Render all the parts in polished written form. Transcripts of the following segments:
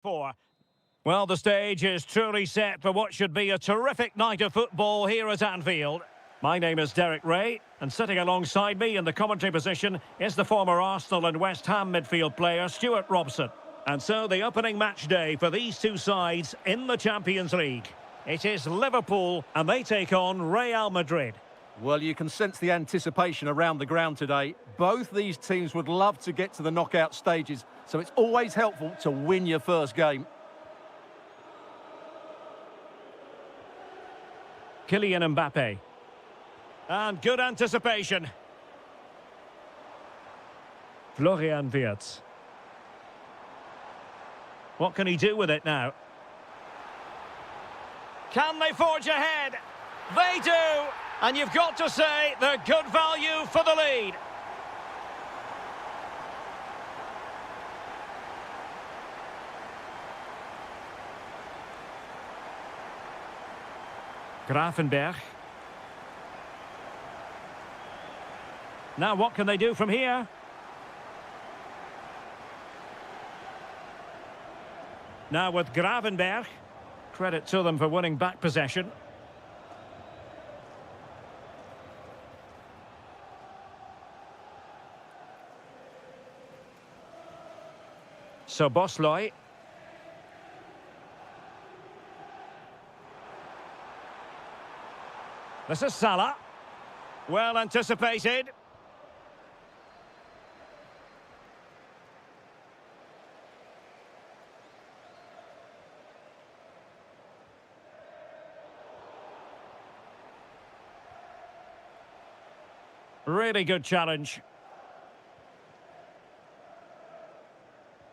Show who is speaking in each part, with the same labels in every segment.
Speaker 1: for. Well, the stage is truly set for what should be a terrific night of football here at Anfield. My name is Derek Ray, and sitting alongside me in the commentary position is the former Arsenal and West Ham midfield player Stuart Robson. And so the opening match day for these two sides in the Champions League. It is Liverpool, and they take on Real Madrid.
Speaker 2: Well, you can sense the anticipation around the ground today. Both these teams would love to get to the knockout stages, so it's always helpful to win your first game.
Speaker 1: Kylian Mbappe. And good anticipation. Florian Wirtz. What can he do with it now? Can they forge ahead? They do! And you've got to say they're good value for the lead. Grafenberg. Now what can they do from here? Now with Gravenberg. Credit to them for winning back possession. So Bosloy. This is Salah. Well anticipated. Really good challenge.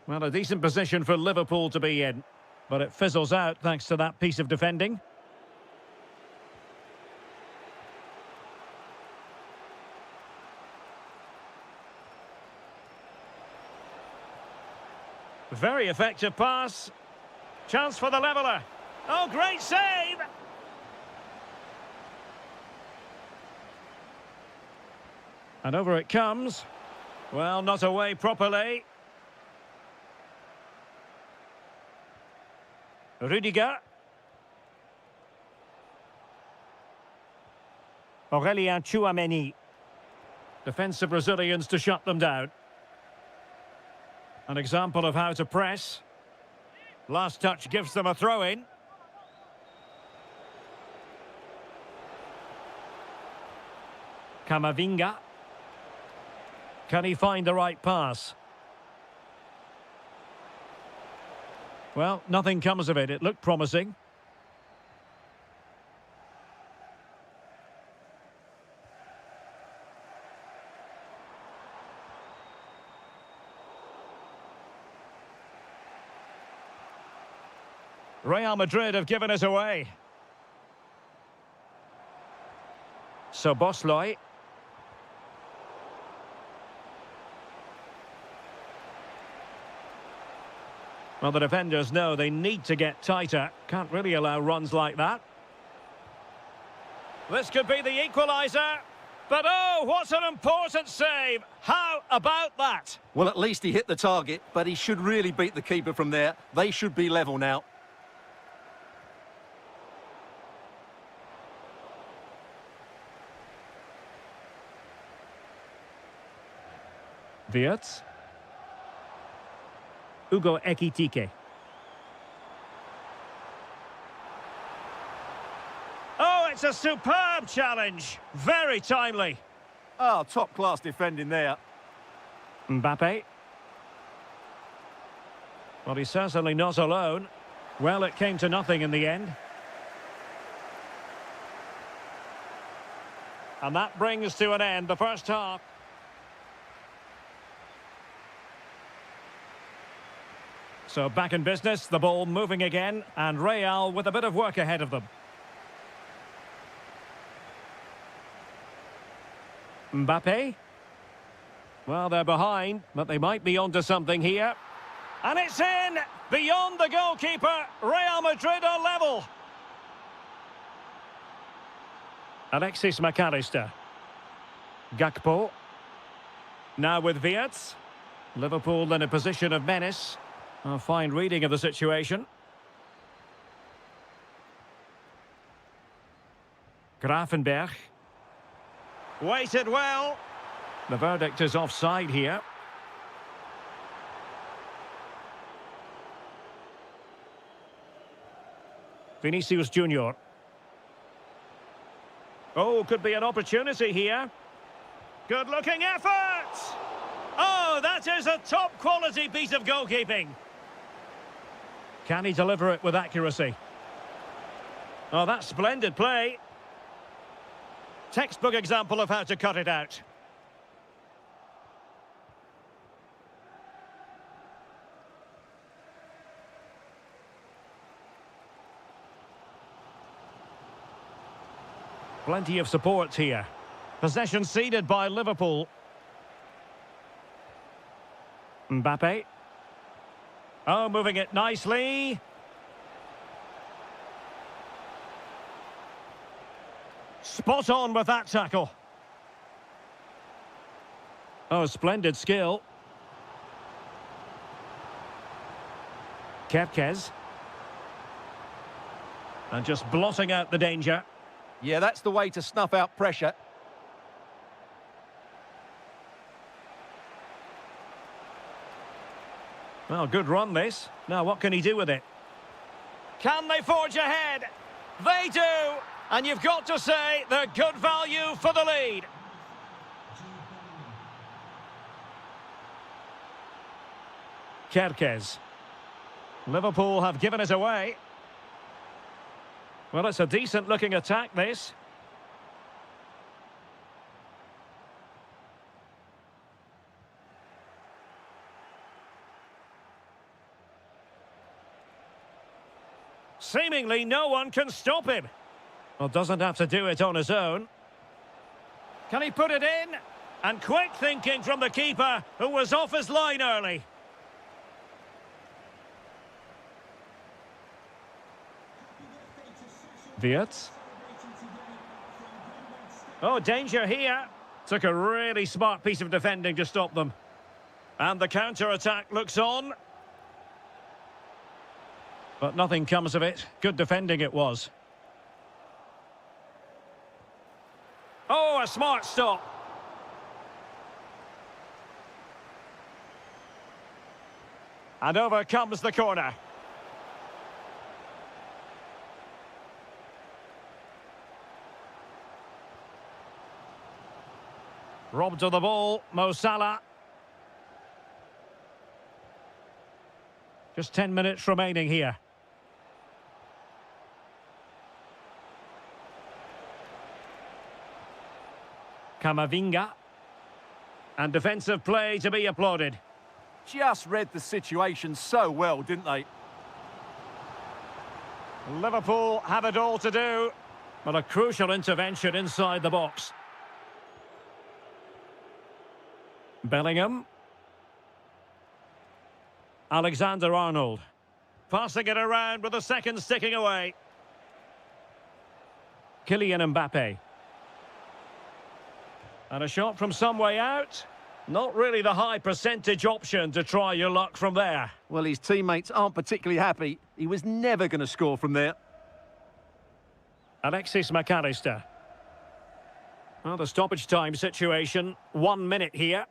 Speaker 1: Well, a decent position for Liverpool to be in, but it fizzles out thanks to that piece of defending. Very effective pass. Chance for the leveller. Oh, great save! And over it comes. Well, not away properly. Rudiger. Aurelien Tchouameni. Defensive Brazilians to shut them down. An example of how to press. Last touch gives them a throw-in. Camavinga. Can he find the right pass? Well, nothing comes of it. It looked promising. Real Madrid have given it away. So Bosloy. Well, the defenders know they need to get tighter. Can't really allow runs like that. This could be the equaliser. But oh, what an important save. How about that?
Speaker 2: Well, at least he hit the target, but he should really beat the keeper from there. They should be level now.
Speaker 1: Wirtz. Ugo Ekitike. Oh, it's a superb challenge. Very timely.
Speaker 2: Oh, top-class defending there.
Speaker 1: Mbappe. Well, he's certainly not alone. Well, it came to nothing in the end. And that brings to an end the first half. So back in business, the ball moving again, and Real with a bit of work ahead of them. Mbappe. Well, they're behind, but they might be onto something here. And it's in! Beyond the goalkeeper, Real Madrid are level. Alexis McAllister. Gakpo. Now with Wirtz. Liverpool in a position of menace. A fine reading of the situation. Grafenberg. Waited well. The verdict is offside here. Vinicius Junior. Oh, could be an opportunity here. Good-looking effort! Oh, that is a top-quality piece of goalkeeping. Can he deliver it with accuracy? Oh, that's splendid play. Textbook example of how to cut it out. Plenty of support here. Possession ceded by Liverpool. Mbappe. Oh, moving it nicely. Spot on with that tackle. Oh, splendid skill. Kerkez. And just blotting out the danger.
Speaker 2: Yeah, that's the way to snuff out pressure.
Speaker 1: Well, good run this. Now, what can he do with it? Can they forge ahead? They do! And you've got to say, they're good value for the lead. Kerkez. Liverpool have given it away. Well, it's a decent-looking attack, this. Seemingly no one can stop him. Well, doesn't have to do it on his own. Can he put it in? And quick thinking from the keeper, who was off his line early. Wirtz. Oh, danger here. Took a really smart piece of defending to stop them. And the counter-attack looks on. But nothing comes of it. Good defending it was. Oh, a smart stop. And over comes the corner. Robbed of the ball, Mo Salah. Just 10 minutes remaining here. Camavinga. And defensive play to be applauded.
Speaker 2: Just read the situation so well, didn't they?
Speaker 1: Liverpool have it all to do, but a crucial intervention inside the box. Bellingham. Alexander-Arnold. Passing it around with a second sticking away. Kylian Mbappe. And a shot from some way out. Not really the high percentage option to try your luck from there.
Speaker 2: Well, his teammates aren't particularly happy. He was never going to score from there.
Speaker 1: Alexis McAllister. Well, the stoppage time situation. 1 minute here.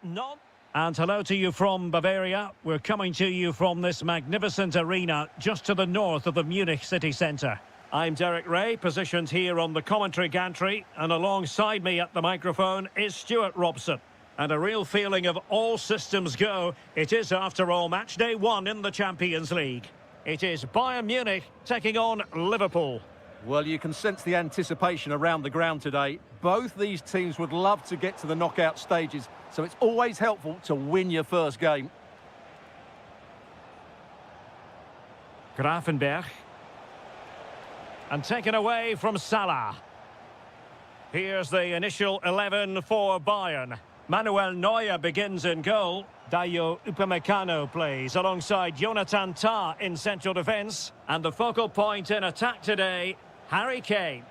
Speaker 1: None. And hello to you from Bavaria. We're coming to you from this magnificent arena just to the north of the Munich city centre. I'm Derek Ray, positioned here on the commentary gantry, and alongside me at the microphone is Stuart Robson. And a real feeling of all systems go. It is, after all, match day 1 in the Champions League. It is Bayern Munich taking on Liverpool.
Speaker 2: Well, you can sense the anticipation around the ground today. Both these teams would love to get to the knockout stages, so it's always helpful to win your first game.
Speaker 1: Grafenberg. And taken away from Salah. Here's the initial 11 for Bayern. Manuel Neuer begins in goal. Dayo Upamecano plays alongside Jonathan Tah in central defence. And the focal point in attack today, Harry Kane.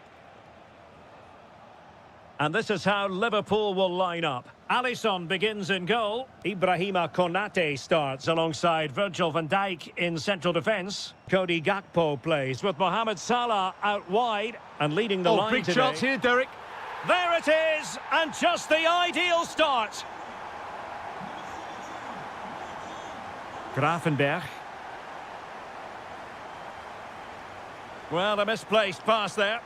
Speaker 1: And this is how Liverpool will line up. Alisson begins in goal. Ibrahima Konate starts alongside Virgil van Dijk in central defence. Cody Gakpo plays with Mohamed Salah out wide and leading the line
Speaker 2: big
Speaker 1: today.
Speaker 2: chance here, Derek.
Speaker 1: There it is, and just the ideal start. Grafenberg. Well, a misplaced pass there.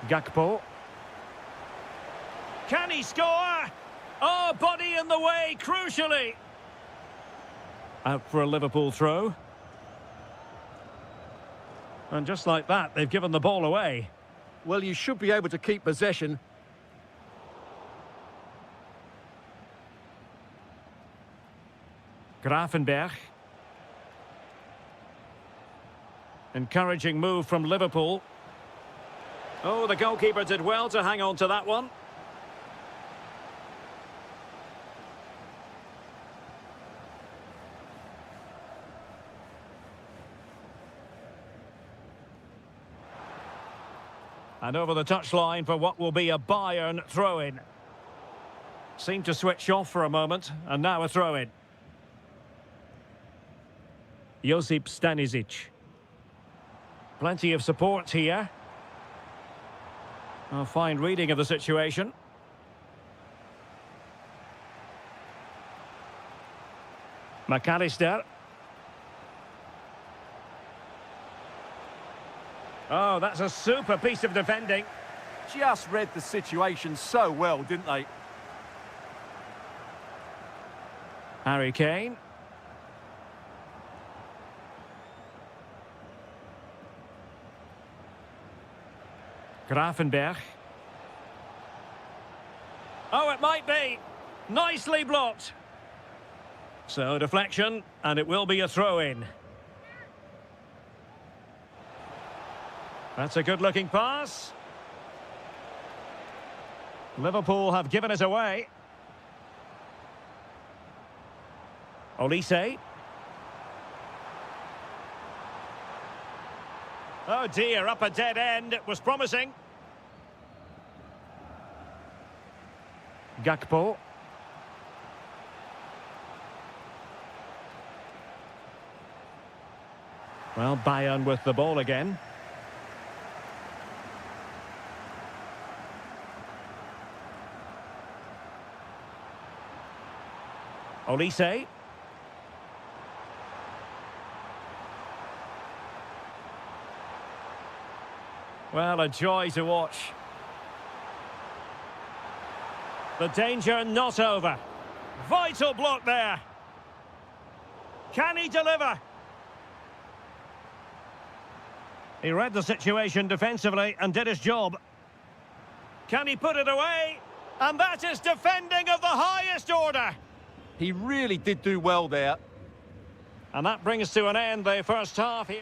Speaker 1: Gakpo. Can he score? Oh, body in the way, crucially. Out for a Liverpool throw. And just like that, they've given the ball away.
Speaker 2: Well, you should be able to keep possession.
Speaker 1: Grafenberg. Encouraging move from Liverpool. Oh, the goalkeeper did well to hang on to that one. And over the touchline for what will be a Bayern throw-in. Seemed to switch off for a moment, and now a throw-in. Josip Stanisic. Plenty of support here. A fine reading of the situation. McAllister. Oh, that's a super piece of defending.
Speaker 2: Just read the situation so well, didn't they?
Speaker 1: Harry Kane. Grafenberg. Oh, it might be. Nicely blocked. So, deflection, and it will be a throw-in. That's a good-looking pass. Liverpool have given it away. Olise. Oh dear, up a dead end. It was promising. Gakpo. Well, Bayern with the ball again. Olise. Well, a joy to watch. The danger not over. Vital block there. Can he deliver? He read the situation defensively and did his job. Can he put it away? And that is defending of the highest order.
Speaker 2: He really did do well there.
Speaker 1: And that brings to an end the first half here.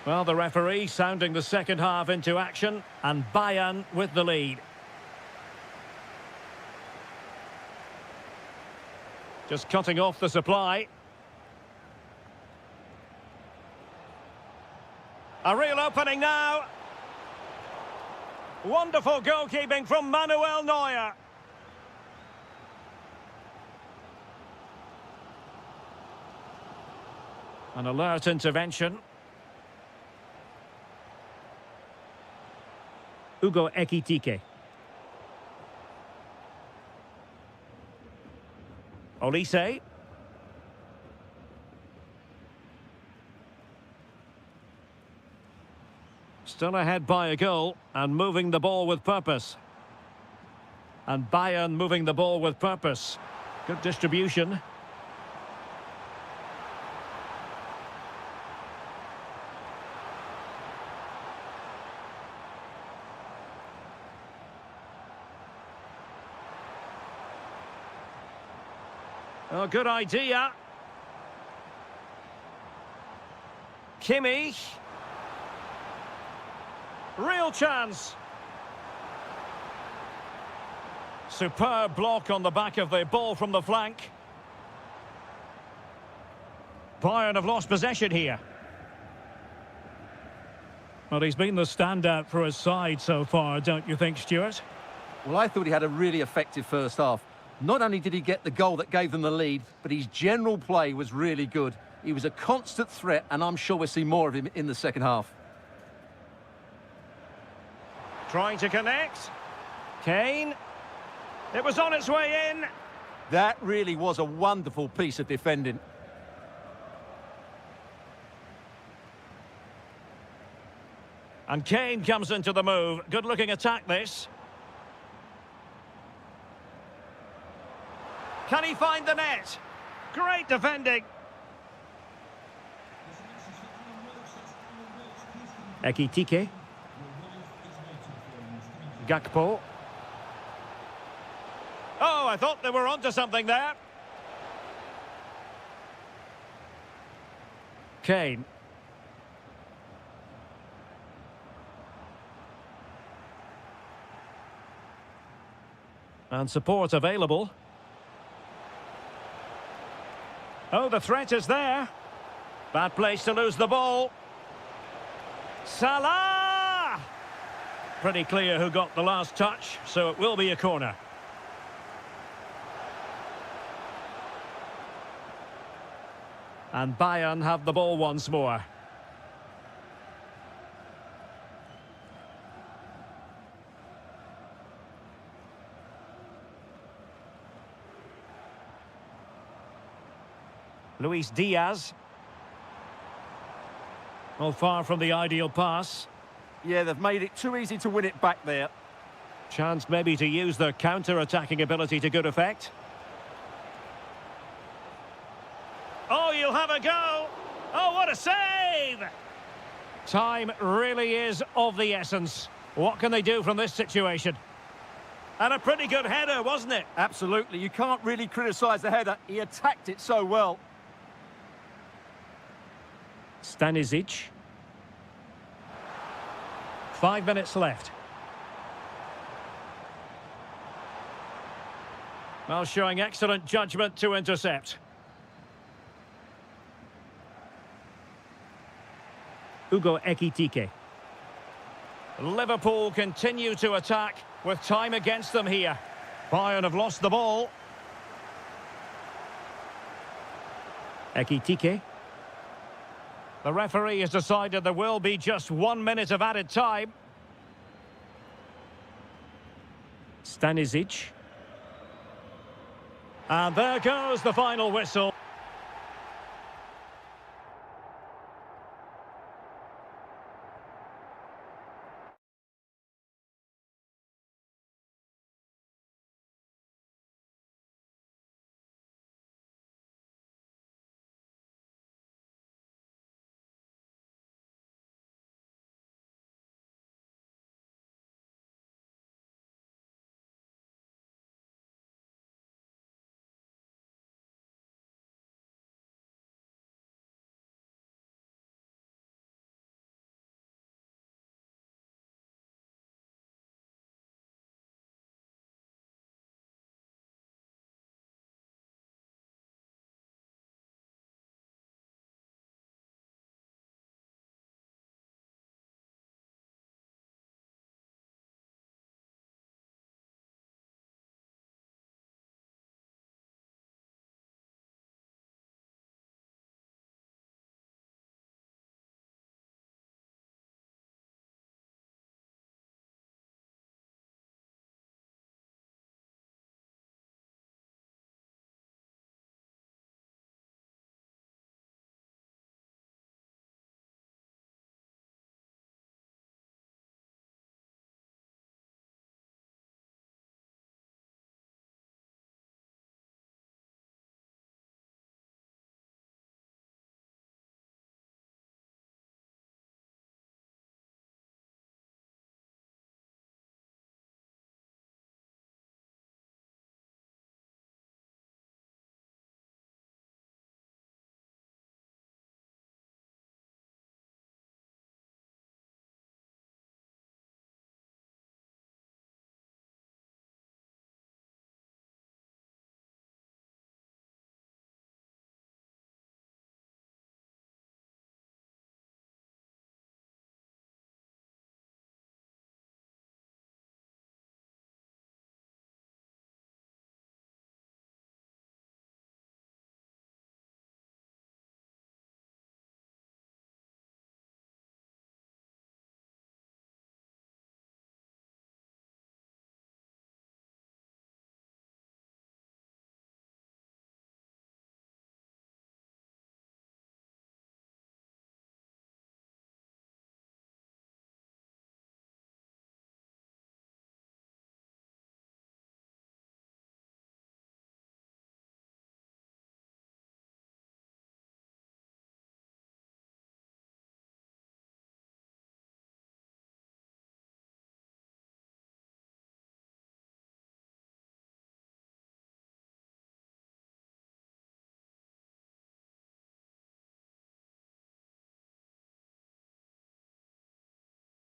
Speaker 1: Well, the referee sounding the second half into action, and Bayern with the lead. Just cutting off the supply. A real opening now. Wonderful goalkeeping from Manuel Neuer. An alert intervention. Ugo Ekitike. Olise. Still ahead by a goal and moving the ball with purpose. And Bayern moving the ball with purpose. Good distribution. Oh, good idea. Kimmich. Real chance. Superb block on the back of the ball from the flank. Bayern have lost possession here. Well, he's been the standout for his side so far, don't you think, Stuart?
Speaker 2: Well, I thought he had a really effective first half. Not only did he get the goal that gave them the lead, but his general play was really good. He was a constant threat, and I'm sure we'll see more of him in the second half.
Speaker 1: Trying to connect. Kane. It was on its way in.
Speaker 2: That really was a wonderful piece of defending.
Speaker 1: And Kane comes into the move. Good-looking attack, this. Can he find the net? Great defending. Ekitike. Gakpo. Oh, I thought they were onto something there. Kane. And support available. Oh, the threat is there. Bad place to lose the ball. Salah! Pretty clear who got the last touch, so it will be a corner. And Bayern have the ball once more. Luis Diaz. Well, far from the ideal pass.
Speaker 2: Yeah, they've made it too easy to win it back there.
Speaker 1: Chance maybe to use their counter-attacking ability to good effect. Oh, you'll have a go. Oh, what a save! Time really is of the essence. What can they do from this situation? And a pretty good header, wasn't it?
Speaker 2: Absolutely. You can't really criticise the header. He attacked it so well.
Speaker 1: Stanisic. 5 minutes left. Well, showing excellent judgment to intercept. Ugo Ekitike. Liverpool continue to attack with time against them here. Bayern have lost the ball. Ekitike. The referee has decided there will be just 1 minute of added time. Stanisic. And there goes the final whistle.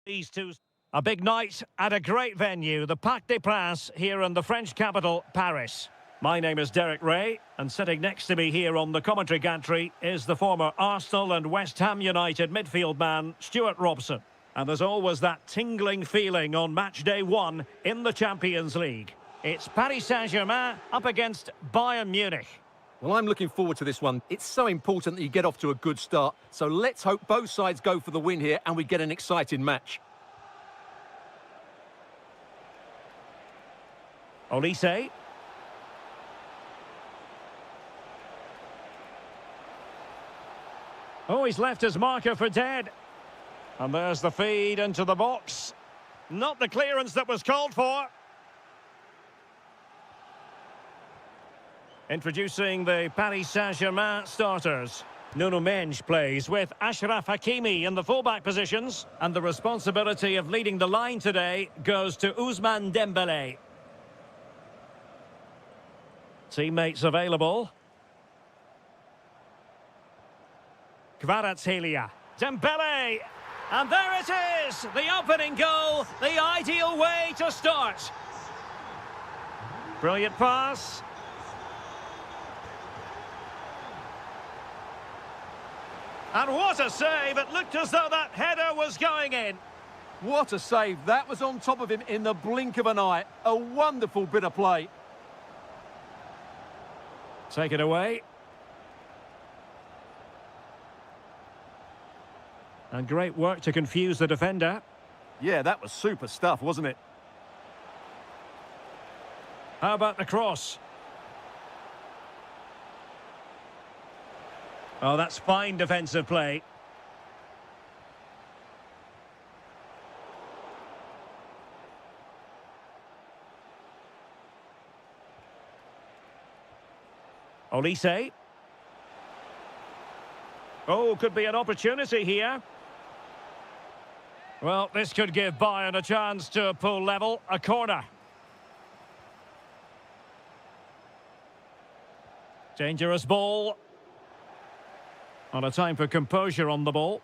Speaker 1: These two, a big night at a great venue, the Parc des Princes here in the French capital, Paris. My name is Derek Ray, and sitting next to me here on the commentary gantry is the former Arsenal and West Ham United midfield man, Stuart Robson. And there's always that tingling feeling on match day one in the Champions League. It's Paris Saint-Germain up against Bayern Munich.
Speaker 2: Well, I'm looking forward to this one. It's so important that you get off to a good start. So let's hope both sides go for the win here and we get an exciting match.
Speaker 1: Olise. Oh, he's left his marker for dead. And there's the feed into the box. Not the clearance that was called for. Introducing the Paris Saint-Germain starters. Nuno Mendes plays with Achraf Hakimi in the fullback positions. And the responsibility of leading the line today goes to Ousmane Dembélé. Teammates available. Kvaratskhelia. Dembélé. And there it is! The opening goal, the ideal way to start. Brilliant pass. And what a save! It looked as though that header was going in.
Speaker 2: What a save. That was on top of him in the blink of an eye. A wonderful bit of play.
Speaker 1: Take it away. And great work to confuse the defender.
Speaker 2: Yeah, that was super stuff, wasn't it?
Speaker 1: How about the cross? Oh, that's fine defensive play. Olise. Oh, could be an opportunity here. Well, this could give Bayern a chance to pull level. A corner. Dangerous ball. Not a time for composure on the ball.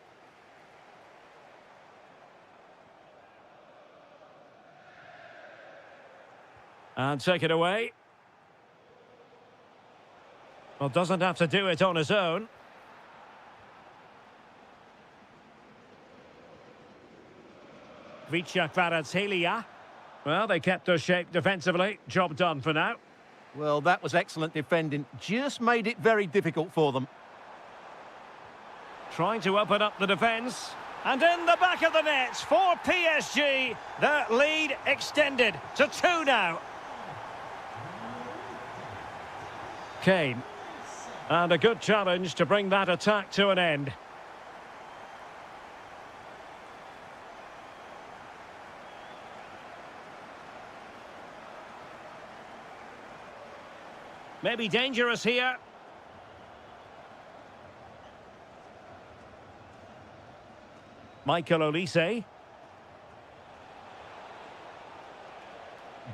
Speaker 1: And take it away. Well, doesn't have to do it on his own. Kvaratskhelia. Well, they kept their shape defensively. Job done for now.
Speaker 2: Well, that was excellent defending. Just made it very difficult for them.
Speaker 1: Trying to open up the defence. And in the back of the net for PSG. Their lead extended to 2 now. Kane. And a good challenge to bring that attack to an end. Maybe dangerous here. Michael Olise.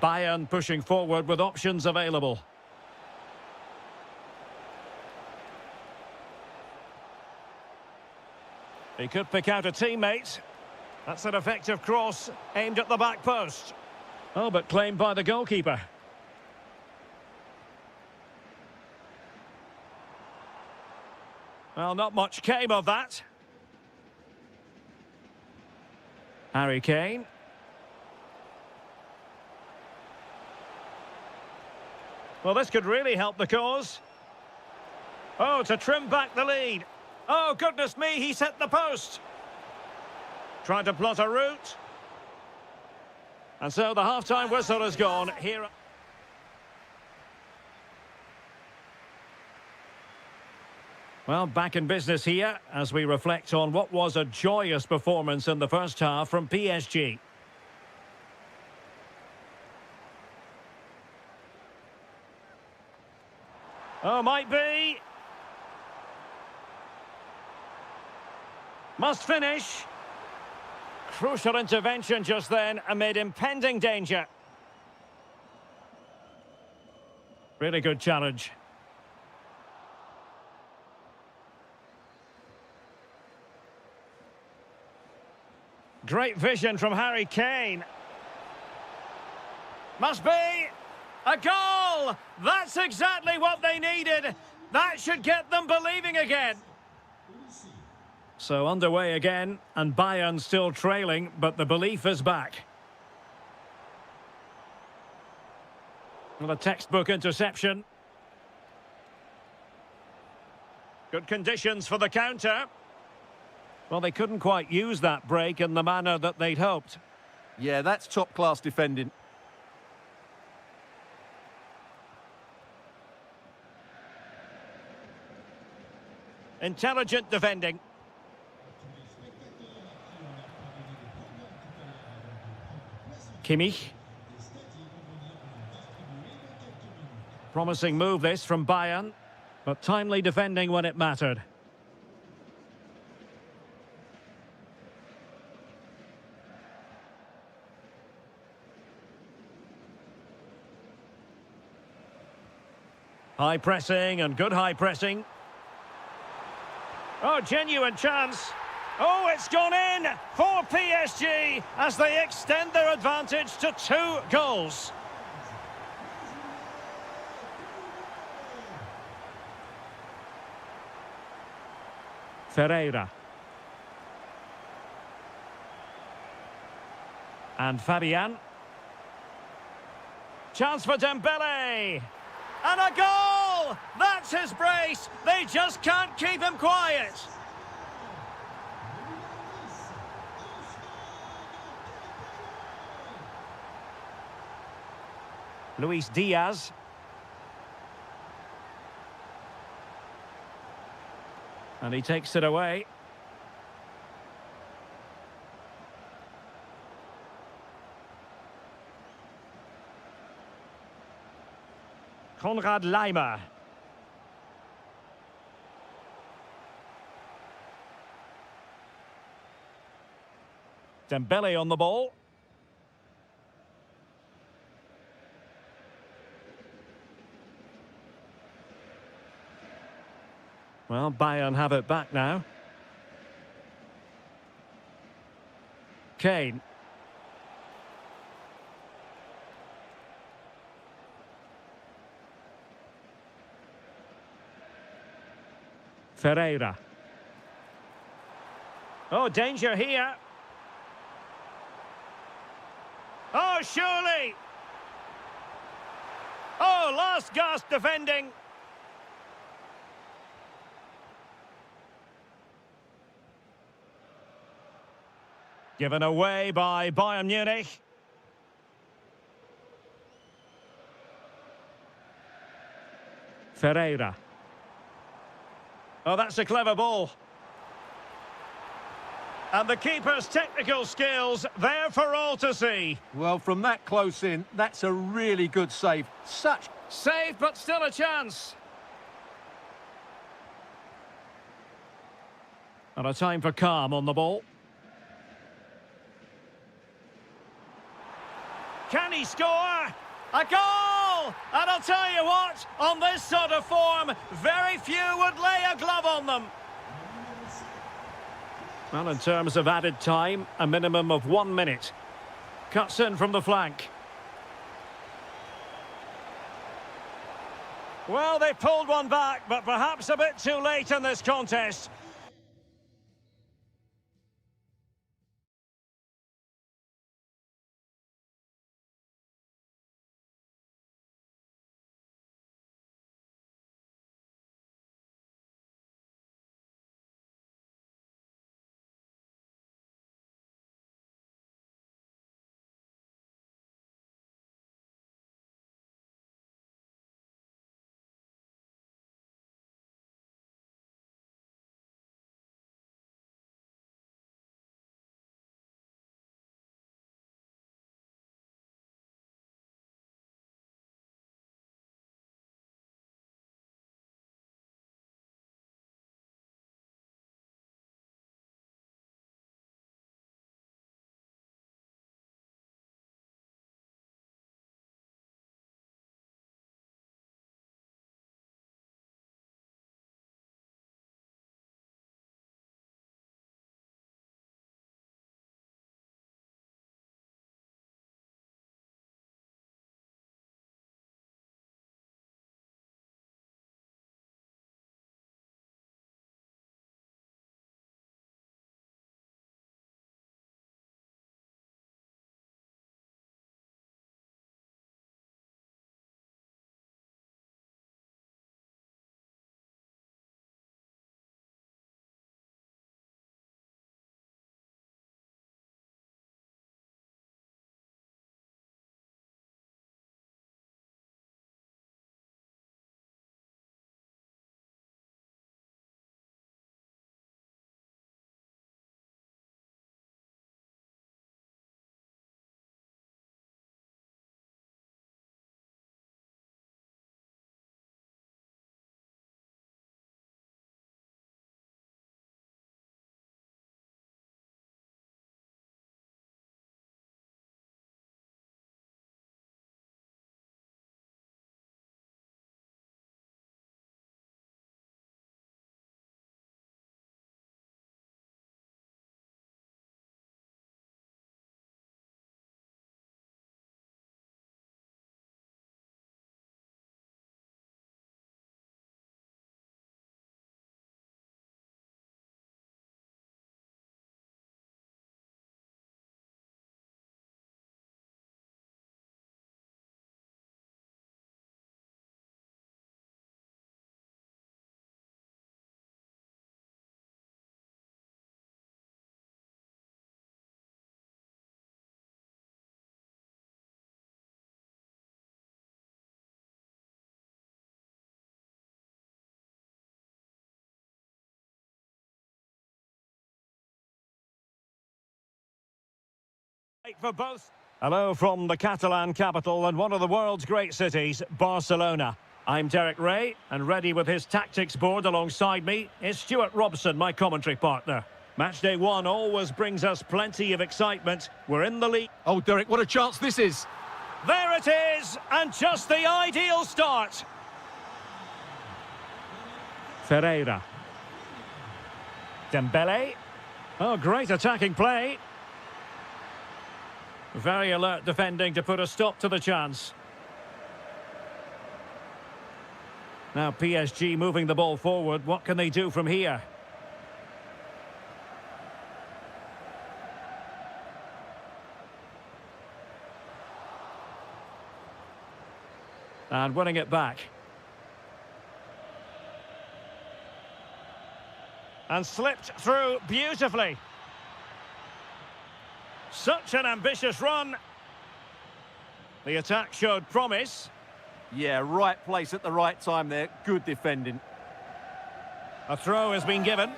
Speaker 1: Bayern pushing forward with options available. He could pick out a teammate. That's an effective cross aimed at the back post. Oh, but claimed by the goalkeeper. Well, not much came of that. Harry Kane. Well, this could really help the cause. Oh, to trim back the lead. Oh, goodness me, he's hit the post. Trying to plot a route. And so the half-time whistle has gone. Here. Well, back in business here as we reflect on what was a joyous performance in the first half from PSG. Oh, might be. Must finish. Crucial intervention just then amid impending danger. Really good challenge. Great vision from Harry Kane. Must be a goal! That's exactly what they needed. That should get them believing again. So underway again, and Bayern still trailing, but the belief is back. Well, a textbook interception. Good conditions for the counter. Well, they couldn't quite use that break in the manner that they'd hoped.
Speaker 2: Yeah, that's top-class defending.
Speaker 1: Intelligent defending. Kimmich. Promising move this from Bayern, but timely defending when it mattered. High pressing and good high pressing. Oh, genuine chance. Oh, it's gone in for PSG as they extend their advantage to 2 goals. Ferreira. And Fabian. Chance for Dembele. And a goal! That's his brace. They just can't keep him quiet. Luis Diaz. And he takes it away. Konrad Laimer. Dembele on the ball. Well, Bayern have it back now. Kane. Ferreira. Oh, danger here. Oh, surely. Oh, last gasp defending. Given away by Bayern Munich. Ferreira. Oh, that's a clever ball. And the keeper's technical skills there for all to see.
Speaker 2: Well, from that close in, that's a really good save. Such...
Speaker 1: Save, but still a chance. And a time for calm on the ball. Can he score? A goal! And I'll tell you what, on this sort of form, very few would lay a glove on them. Well, in terms of added time, a minimum of 1 minute. Cuts in from the flank. Well, they pulled one back, but perhaps a bit too late in this contest. For both. Hello from the Catalan capital and one of the world's great cities, Barcelona. I'm Derek Ray, and ready with his tactics board alongside me is Stuart Robson, my commentary partner. Match day one always brings us plenty of excitement. We're in the league.
Speaker 2: Oh, Derek, what a chance this is.
Speaker 1: There it is, and just the ideal start. Ferreira. Dembele. Oh, great attacking play. Very alert defending to put a stop to the chance. Now PSG moving the ball forward. What can they do from here? And winning it back. And slipped through beautifully. Such an ambitious run. The attack showed promise.
Speaker 2: Yeah, right place at the right time there. Good defending.
Speaker 1: A throw has been given.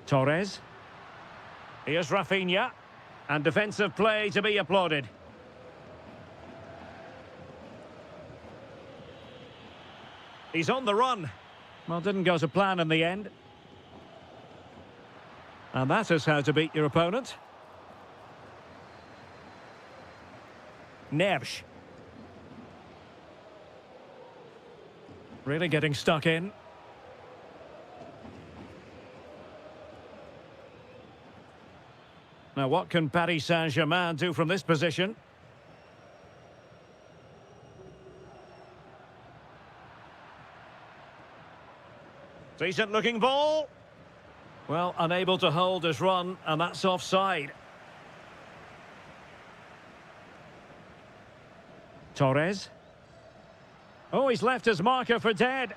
Speaker 1: Torres. Here's Rafinha. And defensive play to be applauded. He's on the run. Well, didn't go to plan in the end. And that is how to beat your opponent. Neves. Really getting stuck in. Now, what can Paris Saint-Germain do from this position? Decent looking ball. Well, unable to hold his run, and that's offside. Torres. Oh, he's left his marker for dead.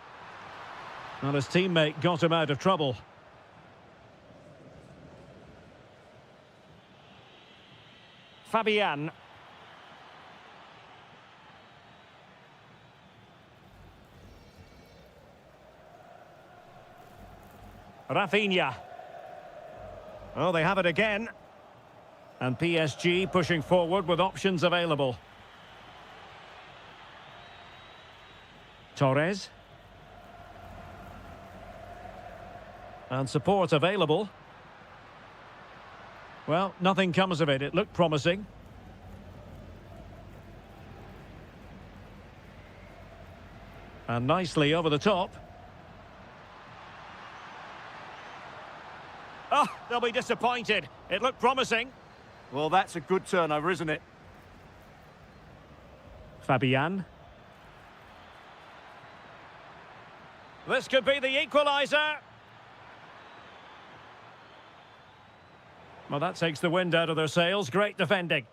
Speaker 1: Well, his teammate got him out of trouble. Fabian. Rafinha. Oh, they have it again. And PSG pushing forward with options available. Torres. And support available. Well, nothing comes of it. It looked promising. And nicely over the top. Oh, they'll be disappointed. It looked promising.
Speaker 2: Well, that's a good turnover, isn't it?
Speaker 1: Fabian. This could be the equaliser. Well, that takes the wind out of their sails. Great defending.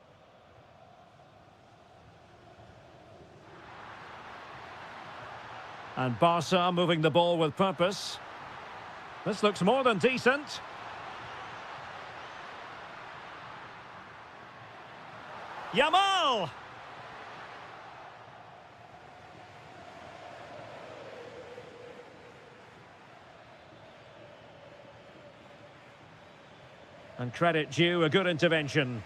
Speaker 1: And Barca moving the ball with purpose. This looks more than decent. Yamal! And credit due, a good intervention.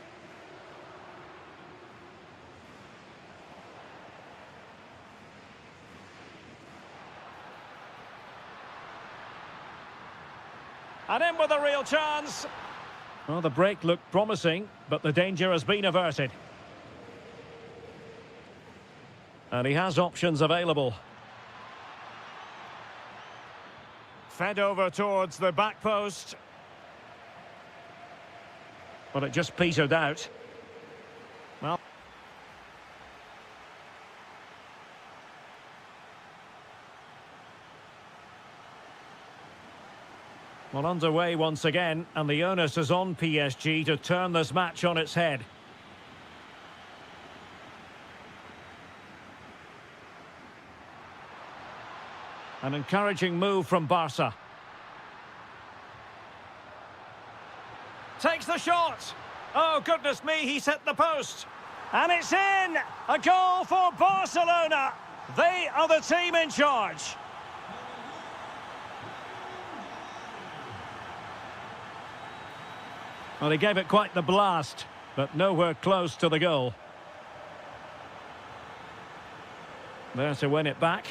Speaker 1: And in with a real chance. Well, the break looked promising, but the danger has been averted. And he has options available. Fed over towards the back post. But it just petered out. Well, underway once again, and the onus is on PSG to turn this match on its head. An encouraging move from Barca. Takes the shot. Oh, goodness me, he's hit the post. And it's in! A goal for Barcelona. They are the team in charge. Well, he gave it quite the blast, but nowhere close to the goal. There to win it back.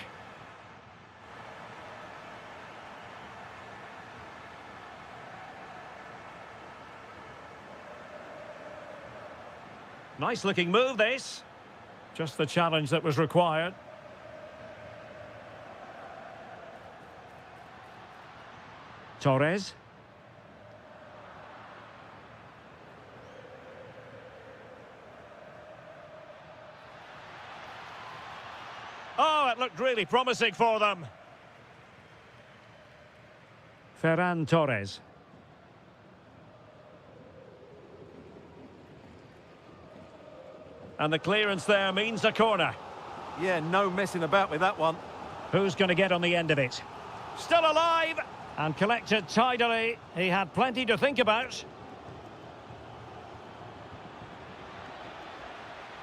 Speaker 1: Nice looking move, this. Just the challenge that was required. Torres. Oh, it looked really promising for them. Ferran Torres. And the clearance there means a corner.
Speaker 2: Yeah, no messing about with that one.
Speaker 1: Who's going to get on the end of it? Still alive and collected tidily. He had plenty to think about.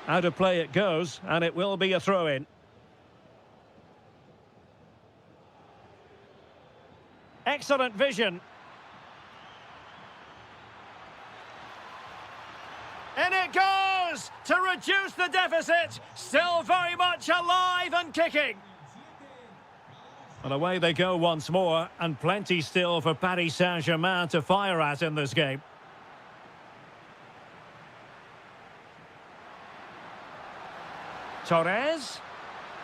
Speaker 1: Out of play it goes, and it will be a throw-in. Excellent vision. In it goes to reduce the deficit. Still very much alive and kicking. And away they go once more, and plenty still for Paris Saint-Germain to fire at in this game. Torres.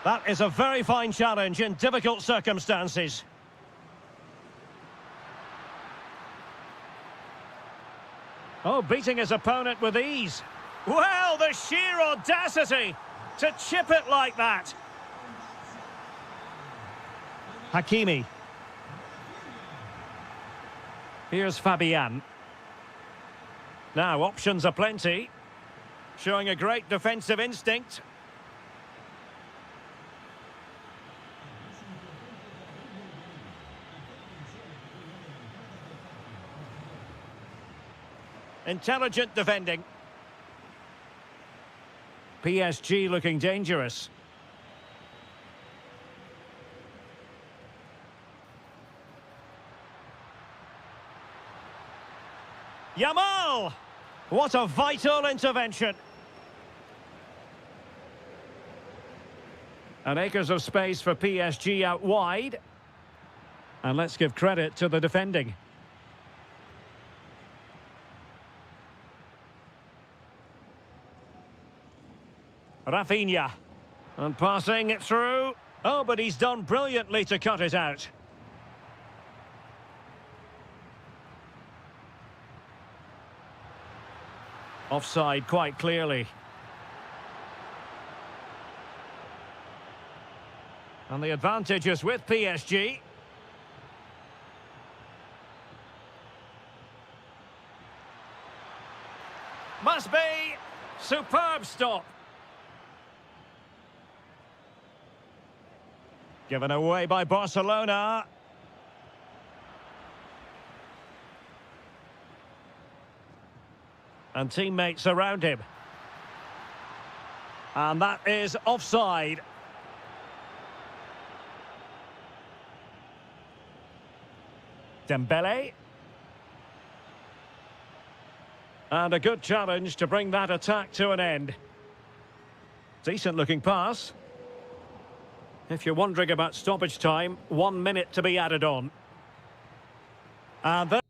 Speaker 1: That is a very fine challenge in difficult circumstances. Oh, beating his opponent with ease. Well, the sheer audacity to chip it like that. Hakimi. Here's Fabian. Now, options are plenty. Showing a great defensive instinct. Intelligent defending. PSG looking dangerous. Yamal! What a vital intervention. And acres of space for PSG out wide. And let's give credit to the defending. Rafinha. And passing it through. Oh, but he's done brilliantly to cut it out. Offside quite clearly. And the advantage is with PSG. Must be. Superb stop. Given away by Barcelona. And teammates around him. And that is offside. Dembele. And a good challenge to bring that attack to an end. Decent looking pass. If you're wondering about stoppage time, 1 minute to be added on. And then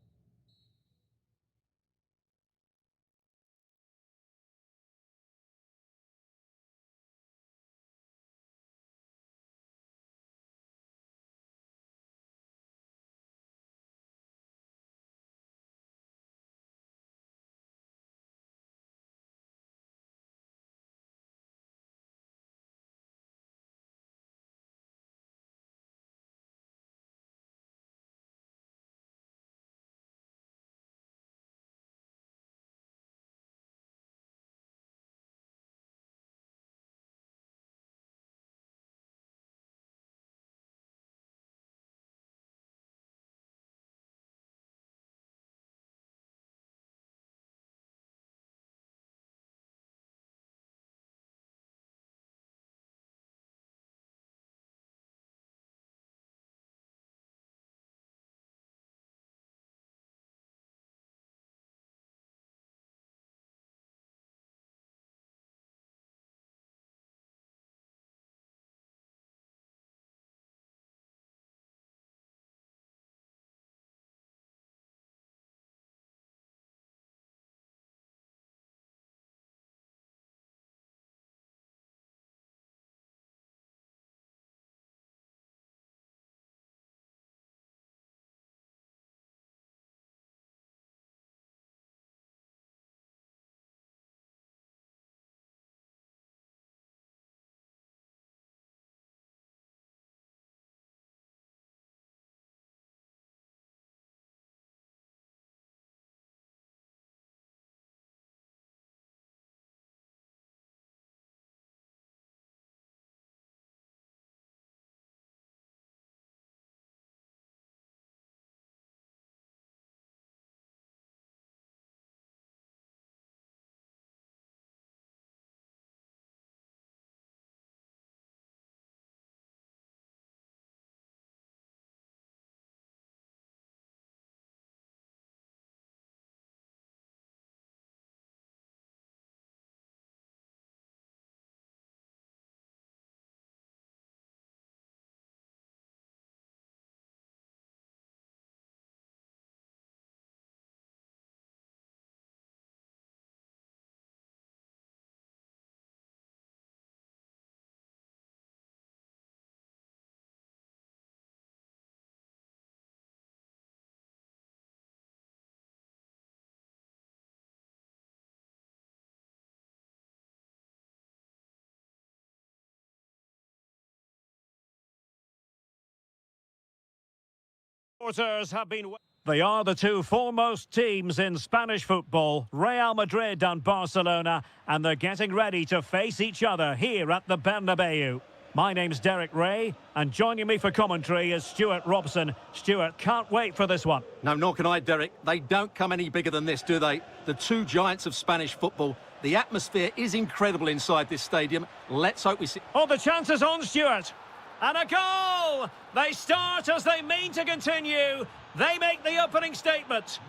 Speaker 1: Supporters have been... They are the two foremost teams in Spanish football, Real Madrid and Barcelona, and they're getting ready to face each other here at the Bernabeu. My name's Derek Ray, and joining me for commentary is Stuart Robson. Stuart, can't wait for this one.
Speaker 2: No, nor can I, Derek. They don't come any bigger than this, do they? The two giants of Spanish football. The atmosphere is incredible inside this stadium. Let's hope we see...
Speaker 1: Oh, the chance is on, Stuart. And a goal! They start as they mean to continue. They make the opening statement.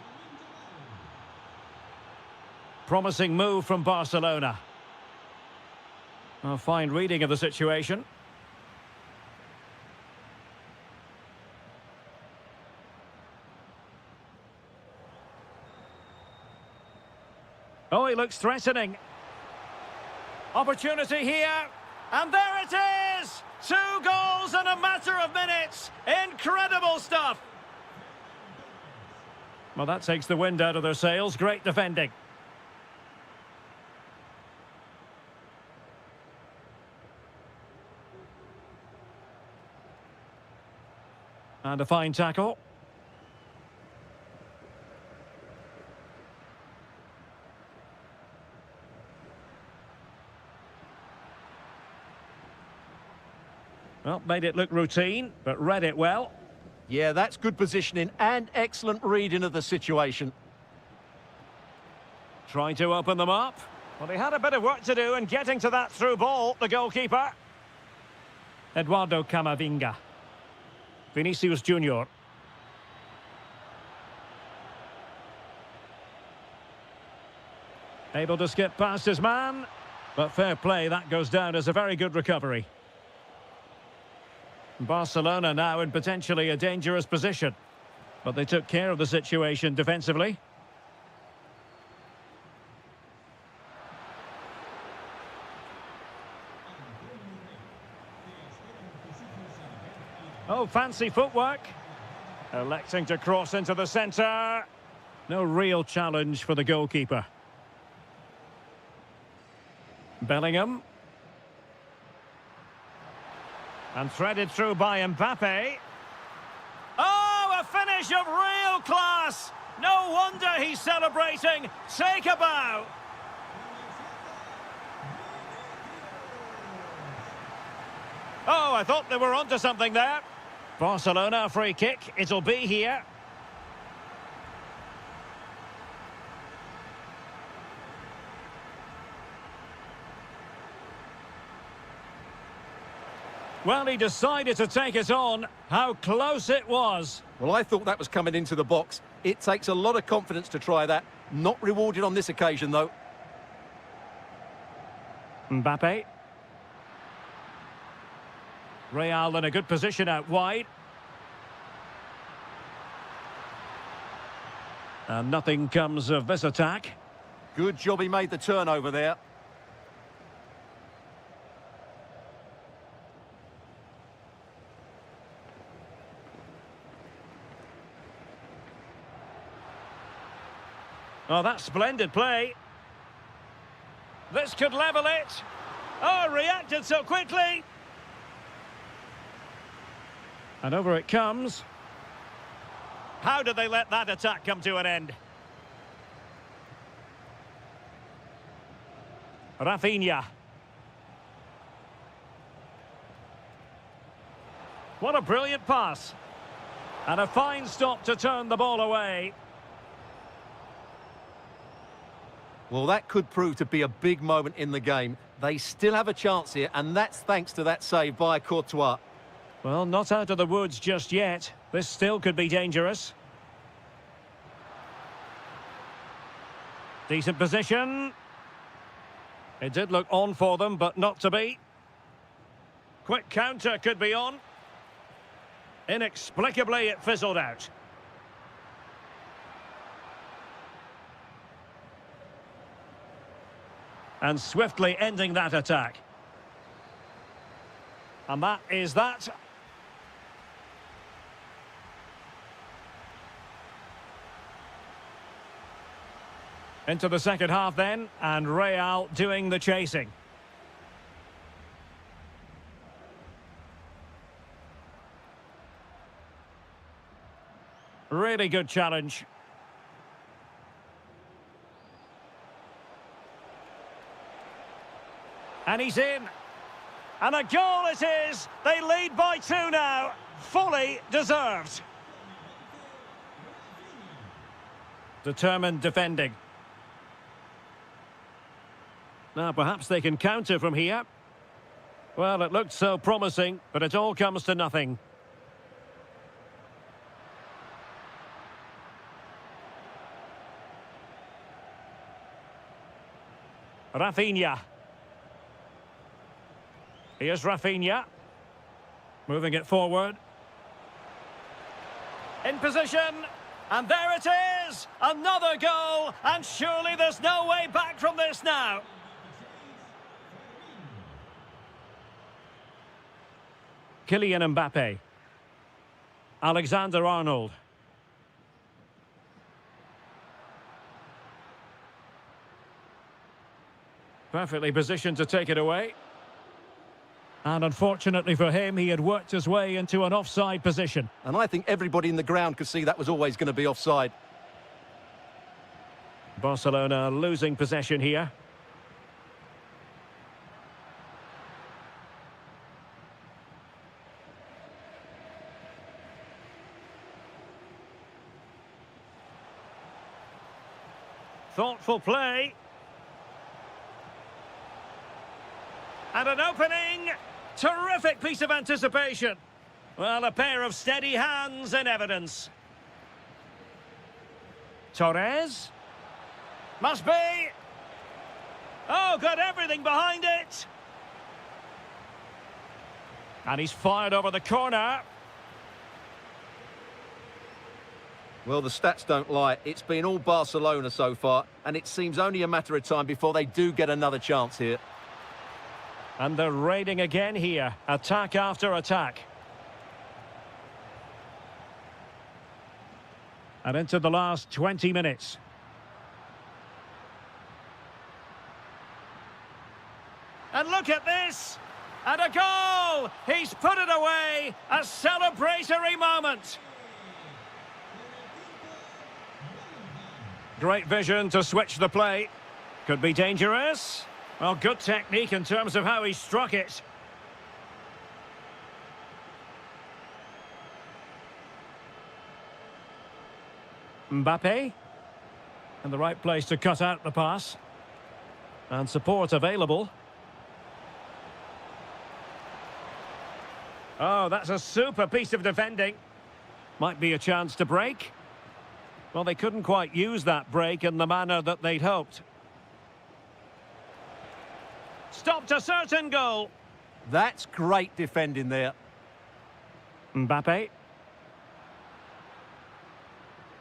Speaker 1: Promising move from Barcelona. A fine reading of the situation. Oh, he looks threatening. Opportunity here. And there it is! 2 goals in a matter of minutes. Incredible stuff. Well, that takes the wind out of their sails. Great defending. And a fine tackle. Well, made it look routine, but read it well.
Speaker 2: Yeah, that's good positioning and excellent reading of the situation.
Speaker 1: Trying to open them up. Well, he had a bit of work to do in getting to that through ball, the goalkeeper. Eduardo Camavinga. Vinicius Junior. Able to skip past his man. But fair play, that goes down as a very good recovery. Barcelona now in potentially a dangerous position. But they took care of the situation defensively. Oh, fancy footwork. Electing to cross into the centre. No real challenge for the goalkeeper. Bellingham. And threaded through by Mbappe. Oh, a finish of real class! No wonder he's celebrating. Take a bow. Oh, I thought they were onto something there. Barcelona free kick. It'll be here. Well, he decided to take it on. How close it was.
Speaker 2: Well, I thought that was coming into the box. It takes a lot of confidence to try that. Not rewarded on this occasion, though.
Speaker 1: Mbappe. Real in a good position out wide. And nothing comes of this attack.
Speaker 2: Good job he made the turnover there.
Speaker 1: Oh, that's splendid play. This could level it. Oh, reacted so quickly. And over it comes. How did they let that attack come to an end? Rafinha. What a brilliant pass. And a fine stop to turn the ball away.
Speaker 2: Well, that could prove to be a big moment in the game. They still have a chance here, and that's thanks to that save by Courtois.
Speaker 1: Well, not out of the woods just yet. This still could be dangerous. Decent position. It did look on for them, but not to be. Quick counter could be on. Inexplicably, it fizzled out. And swiftly ending that attack. And that is that. Into the second half then, and Real doing the chasing. Really good challenge. And he's in. And a goal it is. They lead by 2 now. Fully deserved. Determined defending. Now perhaps they can counter from here. Well, it looked so promising, but it all comes to nothing. Rafinha. Here's Rafinha. Moving it forward. In position. And there it is! Another goal! And surely there's no way back from this now. Kylian Mbappe. Alexander-Arnold. Perfectly positioned to take it away. And unfortunately for him, he had worked his way into an offside position.
Speaker 2: And I think everybody in the ground could see that was always going to be offside.
Speaker 1: Barcelona losing possession here. Thoughtful play. And an opening. Terrific piece of anticipation. Well, a pair of steady hands in evidence. Torres. Must be. Oh, got everything behind it. And he's fired over the corner.
Speaker 2: Well, the stats don't lie. It's been all Barcelona so far, and it seems only a matter of time before they do get another chance here.
Speaker 1: And they're raiding again here. Attack after attack. And into the last 20 minutes. And look at this! And a goal! He's put it away! A celebratory moment! Great vision to switch the play. Could be dangerous. Well, good technique in terms of how he struck it. Mbappe. In the right place to cut out the pass. And support available. Oh, that's a super piece of defending. Might be a chance to break. Well, they couldn't quite use that break in the manner that they'd hoped. Stopped a certain goal.
Speaker 2: That's great defending there.
Speaker 1: Mbappe.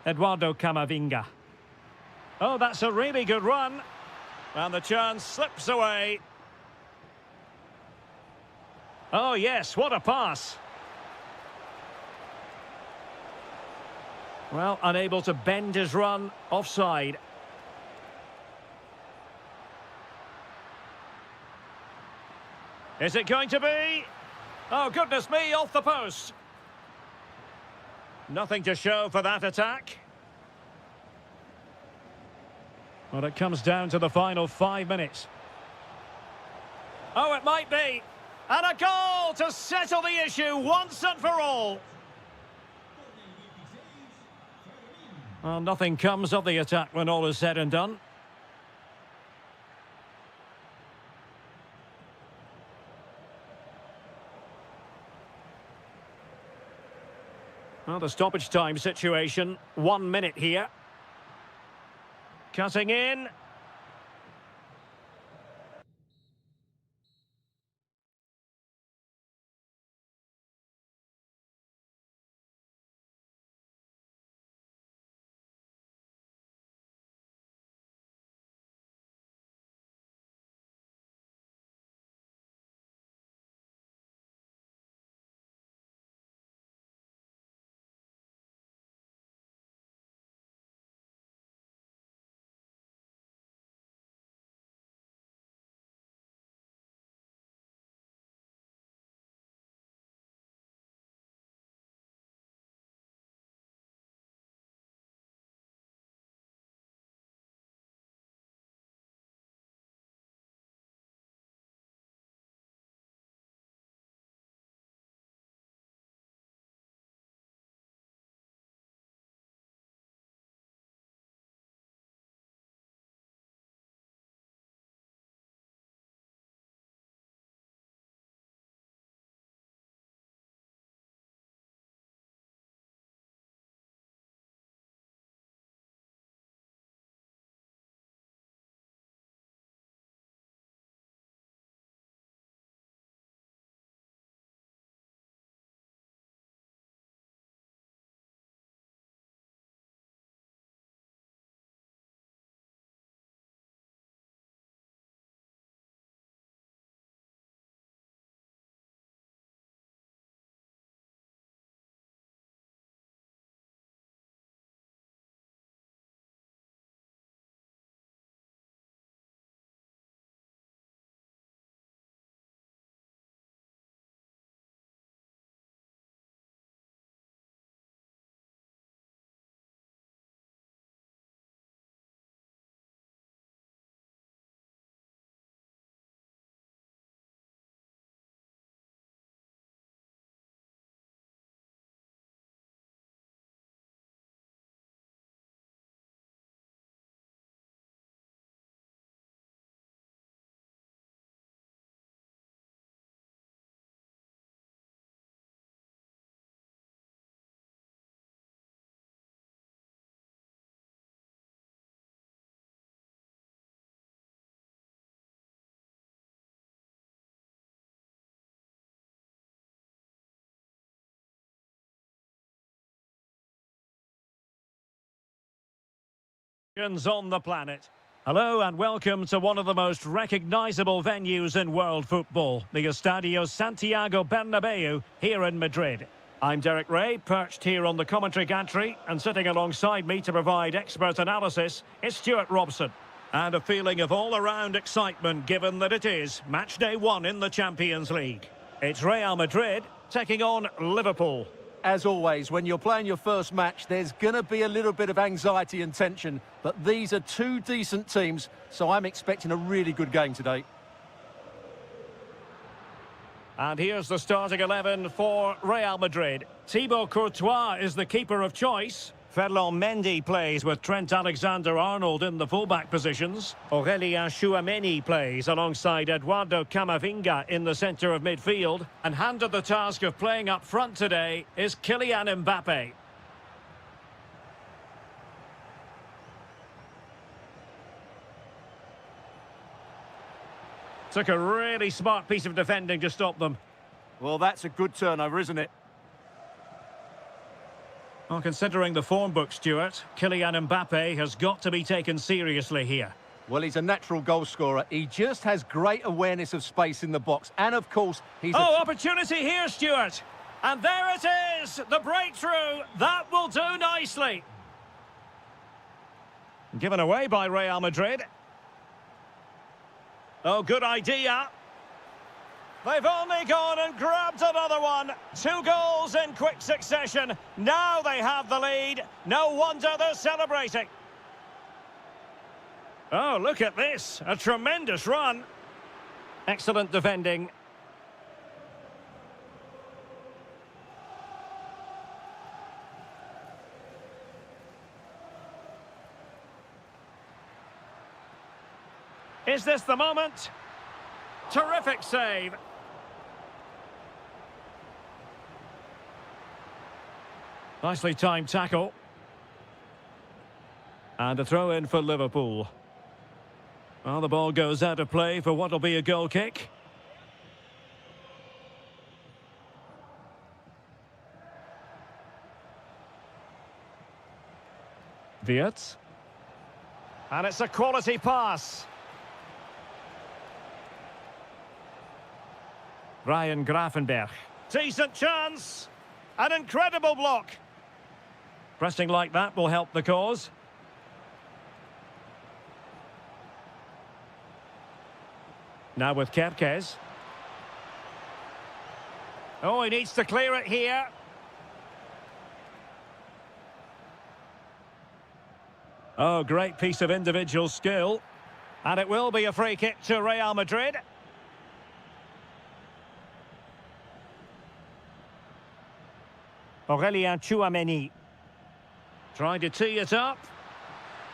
Speaker 1: Eduardo Camavinga. Oh, that's a really good run. And the chance slips away. Oh, yes, what a pass. Well, unable to bend his run, offside. Is it going to be? Oh, goodness me, off the post. Nothing to show for that attack. Well, it comes down to the final 5 minutes. Oh, it might be. And a goal to settle the issue once and for all. Well, nothing comes of the attack when all is said and done. Well, the stoppage time situation, 1 minute here. Cutting in. On the planet. Hello and welcome to one of the most recognisable venues in world football, the Estadio Santiago Bernabeu here in Madrid. I'm Derek Ray, perched here on the commentary gantry, and sitting alongside me to provide expert analysis is Stuart Robson. And a feeling of all-around excitement given that it is match day 1 in the Champions League. It's Real Madrid taking on Liverpool.
Speaker 2: As always, when you're playing your first match, there's going to be a little bit of anxiety and tension, but these are two decent teams, so I'm expecting a really good game today.
Speaker 1: And here's the starting 11 for Real Madrid. Thibaut Courtois is the keeper of choice. Ferland Mendy plays with Trent Alexander-Arnold in the fullback positions. Aurélien Tchouameni plays alongside Eduardo Camavinga in the centre of midfield. And handed the task of playing up front today is Kylian Mbappe. Took a really smart piece of defending to stop them.
Speaker 2: Well, that's a good turnover, isn't it?
Speaker 1: Well, considering the form book, Stuart, Kylian Mbappe has got to be taken seriously here.
Speaker 2: Well, he's a natural goal scorer. He just has great awareness of space in the box. And, of course, he's...
Speaker 1: Oh, opportunity here, Stuart. And there it is, the breakthrough. That will do nicely. Given away by Real Madrid. Oh, good idea. They've only gone and grabbed another one. 2 goals in quick succession. Now they have the lead. No wonder they're celebrating. Oh, look at this. A tremendous run. Excellent defending. Is this the moment? Terrific save. Nicely timed tackle. And a throw in for Liverpool. Well, the ball goes out of play for what will be a goal kick. Wirtz. And it's a quality pass. Ryan Gravenberch. Decent chance. An incredible block. Pressing like that will help the cause. Now with Kerkez. Oh, he needs to clear it here. Oh, great piece of individual skill. And it will be a free kick to Real Madrid. Aurélien Tchouameni. Trying to tee it up.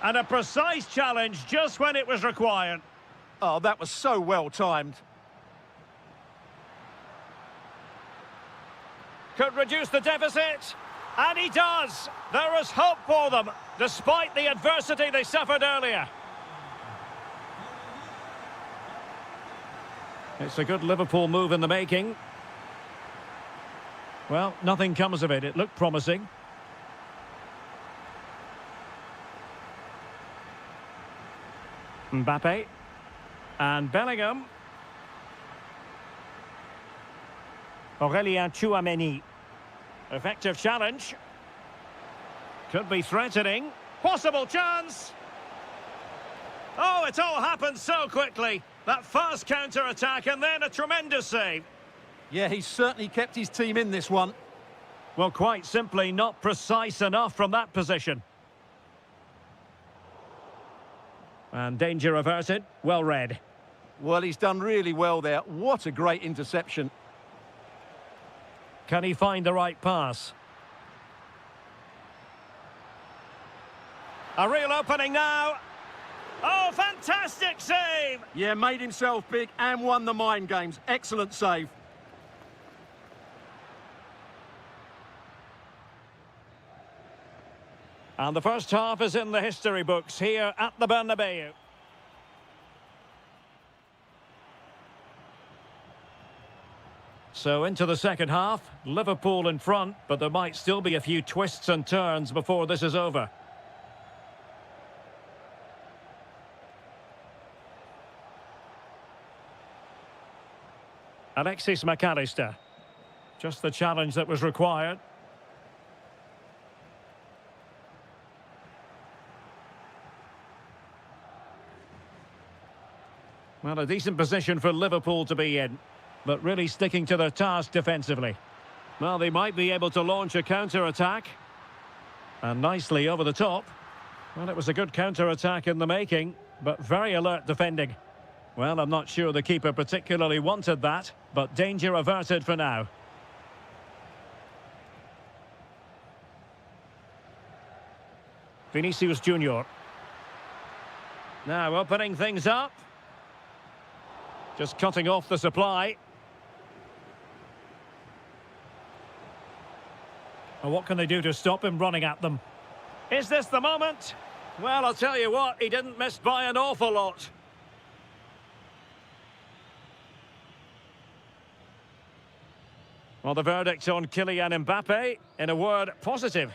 Speaker 1: And a precise challenge just when it was required.
Speaker 2: Oh, that was so well timed.
Speaker 1: Could reduce the deficit. And he does. There is hope for them, despite the adversity they suffered earlier. It's a good Liverpool move in the making. Well, nothing comes of it. It looked promising. Mbappe. And Bellingham. Aurélien Tchouameni. Effective challenge. Could be threatening. Possible chance. Oh, it all happened so quickly. That fast counter-attack and then a tremendous save.
Speaker 2: Yeah, he's certainly kept his team in this one.
Speaker 1: Well, quite simply not precise enough from that position. And danger averted. Well read.
Speaker 2: Well, he's done really well there. What a great interception.
Speaker 1: Can he find the right pass? A real opening now. Oh, fantastic save!
Speaker 2: Yeah, made himself big and won the mind games. Excellent save.
Speaker 1: And the first half is in the history books here at the Bernabeu. So into the second half, Liverpool in front, but there might still be a few twists and turns before this is over. Alexis McAllister. Just the challenge that was required. Well, a decent position for Liverpool to be in, but really sticking to their task defensively. Well, they might be able to launch a counter-attack. And nicely over the top. Well, it was a good counter-attack in the making, but very alert defending. Well, I'm not sure the keeper particularly wanted that, but danger averted for now. Vinicius Junior. Now opening things up. Just cutting off the supply. And what can they do to stop him running at them? Is this the moment? Well, I'll tell you what, he didn't miss by an awful lot. Well, the verdict on Kylian Mbappe, in a word, positive.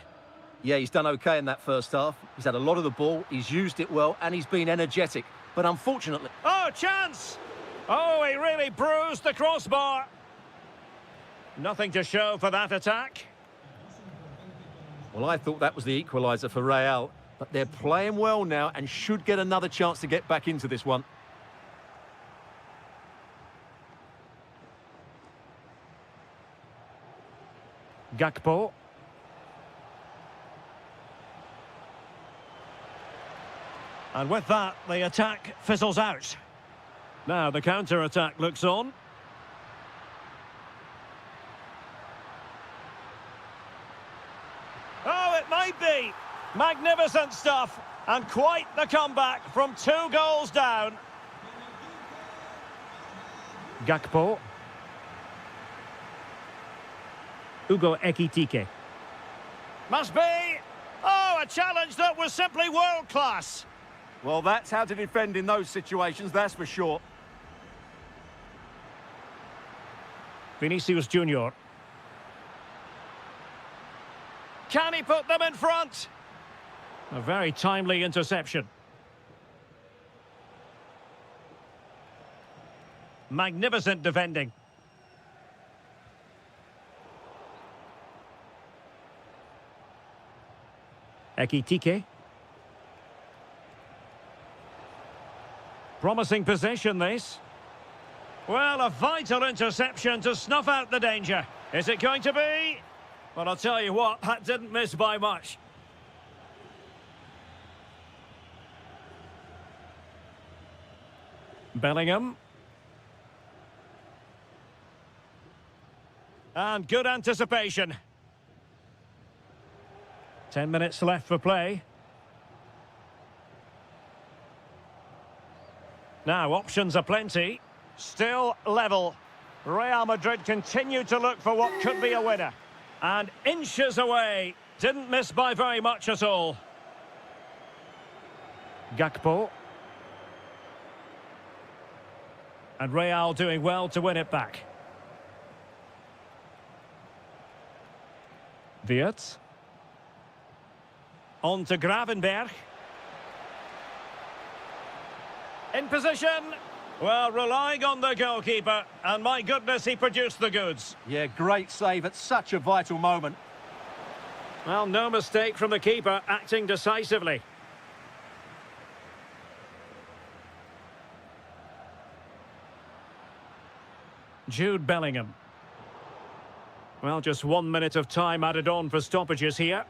Speaker 2: Yeah, he's done okay in that first half. He's had a lot of the ball, he's used it well, and he's been energetic. But unfortunately...
Speaker 1: Oh, chance! Oh, he really bruised the crossbar. Nothing to show for that attack.
Speaker 2: Well, I thought that was the equaliser for Real, but they're playing well now and should get another chance to get back into this one.
Speaker 1: Gakpo. And with that, the attack fizzles out. Now the counter-attack looks on. Oh, it might be. Magnificent stuff. And quite the comeback from 2 goals down. Gakpo. Ugo Ekitike. Must be. Oh, a challenge that was simply world-class.
Speaker 2: Well, that's how to defend in those situations, that's for sure.
Speaker 1: Vinicius Junior. Can he put them in front? A very timely interception. Magnificent defending. Ekitike. Promising possession, this. Well, a vital interception to snuff out the danger. Is it going to be? Well, I'll tell you what, that didn't miss by much. Bellingham. And good anticipation. 10 minutes left for play. Now, options are plenty. Still level. Real Madrid continue to look for what could be a winner. And inches away. Didn't miss by very much at all. Gakpo. And Real doing well to win it back. Wirtz. On to Gravenberg. In position. Well, relying on the goalkeeper. And my goodness, he produced the goods.
Speaker 2: Yeah, great save at such a vital moment.
Speaker 1: Well, no mistake from the keeper, acting decisively. Jude Bellingham. Well, just 1 minute of time added on for stoppages here.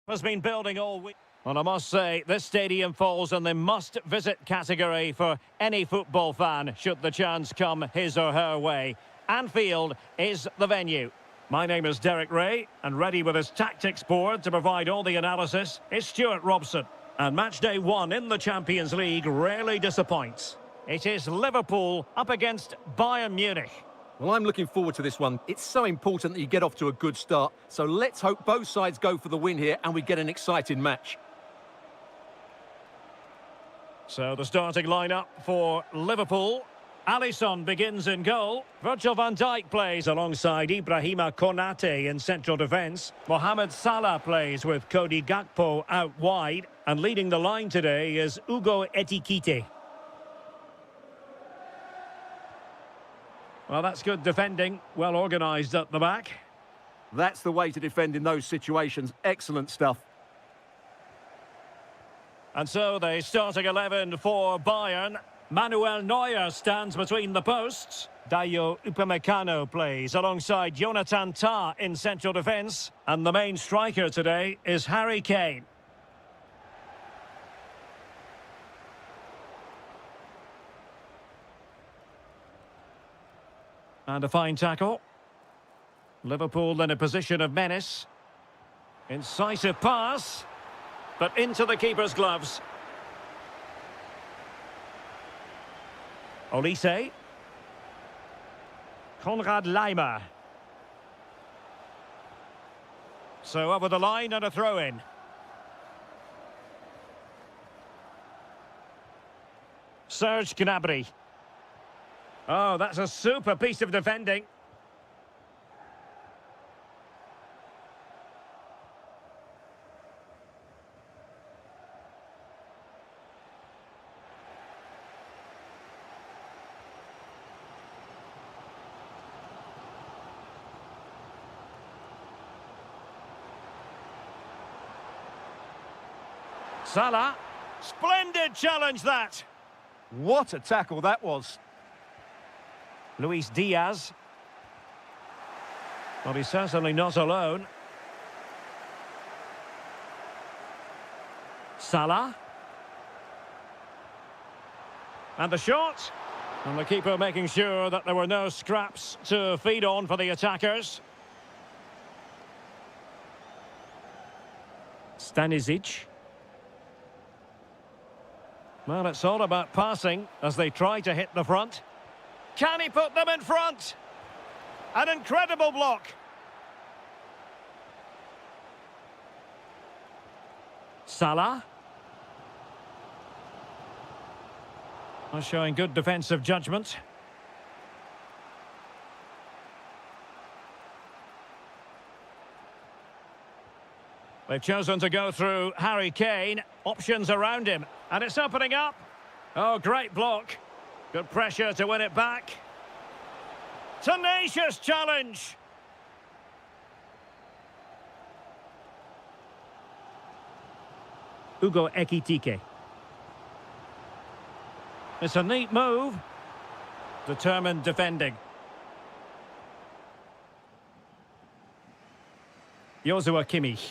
Speaker 1: Has been building all week. And I must say, this stadium falls in the must-visit category for any football fan, should the chance come his or her way. Anfield is the venue. My name is Derek Ray, and ready with his tactics board to provide all the analysis is Stuart Robson. And match day one in the Champions League rarely disappoints. It is Liverpool up against Bayern Munich.
Speaker 2: Well, I'm looking forward to this one. It's so important that you get off to a good start. So let's hope both sides go for the win here and we get an exciting match.
Speaker 1: So the starting lineup for Liverpool. Alisson begins in goal. Virgil van Dijk plays alongside Ibrahima Konate in central defence. Mohamed Salah plays with Cody Gakpo out wide. And leading the line today is Ugo Etikite. Well, that's good defending. Well organised at the back.
Speaker 2: That's the way to defend in those situations. Excellent stuff.
Speaker 1: And so the starting 11 for Bayern. Manuel Neuer stands between the posts. Dayo Upamecano plays alongside Jonathan Tah in central defence. And the main striker today is Harry Kane. And a fine tackle. Liverpool in a position of menace. Incisive pass. But into the keeper's gloves. Olise. Konrad Laimer. So over the line and a throw-in. Serge Gnabry. Oh, that's a super piece of defending. Salah. Splendid challenge, that.
Speaker 2: What a tackle that was.
Speaker 1: Luis Diaz. Well, he's certainly not alone. Salah. And the shot. And the keeper making sure that there were no scraps to feed on for the attackers. Stanisic. Well, it's all about passing as they try to hit the front. Can he put them in front? An incredible block. Salah. Showing good defensive judgment. They've chosen to go through Harry Kane. Options around him. And it's opening up. Oh, great block. Good pressure to win it back. Tenacious challenge. Ugo Ekitike. It's a neat move. Determined defending. Joshua Kimmich.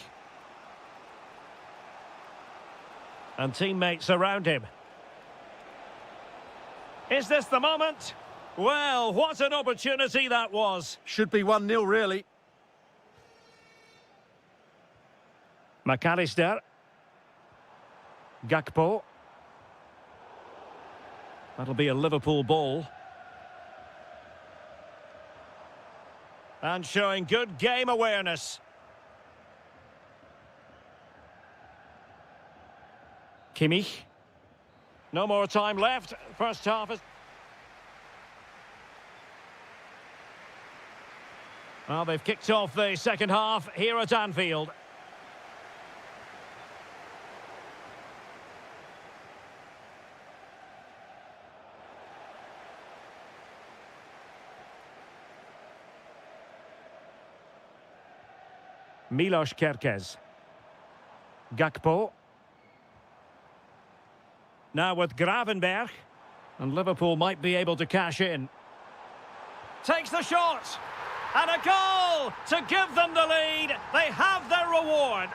Speaker 1: And teammates around him. Is this the moment? Well, what an opportunity that was.
Speaker 2: Should be 1-0, really.
Speaker 1: McAllister. Gakpo. That'll be a Liverpool ball. And showing good game awareness. Kimmich. No more time left. First half is... Well, they've kicked off the second half here at Anfield. Milos Kerkez. Gakpo. Now with Gravenberch. And Liverpool might be able to cash in. Takes the shot. And a goal to give them the lead. They have their reward.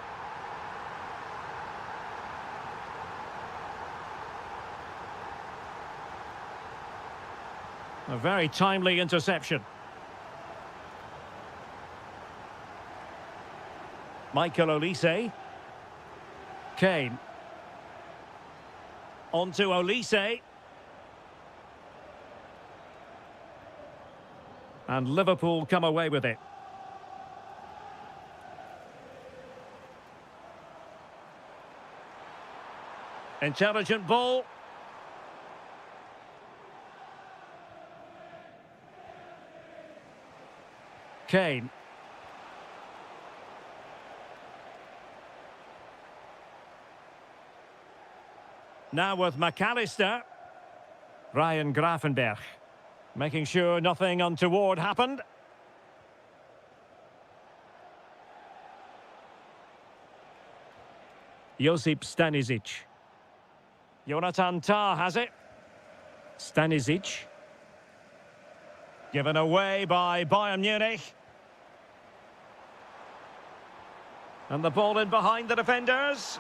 Speaker 1: A very timely interception. Michael Olise. Kane. On to Olise. And Liverpool come away with it. Intelligent ball. Kane. Now with McAllister. Ryan Gravenberch. Making sure nothing untoward happened. Josip Stanisic. Jonathan Tah has it. Stanisic. Given away by Bayern Munich. And the ball in behind the defenders.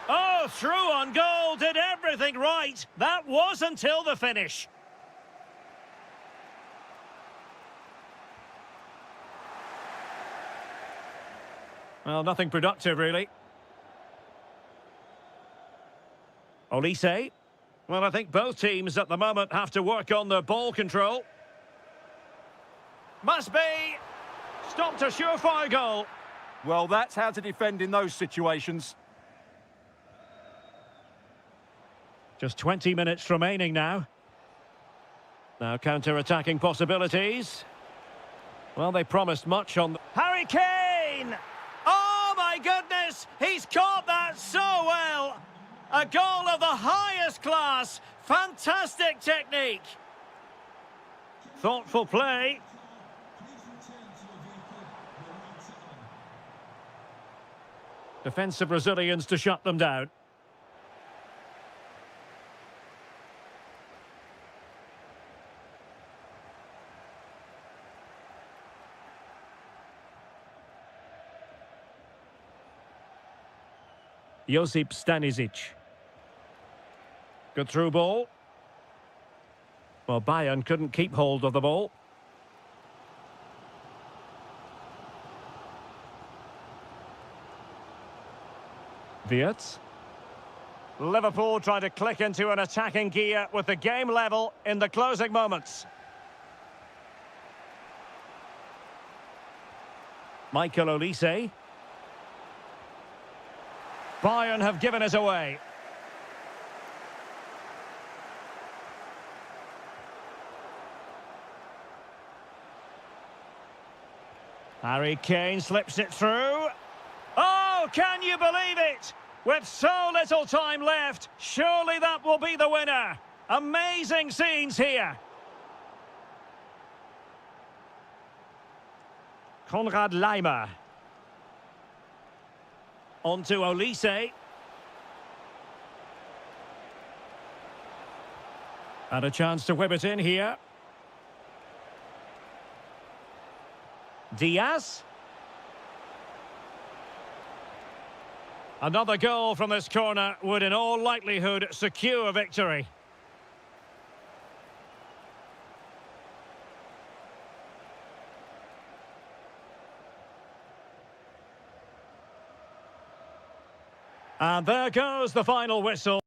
Speaker 1: Oh, through on goal, did everything right. That was until the finish. Well, nothing productive, really. Olise. Well, I think both teams at the moment have to work on their ball control. Must be. Stopped a surefire goal.
Speaker 2: Well, that's how to defend in those situations.
Speaker 1: Just 20 minutes remaining now. Now counter-attacking possibilities. Well, they promised much on... Harry Kane! Oh, my goodness! He's caught that so well! A goal of the highest class. Fantastic technique. Thoughtful play. Defensive Brazilians to shut them down. Josip Stanisic. Good through ball. Well, Bayern couldn't keep hold of the ball. Wirtz. Liverpool trying to click into an attacking gear with the game level in the closing moments. Michael Olise. Bayern have given us away. Harry Kane slips it through. Oh, can you believe it? With so little time left, surely that will be the winner. Amazing scenes here. Konrad Laimer. On to Olise. And a chance to whip it in here. Diaz. Another goal from this corner would in all likelihood secure victory. And there goes the final whistle.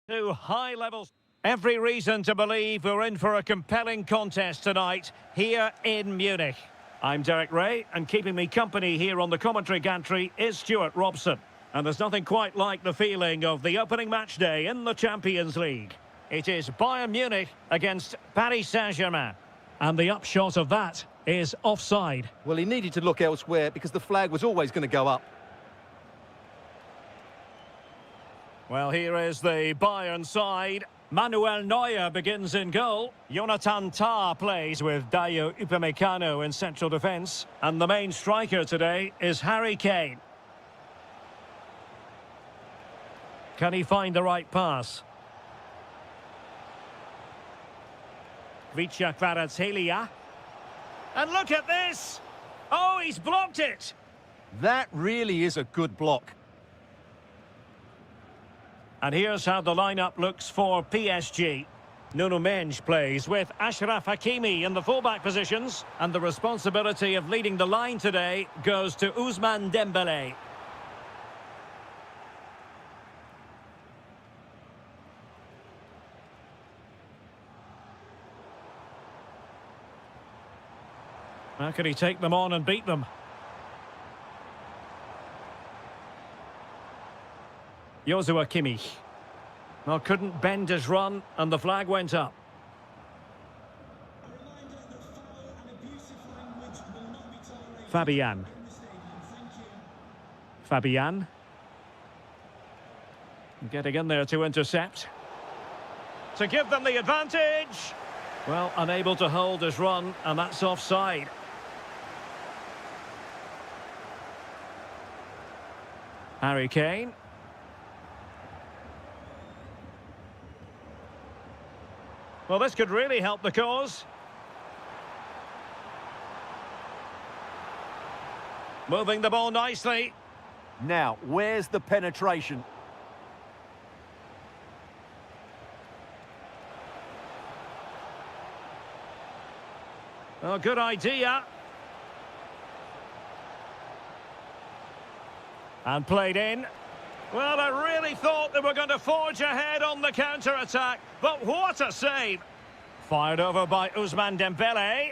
Speaker 1: To high levels. Every reason to believe we're in for a compelling contest tonight here in Munich. I'm Derek Ray, and keeping me company here on the commentary gantry is Stuart Robson. And there's nothing quite like the feeling of the opening match day in the Champions League. It is Bayern Munich against Paris Saint-Germain. And the upshot of that is offside.
Speaker 2: Well, he needed to look elsewhere because the flag was always going to go up.
Speaker 1: Well, here is the Bayern side. Manuel Neuer begins in goal. Jonathan Tah plays with Dayo Upamecano in central defence. And the main striker today is Harry Kane. Can he find the right pass? Vicha Kvaratskhelia. And look at this! Oh, he's blocked it!
Speaker 2: That really is a good block.
Speaker 1: And here's how the lineup looks for PSG. Nuno Mendes plays with Achraf Hakimi in the fullback positions. And the responsibility of leading the line today goes to Ousmane Dembélé. How can he take them on and beat them? Joshua Kimmich. Well, couldn't bend his run, and the flag went up. Fabian. Fabian. Getting in there to intercept. To give them the advantage. Well, unable to hold his run, and that's offside. Harry Kane. Well, this could really help the cause. Moving the ball nicely.
Speaker 2: Now, where's the penetration?
Speaker 1: Oh, good idea. And played in. Well, I really thought they were going to forge ahead on the counter-attack, but what a save! Fired over by Ousmane Dembélé.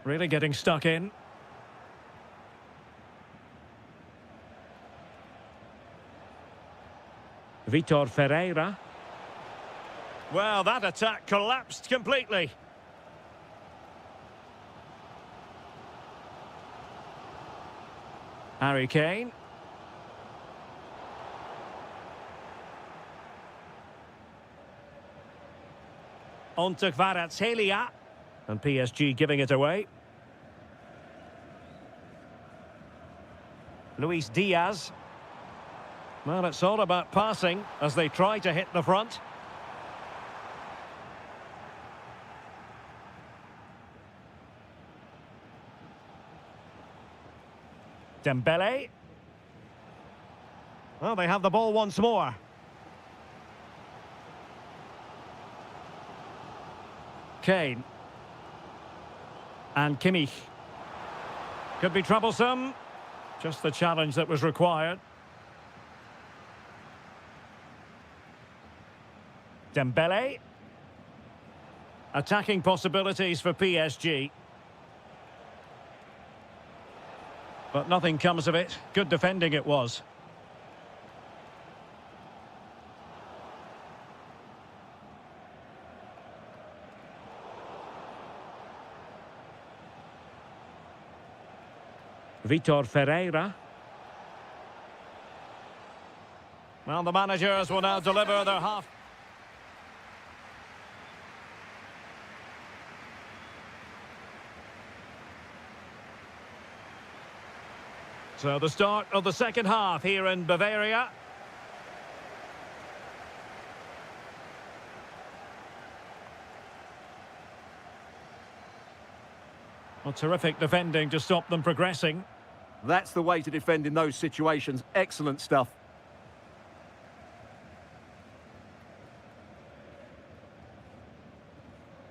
Speaker 1: Really getting stuck in. Vitor Ferreira. Well, that attack collapsed completely. Harry Kane. On to Kvaratskhelia. And PSG giving it away. Luis Diaz. Well, it's all about passing as they try to hit the front. Dembélé. Well, they have the ball once more. Kane. And Kimmich. Could be troublesome. Just the challenge that was required. Dembélé. Attacking possibilities for PSG. But nothing comes of it. Good defending it was. Vitor Ferreira. Well, the managers will now deliver their half. So the start of the second half here in Bavaria. Well, terrific defending to stop them progressing.
Speaker 2: That's the way to defend in those situations. Excellent stuff.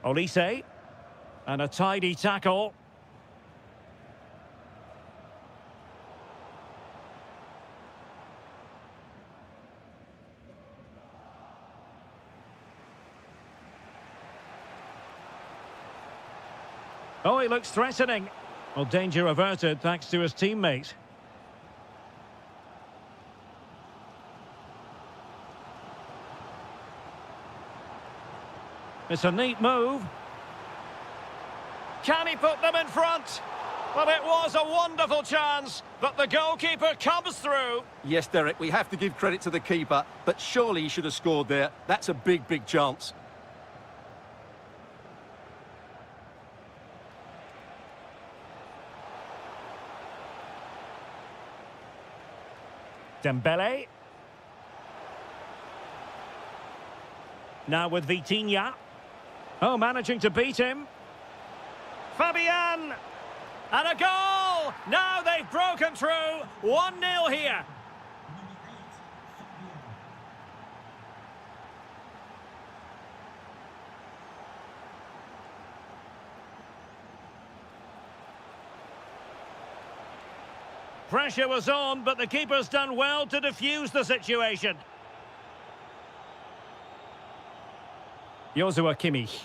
Speaker 1: Olise. And a tidy tackle. Oh, he looks threatening. Well, danger averted thanks to his teammate. It's a neat move. Can he put them in front? Well, it was a wonderful chance, but the goalkeeper comes through.
Speaker 2: Yes, Derek, we have to give credit to the keeper, but surely he should have scored there. That's a big, big chance.
Speaker 1: Dembele. Now with Vitinha. Oh, managing to beat him. Fabian! And a goal! Now they've broken through. 1-0 here. Pressure was on, but the keeper's done well to defuse the situation. Joshua Kimmich.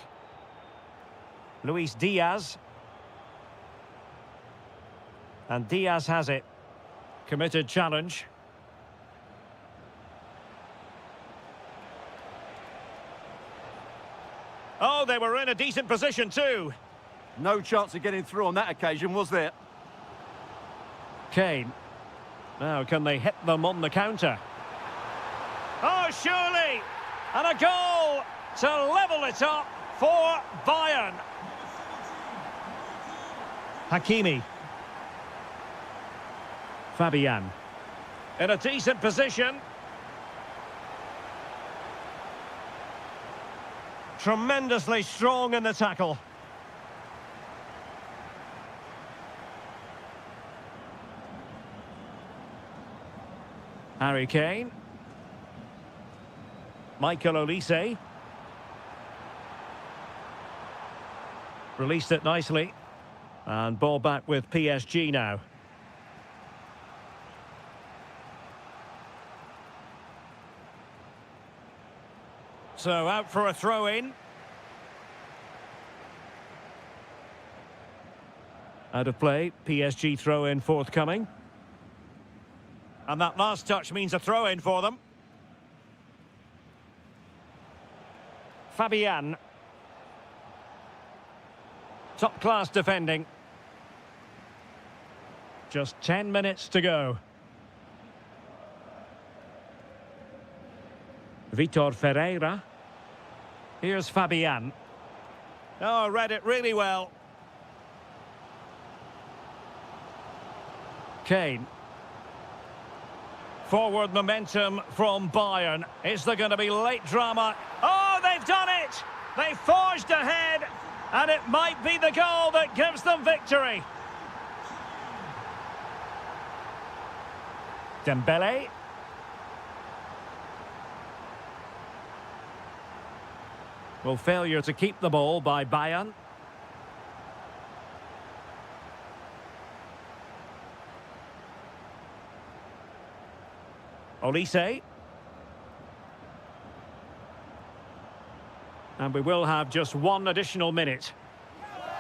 Speaker 1: Luis Diaz. And Diaz has it. Committed challenge. Oh, they were in a decent position too.
Speaker 2: No chance of getting through on that occasion, was there?
Speaker 1: Kane. Now, can they hit them on the counter? Oh, surely! And a goal to level it up for Bayern. Hakimi. Fabian. In a decent position. Tremendously strong in the tackle. Harry Kane. Michael Olise. Released it nicely. And ball back with PSG now. So out for a throw-in. Out of play, PSG throw-in forthcoming. And that last touch means a throw-in for them. Fabian. Top-class defending. Just 10 minutes to go. Vitor Ferreira. Here's Fabian. Oh, read it really well. Kane. Forward momentum from Bayern. Is there going to be late drama? Oh, they've done it! They forged ahead, and it might be the goal that gives them victory. Dembele. Well, failure to keep the ball by Bayern. Olise. And we will have just one additional minute.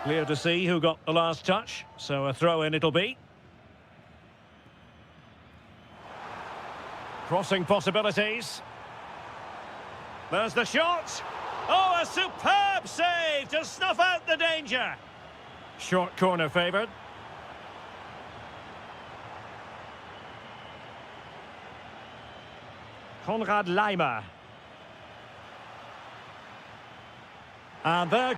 Speaker 1: Clear to see who got the last touch, so a throw-in it'll be. Crossing possibilities. There's the shot. Oh, a superb save to snuff out the danger. Short corner favoured. Konrad Laimer. And there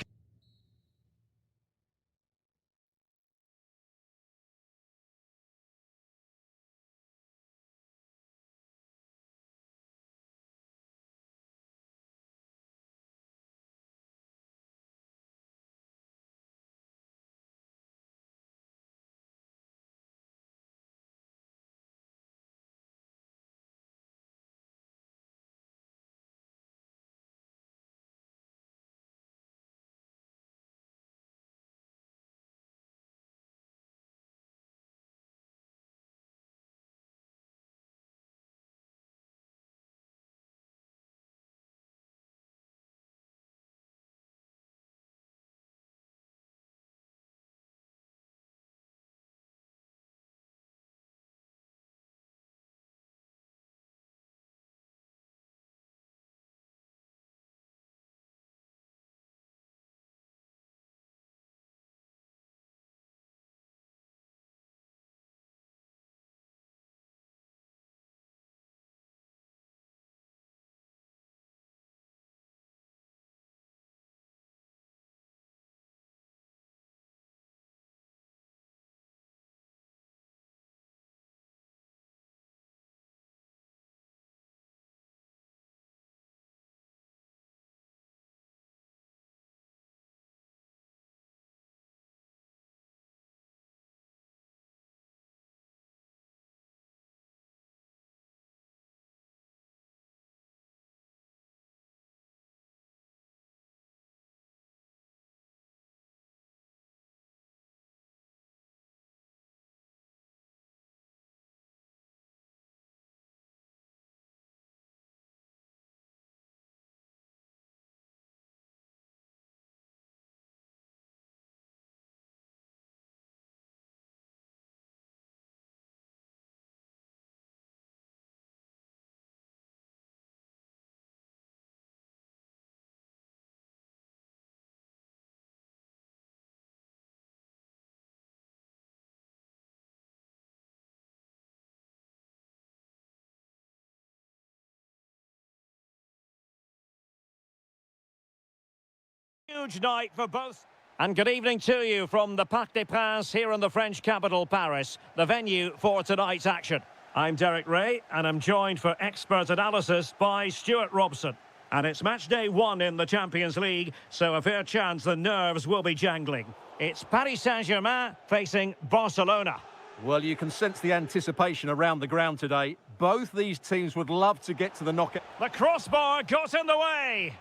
Speaker 1: Huge night for both. And good evening to you from the Parc des Princes here in the French capital, Paris, the venue for tonight's action. I'm Derek Ray, and I'm joined for expert analysis by Stuart Robson. And it's match day 1 in the Champions League, so a fair chance the nerves will be jangling. It's Paris Saint-Germain facing Barcelona.
Speaker 2: Well, you can sense the anticipation around the ground today. Both these teams would love to get to the knockout.
Speaker 1: The crossbar got in the way.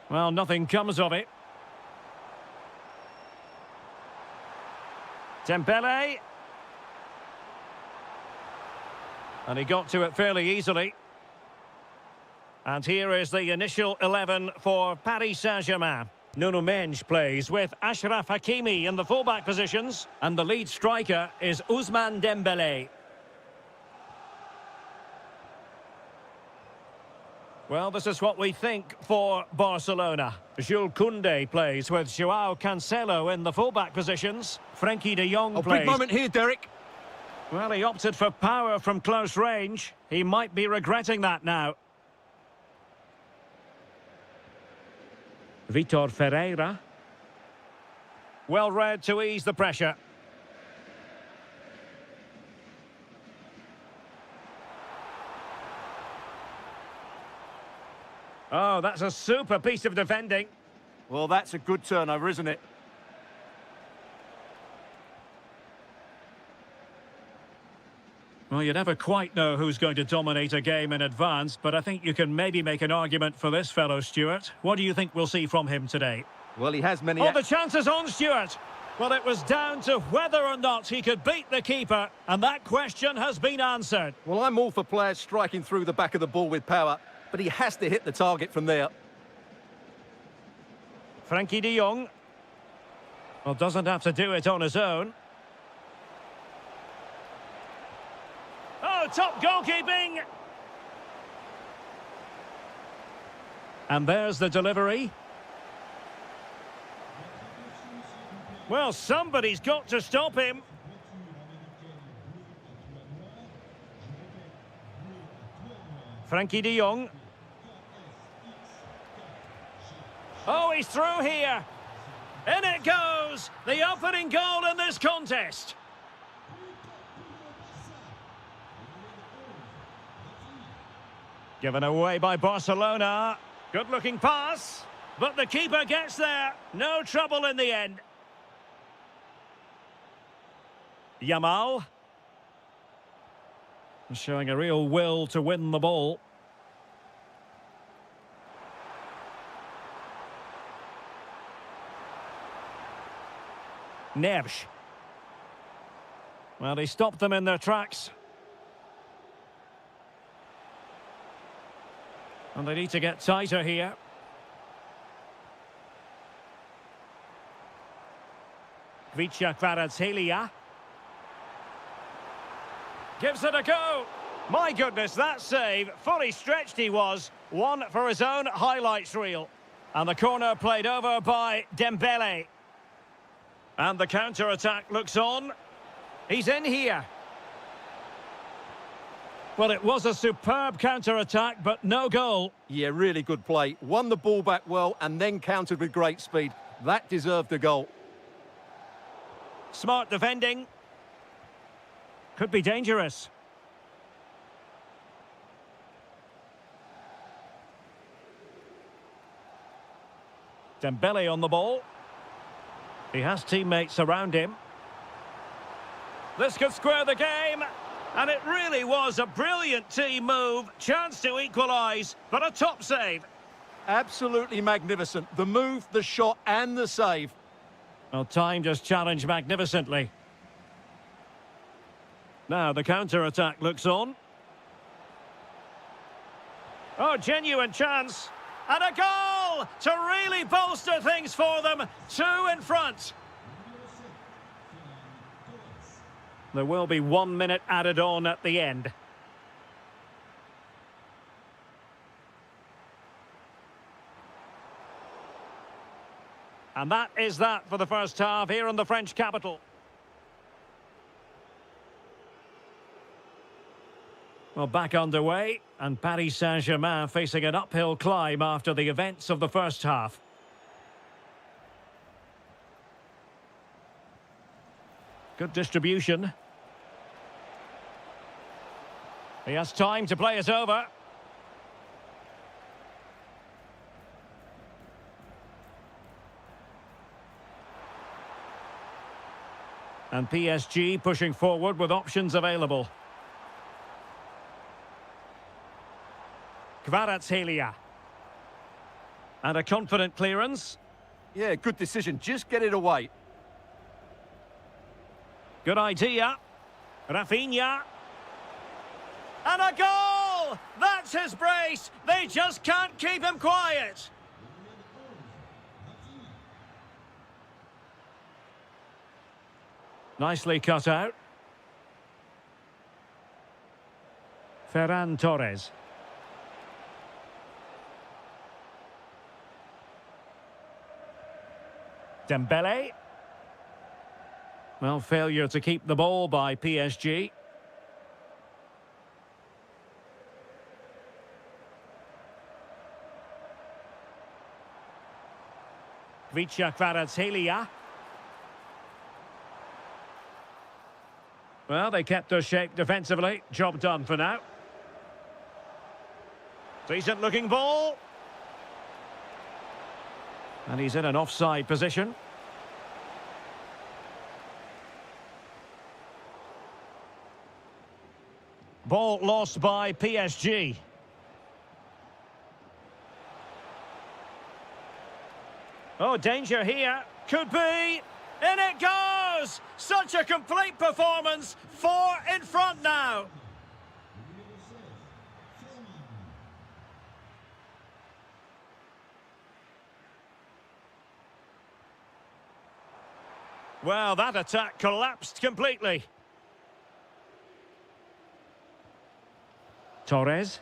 Speaker 1: Well, nothing comes of it. Dembele. And he got to it fairly easily. And here is the initial 11 for Paris Saint-Germain. Nuno Mendes plays with Achraf Hakimi in the fullback positions. And the lead striker is Ousmane Dembele. Well, this is what we think for Barcelona. Jules Koundé plays with Joao Cancelo in the fullback positions. Frenkie de Jong plays...
Speaker 2: Big moment here, Derek.
Speaker 1: Well, he opted for power from close range. He might be regretting that now. Vitor Ferreira. Well read to ease the pressure. Oh, that's a super piece of defending.
Speaker 2: Well, that's a good turnover, isn't it?
Speaker 1: Well, you never quite know who's going to dominate a game in advance, but I think you can maybe make an argument for this fellow, Stuart. What do you think we'll see from him today?
Speaker 2: Well, he has many...
Speaker 1: Oh, the chances on, Stuart. Well, it was down to whether or not he could beat the keeper, and that question has been answered.
Speaker 2: Well, I'm all for players striking through the back of the ball with power, but he has to hit the target from there.
Speaker 1: Frenkie de Jong. Well, doesn't have to do it on his own. Oh, top goalkeeping! And there's the delivery. Well, somebody's got to stop him. Frenkie de Jong. Oh, he's through here. In it goes. The opening goal in this contest. Given away by Barcelona. Good-looking pass. But the keeper gets there. No trouble in the end. Yamal. Showing a real will to win the ball. Neves. Well, he stopped them in their tracks. And they need to get tighter here. Kvicha Kvaratskhelia. Gives it a go. My goodness, that save. Fully stretched he was. One for his own highlights reel. And the corner played over by Dembele. And the counter-attack looks on. He's in here. Well, it was a superb counter-attack, but no goal.
Speaker 2: Yeah, really good play. Won the ball back well and then countered with great speed. That deserved a goal.
Speaker 1: Smart defending. Could be dangerous. Dembele on the ball. He has teammates around him. This could square the game. And it really was a brilliant team move. Chance to equalise, but a top save.
Speaker 2: Absolutely magnificent. The move, the shot and the save.
Speaker 1: Well, time just challenged magnificently. Now the counter-attack looks on. Oh, genuine chance. And a goal to really bolster things for them. 2 in front. There will be 1 minute added on at the end. And that is that for the first half here in the French capital. Well, back underway, and Paris Saint-Germain facing an uphill climb after the events of the first half. Good distribution. He has time to play it over. And PSG pushing forward with options available. Kvaratskhelia. And a confident clearance.
Speaker 2: Yeah, good decision. Just get it away.
Speaker 1: Good idea. Rafinha. And a goal! That's his brace. They just can't keep him quiet. Nicely cut out. Ferran Torres. Dembele. Well, failure to keep the ball by PSG. Kvaratskhelia. Well, they kept their shape defensively. Job done for now. Decent looking ball. And he's in an offside position. Ball lost by PSG. Oh, danger here. Could be. In it goes! Such a complete performance. 4 in front now. Well, that attack collapsed completely. Torres.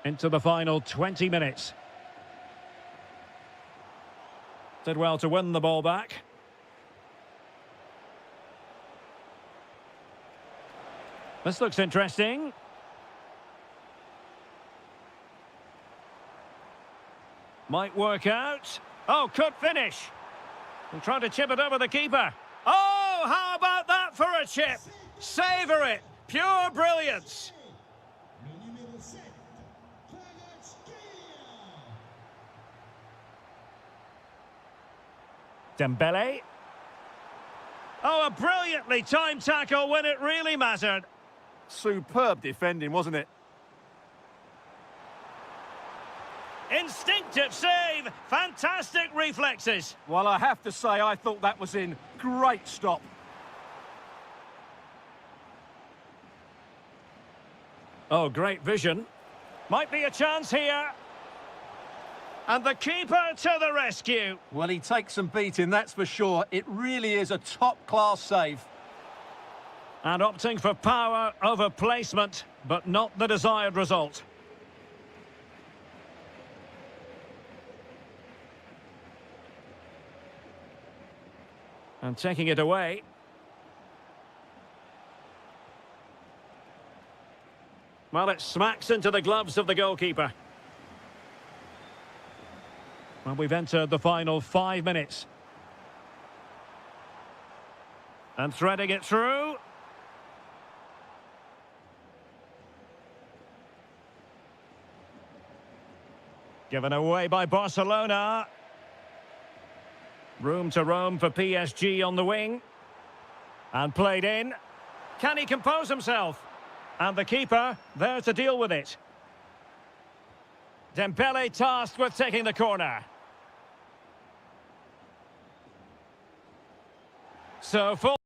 Speaker 1: Into the final 20 minutes. Did well to win the ball back. This looks interesting. Might work out. Oh, could finish. And trying to chip it over the keeper. Oh, how about that for a chip? Savour it. Pure brilliance. Dembele. Oh, a brilliantly timed tackle when it really mattered.
Speaker 2: Superb defending, wasn't it?
Speaker 1: Instinctive save. Fantastic reflexes.
Speaker 2: Well, I have to say, I thought that was in. Great stop.
Speaker 1: Oh, great vision. Might be a chance here. And the keeper to the rescue.
Speaker 2: Well, he takes some beating, that's for sure. It really is a top-class save.
Speaker 1: And opting for power over placement, but not the desired result. And taking it away. Well, it smacks into the gloves of the goalkeeper. Well, we've entered the final 5 minutes. And threading it through. Given away by Barcelona. Room to roam for PSG on the wing. And played in. Can he compose himself? And the keeper there to deal with it. Dembele tasked with taking the corner. So full.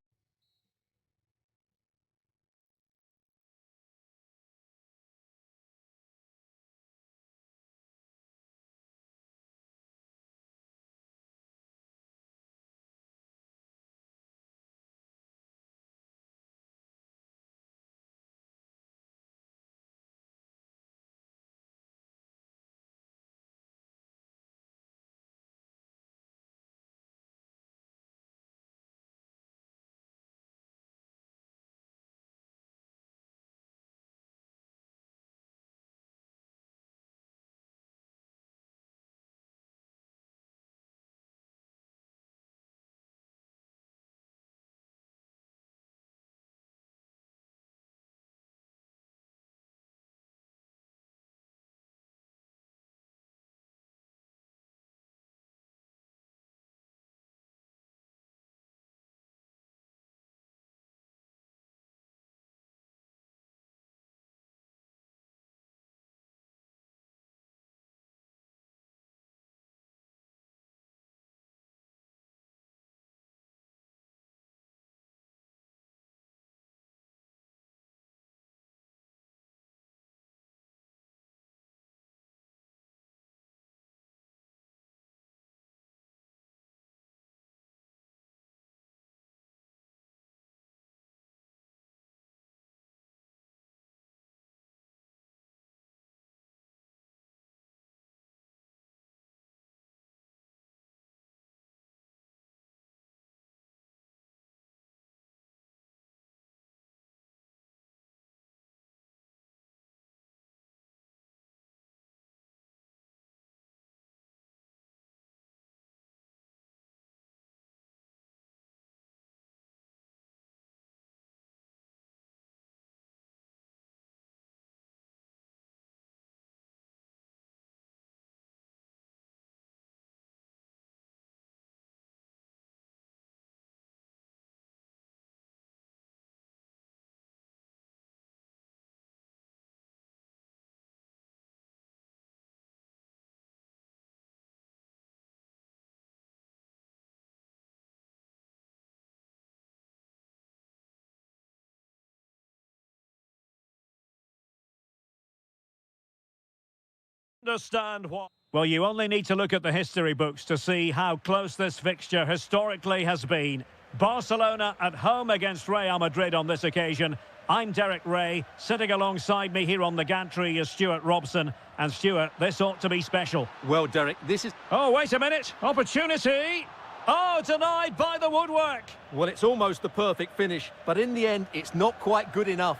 Speaker 1: understand what... Well, you only need to look at the history books to see how close this fixture historically has been. Barcelona at home against Real Madrid on this occasion. I'm Derek Ray. Sitting alongside me here on the gantry is Stuart Robson. And Stuart, this ought to be special.
Speaker 2: Well, Derek, this is...
Speaker 1: Oh, wait a minute. Opportunity. Oh, denied by the woodwork.
Speaker 2: Well, it's almost the perfect finish, but in the end, it's not quite good enough.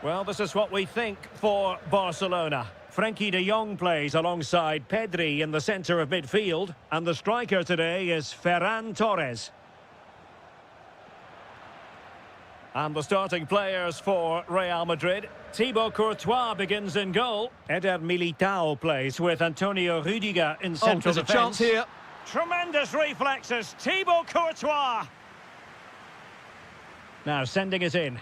Speaker 1: Well, this is what we think for Barcelona. Frenkie de Jong plays alongside Pedri in the centre of midfield. And the striker today is Ferran Torres. And the starting players for Real Madrid. Thibaut Courtois begins in goal. Eder Militao plays with Antonio Rüdiger in central
Speaker 2: there's
Speaker 1: defence.
Speaker 2: a chance here.
Speaker 1: Tremendous reflexes. Thibaut Courtois. Now sending it in.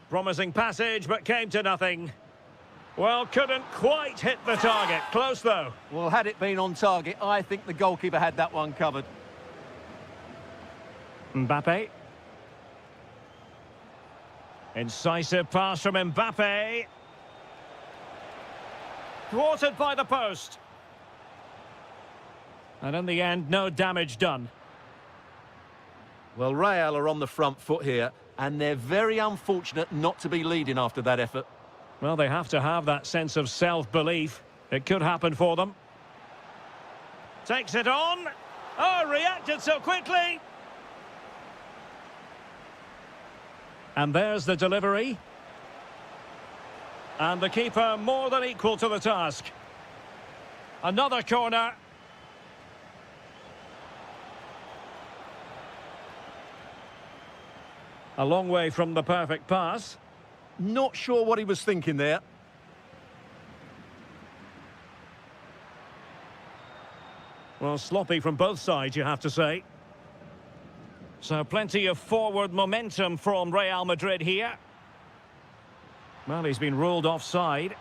Speaker 1: Promising passage, but came to nothing. Well, couldn't quite hit the target. Close, though.
Speaker 2: Well, had it been on target, I think the goalkeeper had that one covered.
Speaker 1: Mbappe. Incisive pass from Mbappe. Thwarted by the post. And in the end, no damage done.
Speaker 2: Well, Real are on the front foot here, and they're very unfortunate not to be leading after that effort.
Speaker 1: Well, they have to have that sense of self-belief. It could happen for them. Takes it on. Oh, reacted so quickly. And there's the delivery. And the keeper more than equal to the task. Another corner. A long way from the perfect pass.
Speaker 2: Not sure what he was thinking there.
Speaker 1: Well, sloppy from both sides, you have to say. So plenty of forward momentum from Real Madrid here. Well, he's been ruled offside.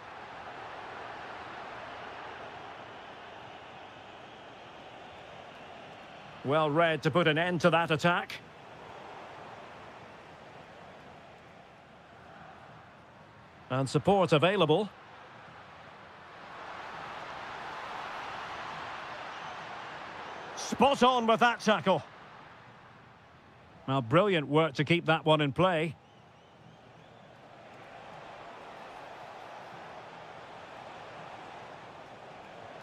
Speaker 1: Well read to put an end to that attack. And support available. Spot on with that tackle. Well, brilliant work to keep that one in play.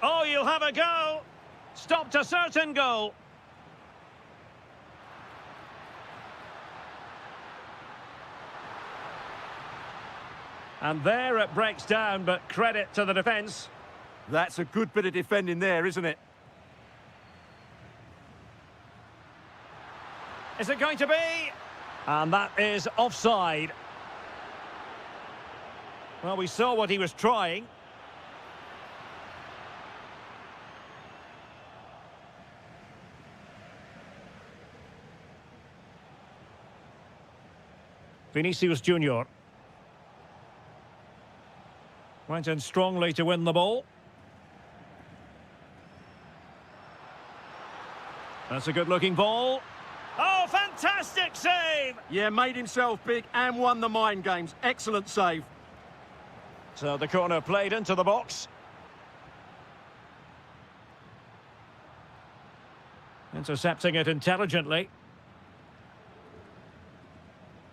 Speaker 1: Oh, you'll have a go. Stopped a certain goal. And there it breaks down, but credit to the defence.
Speaker 2: That's a good bit of defending there, isn't it?
Speaker 1: Is it going to be? And that is offside. Well, we saw what he was trying. Vinicius Junior. Went in strongly to win the ball. That's a good-looking ball. Oh, fantastic save!
Speaker 2: Yeah, made himself big and won the mind games. Excellent save.
Speaker 1: So the corner played into the box. Intercepting it intelligently.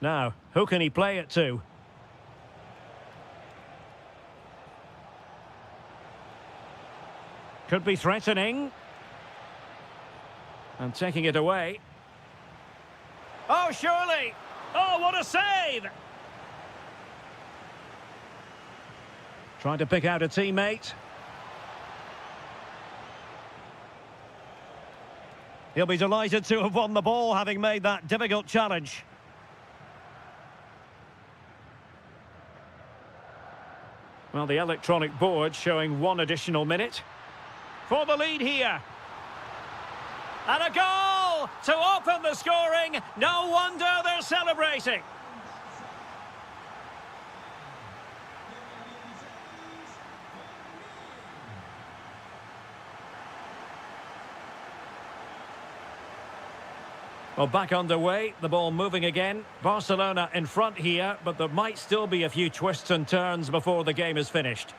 Speaker 1: Now, who can he play it to? Could be threatening. And taking it away. Oh, surely! Oh, what a save! Trying to pick out a teammate. He'll be delighted to have won the ball, having made that difficult challenge. Well, the electronic board showing one additional minute. For the lead here. And a goal to open the scoring. No wonder they're celebrating. Well, back underway, the ball moving again. Barcelona in front here, but there might still be a few twists and turns before the game is finished.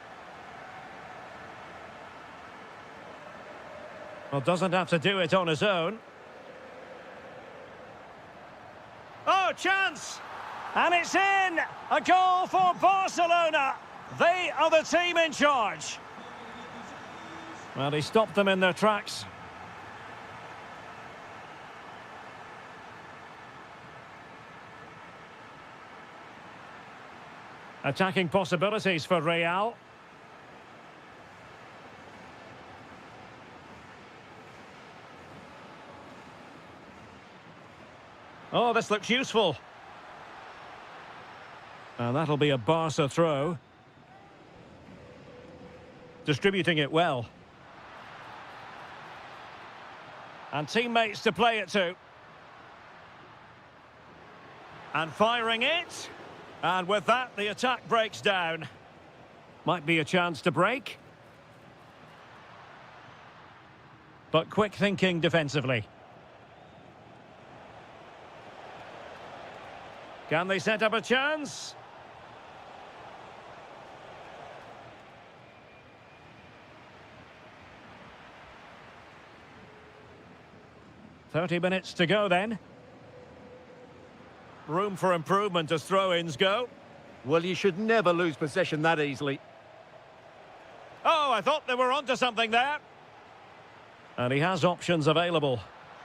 Speaker 1: Well, doesn't have to do it on his own. Oh, chance! And it's in! A goal for Barcelona! They are the team in charge. Well, he stopped them in their tracks. Attacking possibilities for Real. Oh, this looks useful. And that'll be a Barca throw. Distributing it well. And teammates to play it to. And firing it. And with that, the attack breaks down. Might be a chance to break. But quick thinking defensively. Can they set up a chance? "30 minutes to go then. Room for improvement as throw-ins go.
Speaker 2: Well, you should never lose possession that easily.
Speaker 1: Oh, I thought they were onto something there. And he has options available.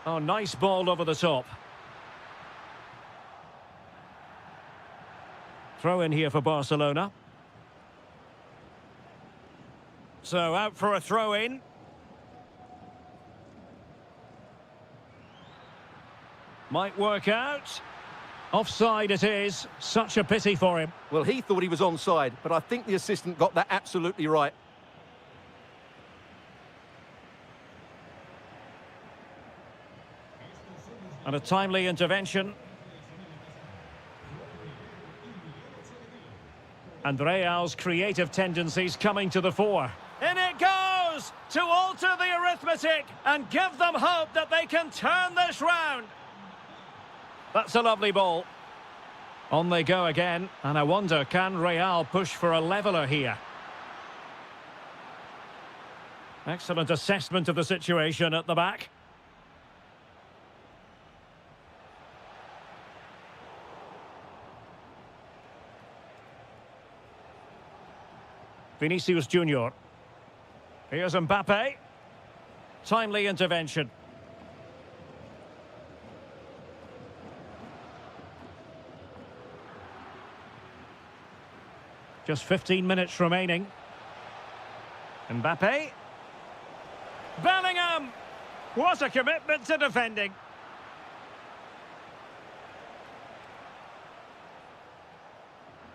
Speaker 1: Oh, nice ball over the top. Throw in here for Barcelona. So out for a throw-in. Might work out. Offside it is. Such a pity for him.
Speaker 2: Well, he thought he was onside, but I think the assistant got that absolutely right.
Speaker 1: And a timely intervention. And Real's creative tendencies coming to the fore. In it goes! To alter the arithmetic and give them hope that they can turn this round. That's a lovely ball. On they go again, and I wonder, can Real push for a leveller here? Excellent assessment of the situation at the back. Vinicius Junior. Here's Mbappe. Timely intervention. Just 15 minutes remaining. Mbappe. Bellingham! What a commitment to defending.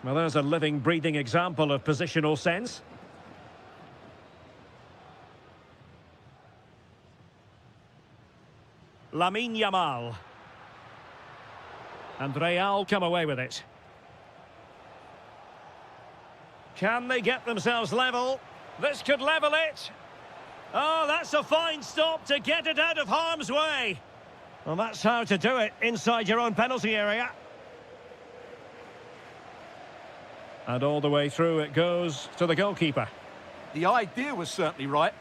Speaker 1: Well, there's a living, breathing example of positional sense. Lamine Yamal. And Real come away with it. Can they get themselves level? This could level it. Oh, that's a fine stop to get it out of harm's way. Well, that's how to do it inside your own penalty area. And all the way through it goes to the goalkeeper.
Speaker 2: The idea was certainly right.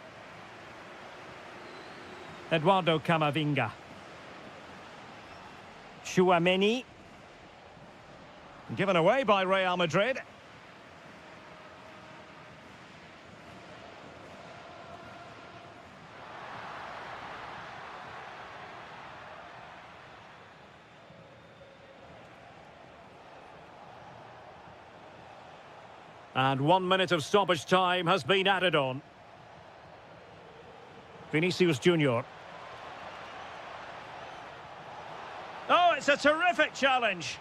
Speaker 1: Eduardo Camavinga. Tchouaméni. Given away by Real Madrid. And 1 minute of stoppage time has been added on. Vinicius Junior. Oh, it's a terrific challenge.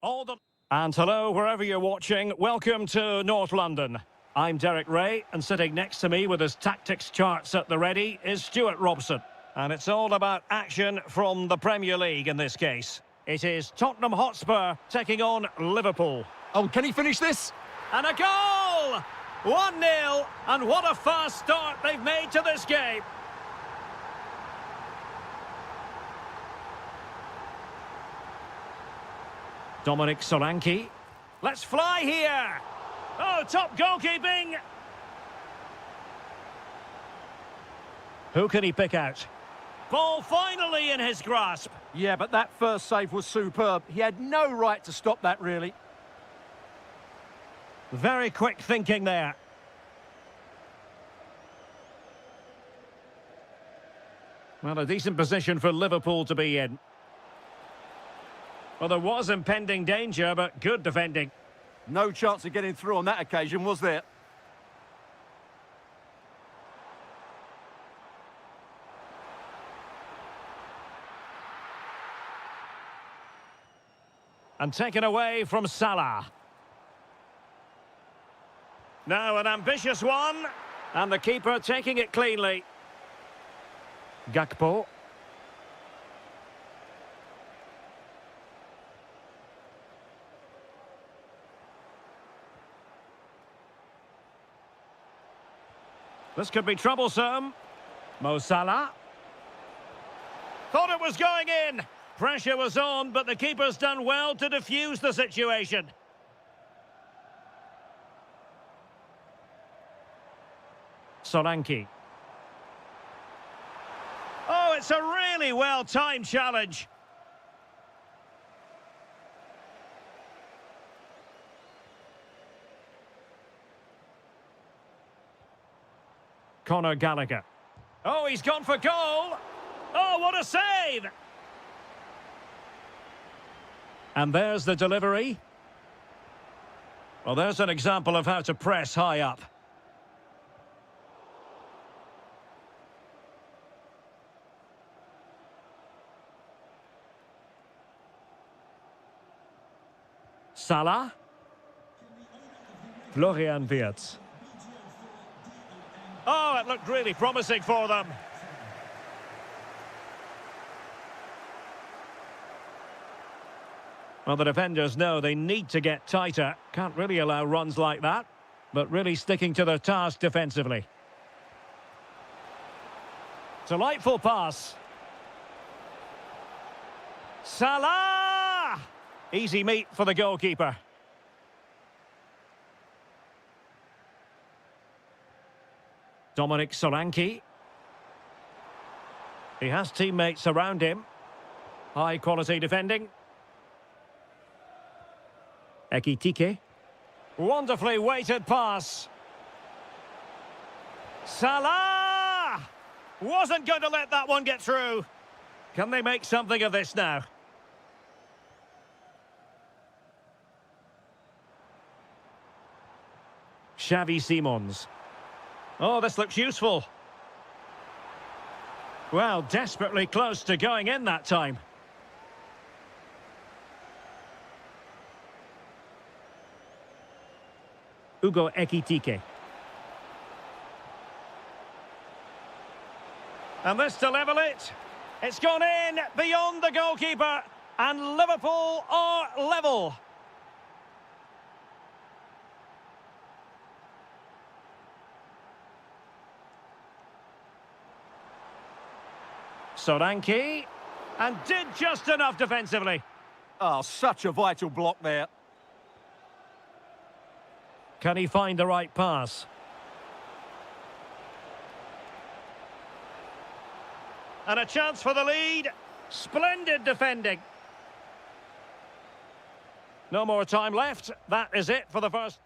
Speaker 1: All the... And hello, wherever you're watching, welcome to North London. I'm Derek Ray, and sitting next to me with his tactics charts at the ready is Stuart Robson. And it's all about action from the Premier League in this case. It is Tottenham Hotspur taking on Liverpool.
Speaker 2: Oh, can he finish this?
Speaker 1: And a goal! 1-0, and what a fast start they've made to this game. Dominic Solanke. Let's fly here. Oh, top goalkeeping. Who can he pick out? Ball finally in his grasp.
Speaker 2: Yeah, but that first save was superb. He had no right to stop that, really.
Speaker 1: Very quick thinking there. Well, a decent position for Liverpool to be in. Well, there was impending danger, but good defending.
Speaker 2: No chance of getting through on that occasion, was there?
Speaker 1: And taken away from Salah. Now an ambitious one. And the keeper taking it cleanly. Gakpo. This could be troublesome. Mo Salah. Thought it was going in. Pressure was on, but the keeper's done well to defuse the situation. Solanke. Oh, it's a really well-timed challenge. Conor Gallagher. Oh, he's gone for goal. Oh, what a save! And there's the delivery. Well, there's an example of how to press high up. Salah. Florian Wirtz. Oh, it looked really promising for them. Well, the defenders know they need to get tighter. Can't really allow runs like that, but really sticking to their task defensively. Delightful pass. Salah! Easy meat for the goalkeeper. Dominic Solanke. He has teammates around him. High quality defending. Ekitike. Wonderfully weighted pass. Salah! Wasn't going to let that one get through. Can they make something of this now? Xavi Simons. Oh, this looks useful. Well, desperately close to going in that time. Ugo Ekitike. And this to level it. It's gone in beyond the goalkeeper. And Liverpool are level. Solanke. And did just enough defensively.
Speaker 2: Oh, such a vital block there.
Speaker 1: Can he find the right pass? And a chance for the lead. Splendid defending. No more time left. That is it for the first.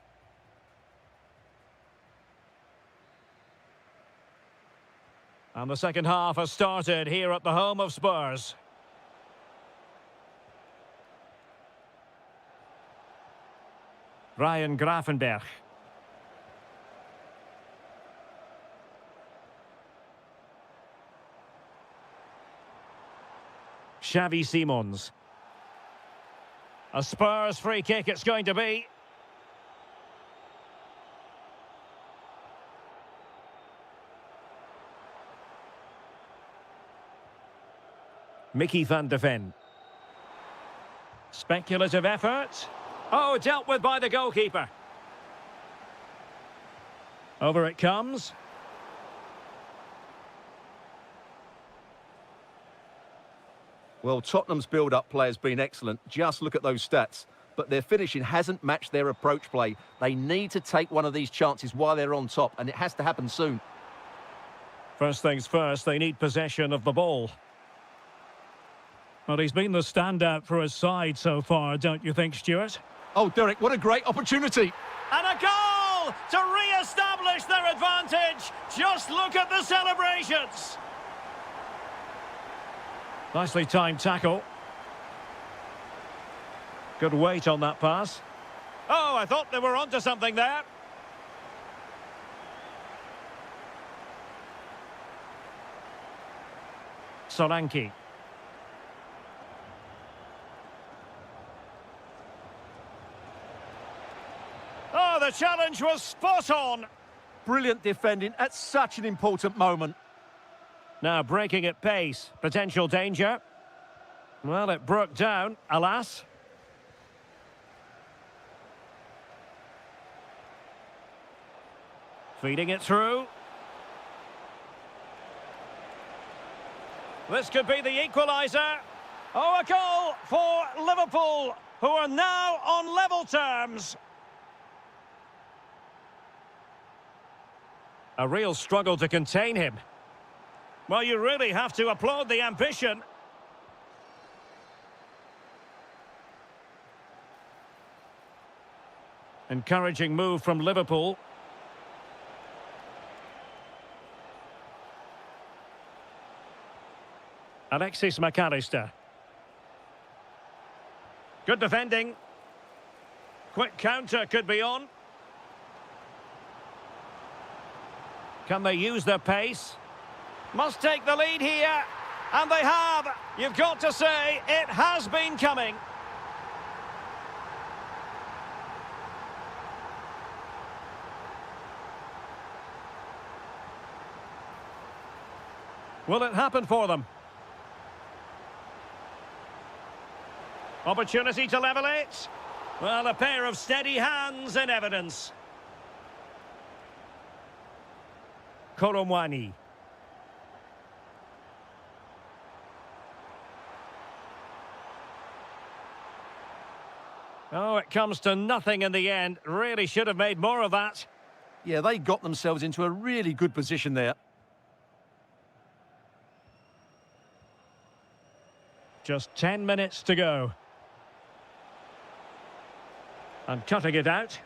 Speaker 1: And the second half has started here at the home of Spurs. Ryan Gravenberch. Xavi Simons. A Spurs free kick it's going to be. Mickey van de Ven. Speculative effort. Oh, dealt with by the goalkeeper. Over it comes.
Speaker 2: Well, Tottenham's build-up play has been excellent. Just look at those stats. But their finishing hasn't matched their approach play. They need to take one of these chances while they're on top, and it has to happen soon.
Speaker 1: First things first, they need possession of the ball. Well, he's been the standout for his side so far, don't you think, Stuart?
Speaker 2: Oh, Derek, what a great opportunity.
Speaker 1: And a goal to re-establish their advantage. Just look at the celebrations. Nicely timed tackle. Good weight on that pass. Oh, I thought they were onto something there. Solanke. Oh, the challenge was spot on.
Speaker 2: Brilliant defending at such an important moment.
Speaker 1: Now breaking at pace. Potential danger. Well, it broke down, alas. Feeding it through. This could be the equaliser. Oh, a goal for Liverpool, who are now on level terms. A real struggle to contain him. Well, you really have to applaud the ambition. Encouraging move from Liverpool. Alexis McAllister. Good defending. Quick counter could be on. Can they use their pace? Must take the lead here. And they have. You've got to say, it has been coming. Will it happen for them? Opportunity to level it. Well, a pair of steady hands in evidence. Koromwani. Oh, it comes to nothing in the end. Really should have made more of that.
Speaker 2: Yeah, they got themselves into a really good position there.
Speaker 1: Just 10 minutes to go. And cutting it out.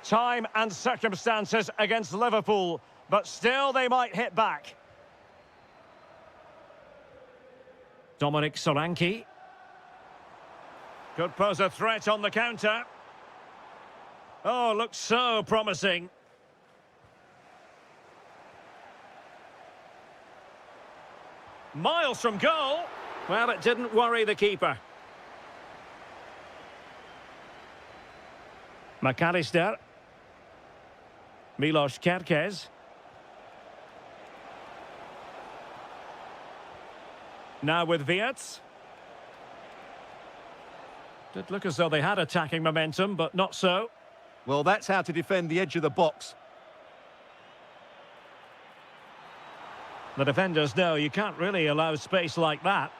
Speaker 1: Time and circumstances against Liverpool, but still they might hit back. Dominic Solanke. Could pose a threat on the counter. Oh, looks so promising. Miles from goal. Well, it didn't worry the keeper. McAllister. Milos Kerkez. Now with Wirtz. Did look as though they had attacking momentum, but not so.
Speaker 2: Well, that's how to defend the edge of the box.
Speaker 1: The defenders know you can't really allow space like that.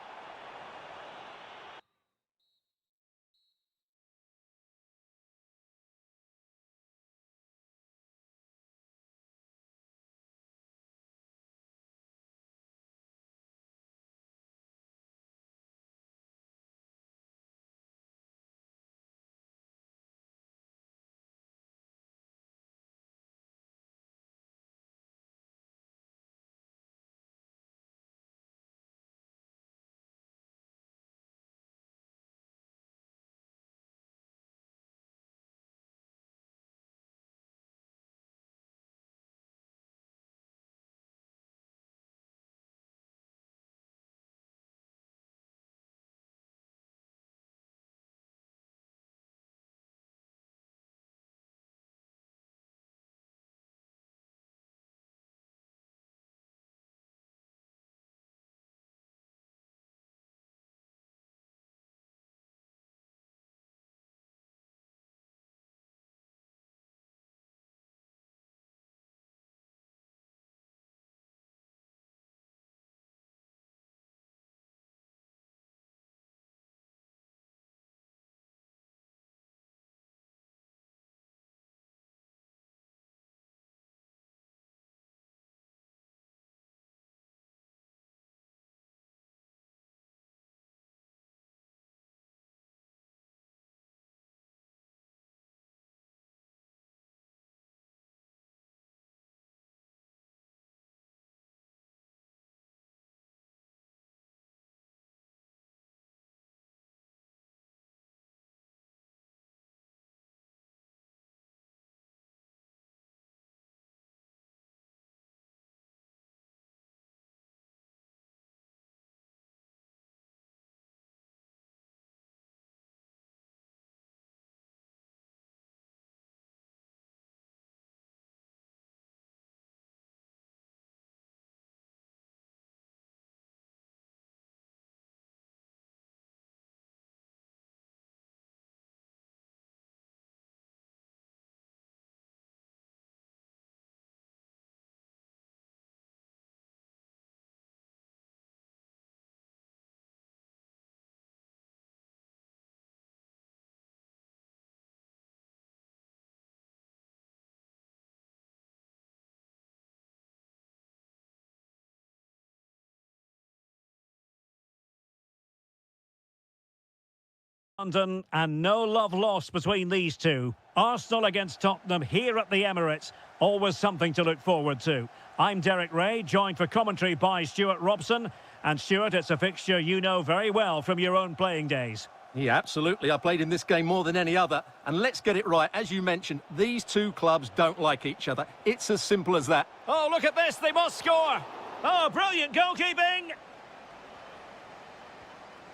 Speaker 1: London, and no love lost between these two. Arsenal against Tottenham here at the Emirates. Always something to look forward to. I'm Derek Ray, joined for commentary by Stuart Robson. And Stuart, it's a fixture you know very well from your own playing days.
Speaker 2: Yeah, absolutely. I played in this game more than any other. And let's get it right. As you mentioned, these two clubs don't like each other. It's as simple as that.
Speaker 1: Oh, look at this. They must score. Oh, brilliant goalkeeping.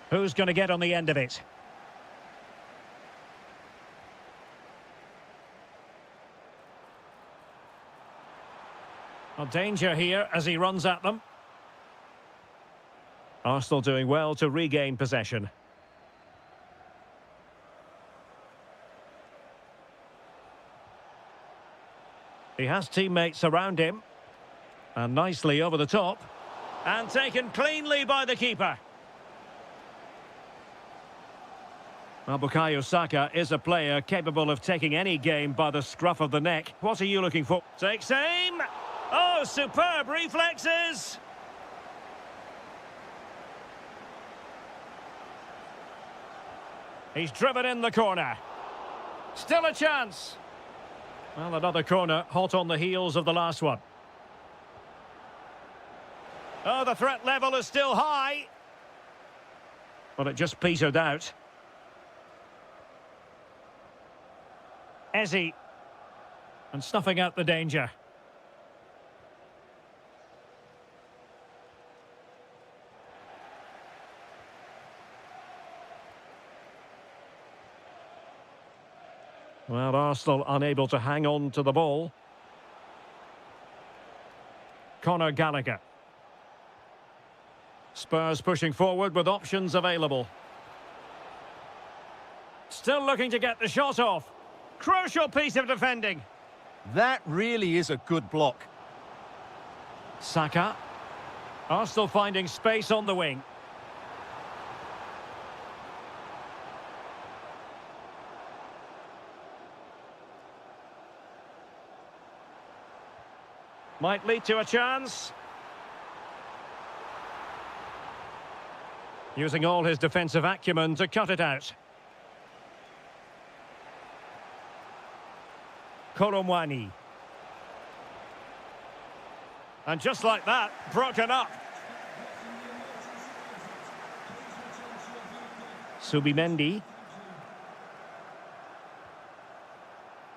Speaker 1: Who's going to get on the end of it? Well, danger here as he runs at them. Arsenal doing well to regain possession. He has teammates around him. And nicely over the top. And taken cleanly by the keeper. Well, Bukayo Saka is a player capable of taking any game by the scruff of the neck. What are you looking for? Takes aim. Oh, superb reflexes. He's driven in the corner. Still a chance. Well, another corner, hot on the heels of the last one. Oh, the threat level is still high. Well, it just petered out. Eze. And snuffing out the danger. Well, Arsenal unable to hang on to the ball. Conor Gallagher. Spurs pushing forward with options available. Still looking to get the shot off. Crucial piece of defending.
Speaker 2: That really is a good block.
Speaker 1: Saka. Arsenal finding space on the wing. Might lead to a chance. Using all his defensive acumen to cut it out. Kolomwani. And just like that, broken up. Subimendi.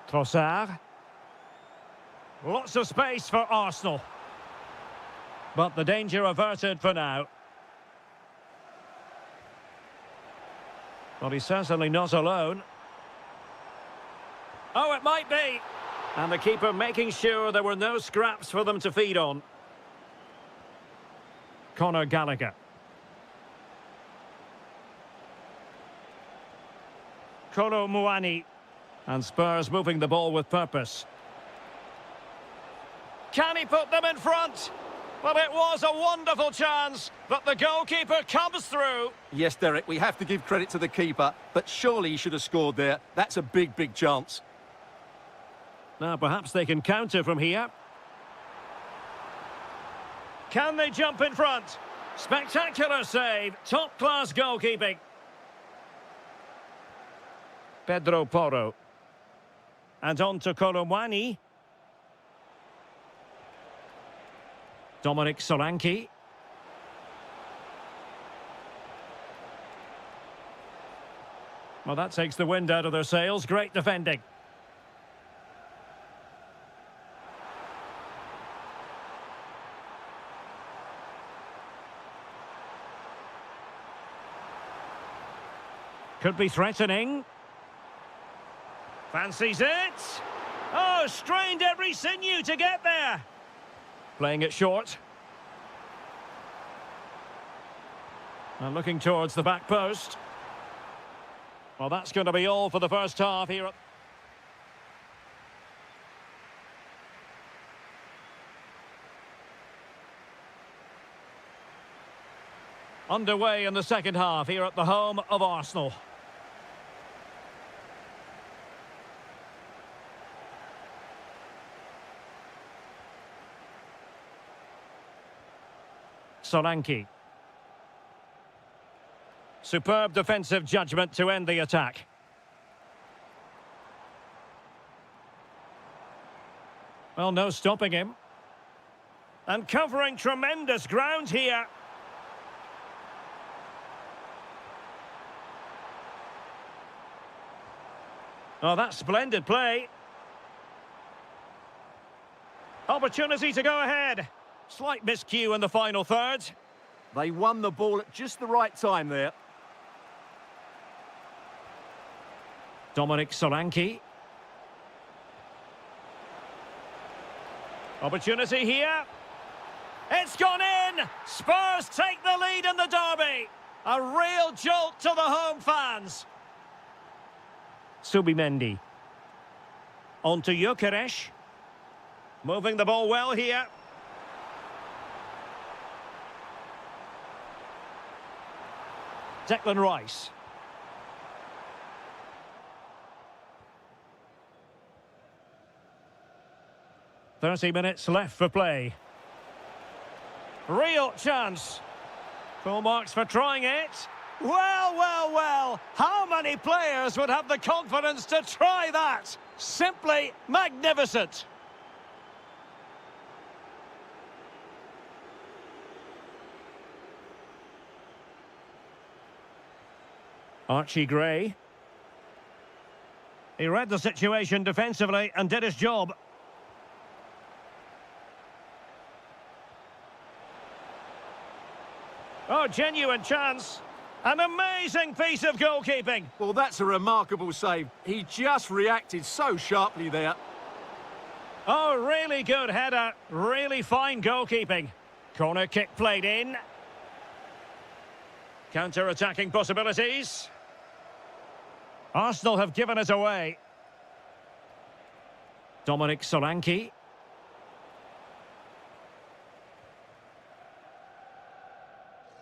Speaker 1: Trossard. Lots of space for Arsenal. But the danger averted for now. Well, he's certainly not alone. Oh, it might be. And the keeper making sure there were no scraps for them to feed on. Conor Gallagher. Kolomwani. And Spurs moving the ball with purpose. Can he put them in front? Well, it was a wonderful chance, but the goalkeeper comes through.
Speaker 2: Yes, Derek, we have to give credit to the keeper, but surely he should have scored there. That's a big, big chance.
Speaker 1: Now, perhaps they can counter from here. Can they jump in front? Spectacular save. Top-class goalkeeping. Pedro Porro. And on to Kolomwani. Dominic Solanke. Well, that takes the wind out of their sails. Great defending. Could be threatening. Fancies it. Oh, strained every sinew to get there. Playing it short. And looking towards the back post. Well, that's going to be all for the first half here. Underway in the second half here at the home of Arsenal. Solanke. Superb defensive judgment to end the attack. Well, no stopping him. And covering tremendous ground here. Oh, that's splendid play. Opportunity to go ahead. Slight miscue in the final third.
Speaker 2: They won the ball at just the right time there.
Speaker 1: Dominic Solanke. Opportunity here. It's gone in! Spurs take the lead in the derby. A real jolt to the home fans. Subimendi. On to Gyökeres. Moving the ball well here. Declan Rice. "30 minutes left for play. Real chance. Full marks for trying it. Well, well, well. How many players would have the confidence to try that? Simply magnificent. Archie Gray. He read the situation defensively and did his job. Oh, genuine chance. An amazing piece of goalkeeping.
Speaker 2: Well, that's a remarkable save. He just reacted so sharply there.
Speaker 1: Oh, really good header. Really fine goalkeeping. Corner kick played in. Counter-attacking possibilities. Arsenal have given it away. Dominic Solanke.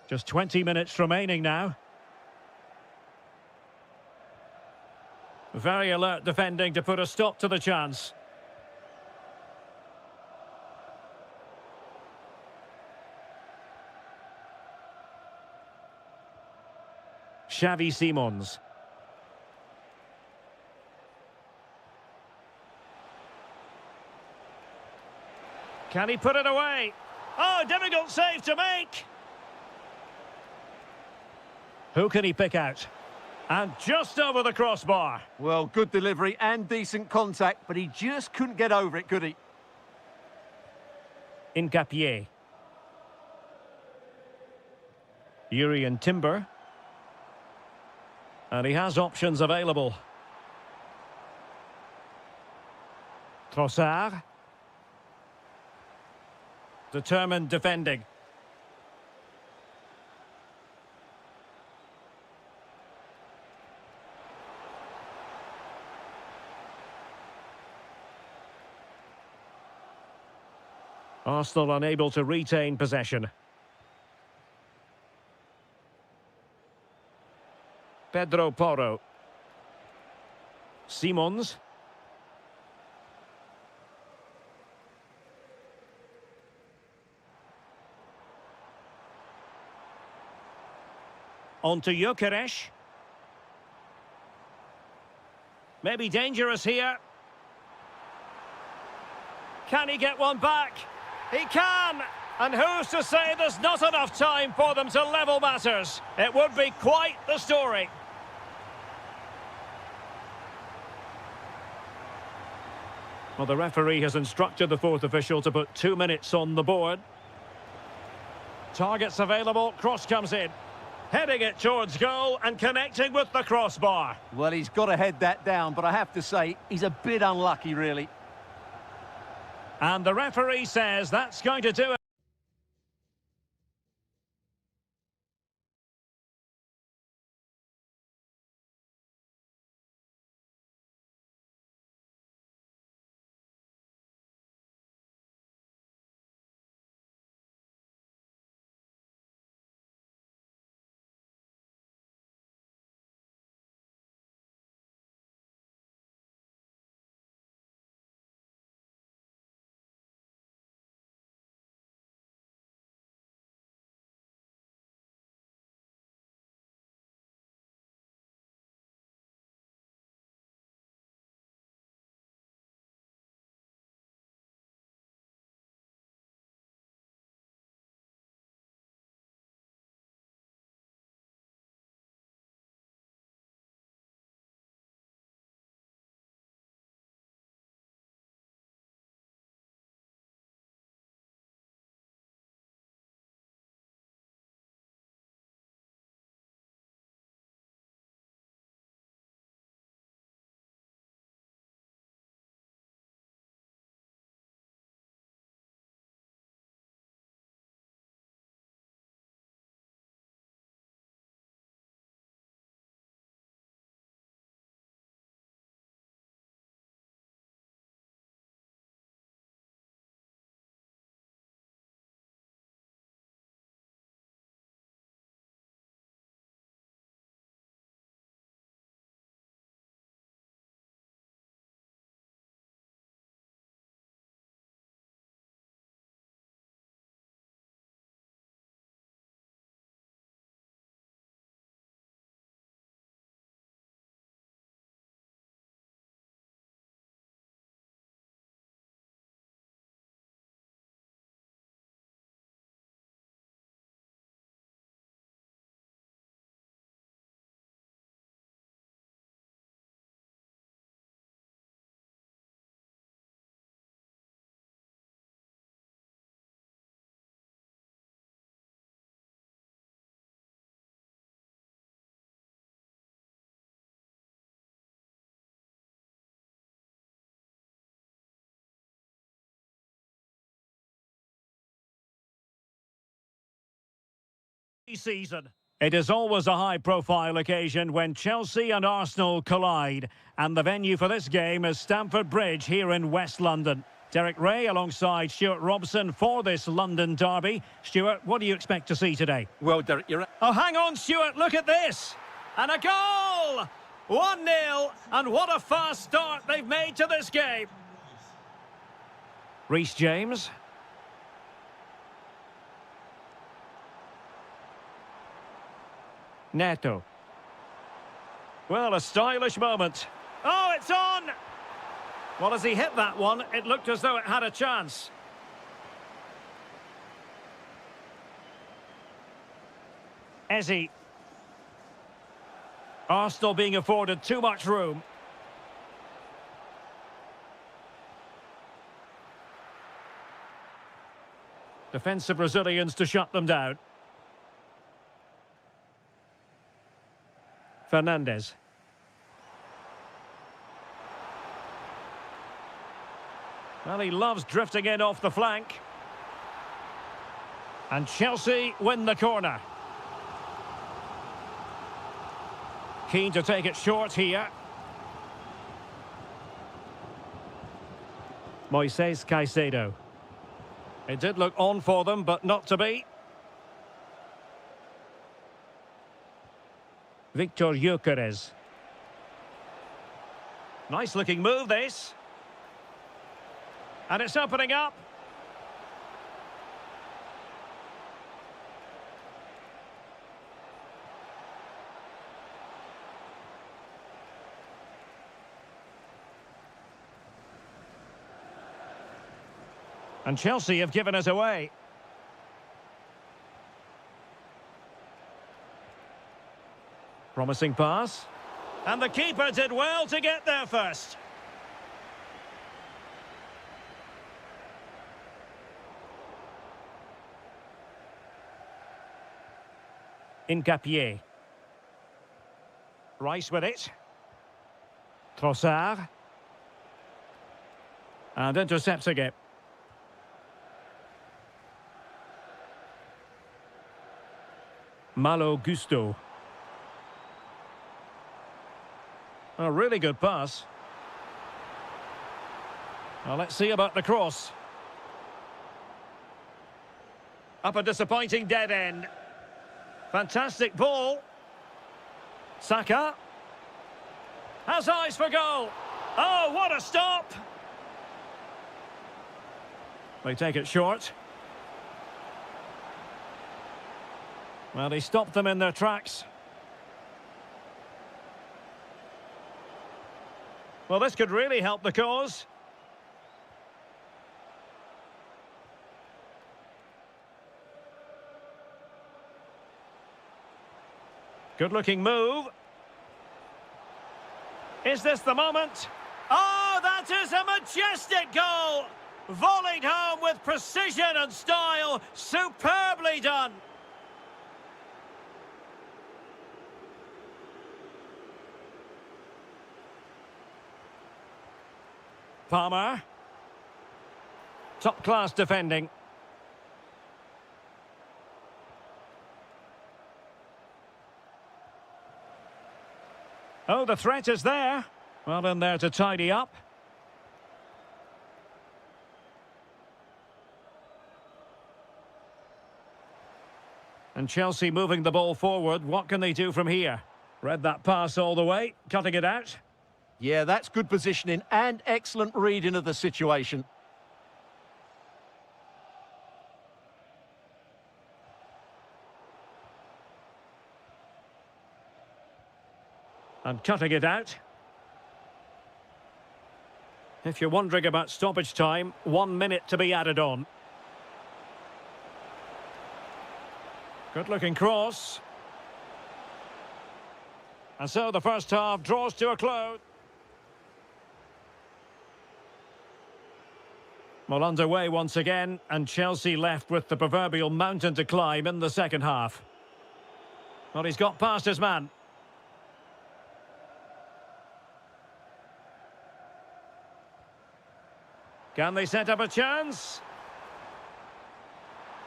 Speaker 1: Just 20 minutes remaining now. Very alert defending to put a stop to the chance. Xavi Simons. Can he put it away? Oh, difficult save to make. Who can he pick out? And just over the crossbar.
Speaker 2: Well, good delivery and decent contact, but he just couldn't get over it, could he?
Speaker 1: Incapié. Urian Timber. And he has options available. Trossard. Determined defending. Arsenal unable to retain possession. Pedro Porro. Simons. On to Gyökeres. Maybe dangerous here. Can he get one back? He can! And who's to say there's not enough time for them to level matters? It would be quite the story. Well, the referee has instructed the fourth official to put 2 minutes on the board. Targets available, cross comes in. Heading it towards goal and connecting with the crossbar.
Speaker 2: Well, he's got to head that down, but I have to say, he's a bit unlucky, really.
Speaker 1: And the referee says that's going to do it. Season. It is always a high-profile occasion when Chelsea and Arsenal collide, and the venue for this game is Stamford Bridge here in West London. Derek Ray alongside Stuart Robson for this London derby. Stuart, what do you expect to see today?
Speaker 2: Well, Derek, you're...
Speaker 1: Oh, hang on, Stuart, look at this! And a goal! 1-0, and what a fast start they've made to this game. Reece James. Neto. Well, a stylish moment. Oh, it's on! Well, as he hit that one, it looked as though it had a chance. Eze. Arsenal being afforded too much room. Defensive Brazilians to shut them down. Fernandes. Well, he loves drifting in off the flank. And Chelsea win the corner. Keen to take it short here. Moises Caicedo. It did look on for them, but not to be. Victor Gyökeres. Nice looking move, this. And it's opening up. And Chelsea have given us away. Promising pass. And the keeper did well to get there first. Incapié. Rice with it. Trossard. And intercepts again. Malo Gusto. A really good pass. Well, let's see about the cross. Up a disappointing dead end. Fantastic ball. Saka. Has eyes for goal. Oh, what a stop. They take it short. Well, he stopped them in their tracks. Well, this could really help the cause. Good-looking move. Is this the moment? Oh, that is a majestic goal! Volleyed home with precision and style. Superbly done. Palmer. Top-class defending. Oh, the threat is there. Well, in there to tidy up. And Chelsea moving the ball forward. What can they do from here? Read that pass all the way, cutting it out.
Speaker 2: Yeah, that's good positioning and excellent reading of the situation.
Speaker 1: And cutting it out. If you're wondering about stoppage time, 1 minute to be added on. Good-looking cross. And so the first half draws to a close. Well, underway once again, and Chelsea left with the proverbial mountain to climb in the second half. Well, he's got past his man. Can they set up a chance?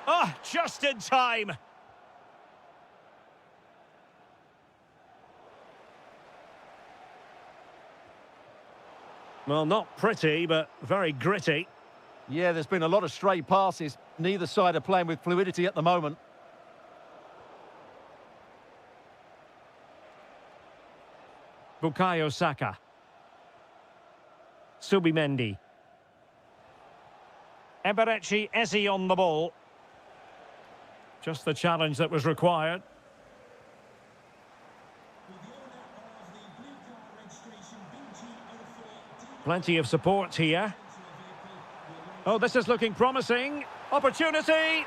Speaker 1: Oh, just in time. Well, not pretty, but very gritty.
Speaker 2: Yeah, there's been a lot of stray passes. Neither side are playing with fluidity at the moment.
Speaker 1: Bukayo Saka. Subimendi. Eberechi Eze on the ball. Just the challenge that was required. Plenty of support here. Oh, this is looking promising. Opportunity.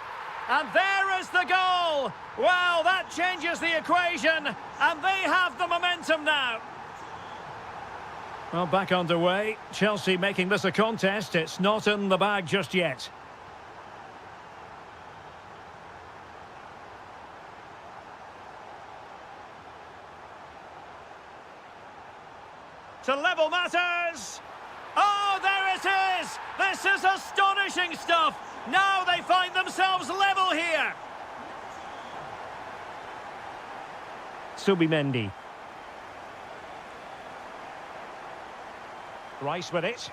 Speaker 1: And there is the goal. Well, that changes the equation. And they have the momentum now. Well, back underway. Chelsea making this a contest. It's not in the bag just yet. To level matters. Oh, there it is! This is astonishing stuff! Now they find themselves level here! Subimendi. Rice with it.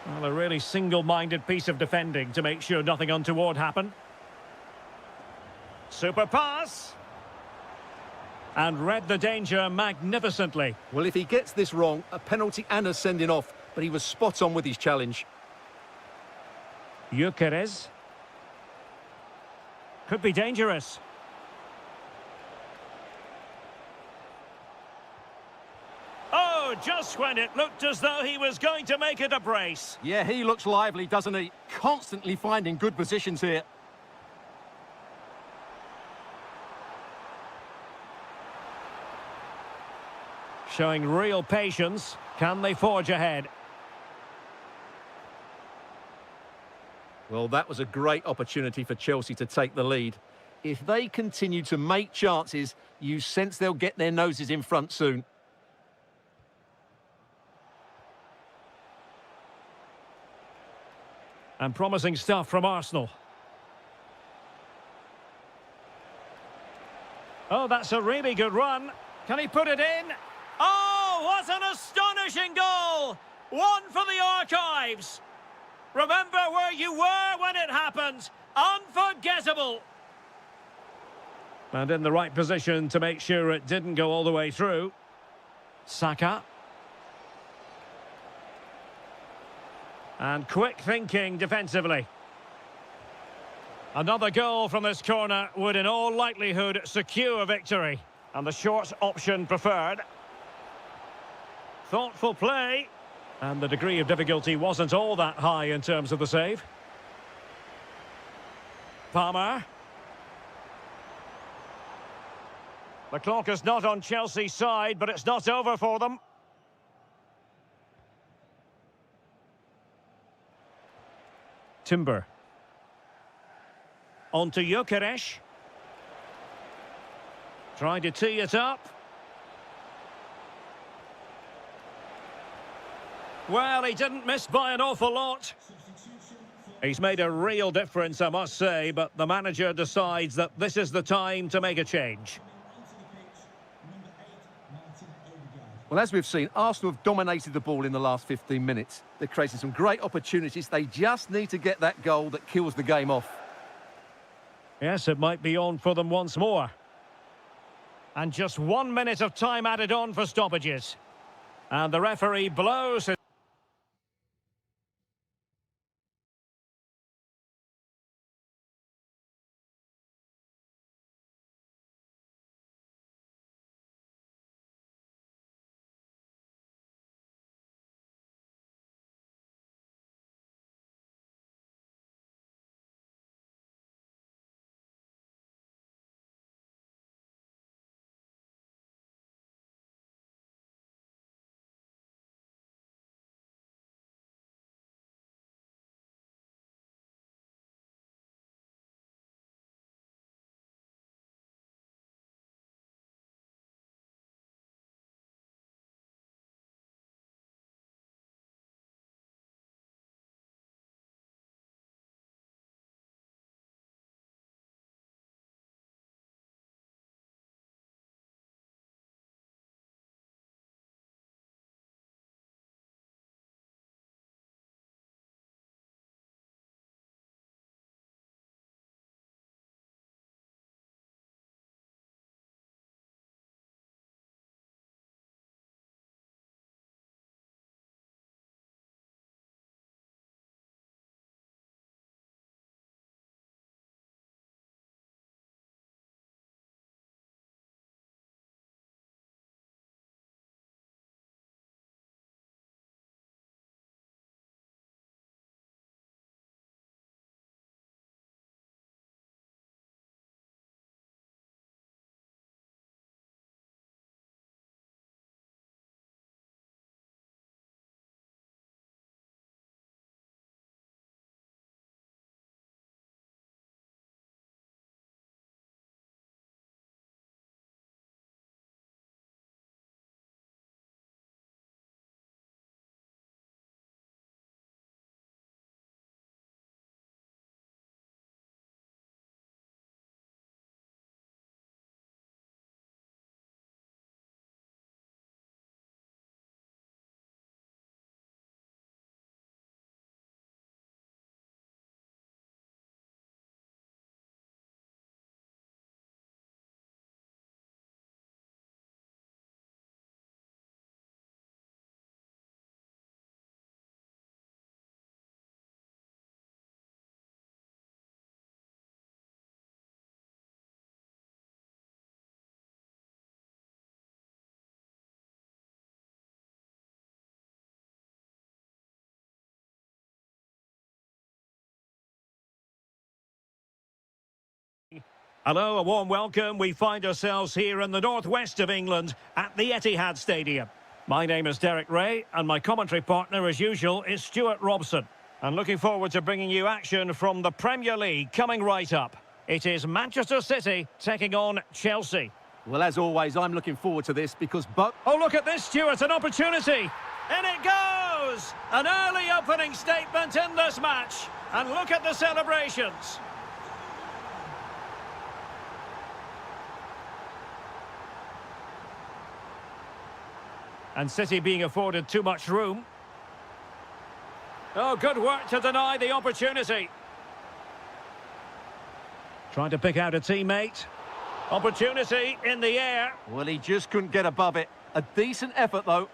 Speaker 1: Well, a really single-minded piece of defending to make sure nothing untoward happened. Super pass. And read the danger magnificently.
Speaker 2: Well, if he gets this wrong, a penalty and a sending off, but he was spot on with his challenge.
Speaker 1: Gyökeres. Could be dangerous. Oh, just when it looked as though he was going to make it a brace.
Speaker 2: Yeah, he looks lively, doesn't he? Constantly finding good positions here.
Speaker 1: Showing real patience. Can they forge ahead?
Speaker 2: Well, that was a great opportunity for Chelsea to take the lead. If they continue to make chances, you sense they'll get their noses in front soon.
Speaker 1: And promising stuff from Arsenal. Oh, that's a really good run. Can he put it in? Oh, what an astonishing goal! One for the archives. Remember where you were when it happened. Unforgettable. And in the right position to make sure it didn't go all the way through. Saka. And quick thinking defensively. Another goal from this corner would in all likelihood secure victory. And the short option preferred. Thoughtful play. And the degree of difficulty wasn't all that high in terms of the save. Palmer. The clock is not on Chelsea's side, but it's not over for them. Timber. On to Gyökeres. Trying to tee it up. Well, he didn't miss by an awful lot. He's made a real difference, I must say, but the manager decides that this is the time to make a change.
Speaker 2: Well, as we've seen, Arsenal have dominated the ball in the last 15 minutes. They're creating some great opportunities. They just need to get that goal that kills the game off.
Speaker 1: Yes, it might be on for them once more. And just 1 minute of time added on for stoppages. And the referee blows his Hello, a warm welcome. We find ourselves here in the northwest of England at the Etihad Stadium. My name is Derek Ray, and my commentary partner, as usual, is Stuart Robson. And looking forward to bringing you action from the Premier League coming right up. It is Manchester City taking on Chelsea.
Speaker 2: Well, as always, I'm looking forward to this because both...
Speaker 1: Oh, look at this, Stuart, an opportunity. In it goes! An early opening statement in this match. And look at the celebrations. And City being afforded too much room. Oh, good work to deny the opportunity. Trying to pick out a teammate. Opportunity in the air.
Speaker 2: Well, he just couldn't get above it. A decent effort, though.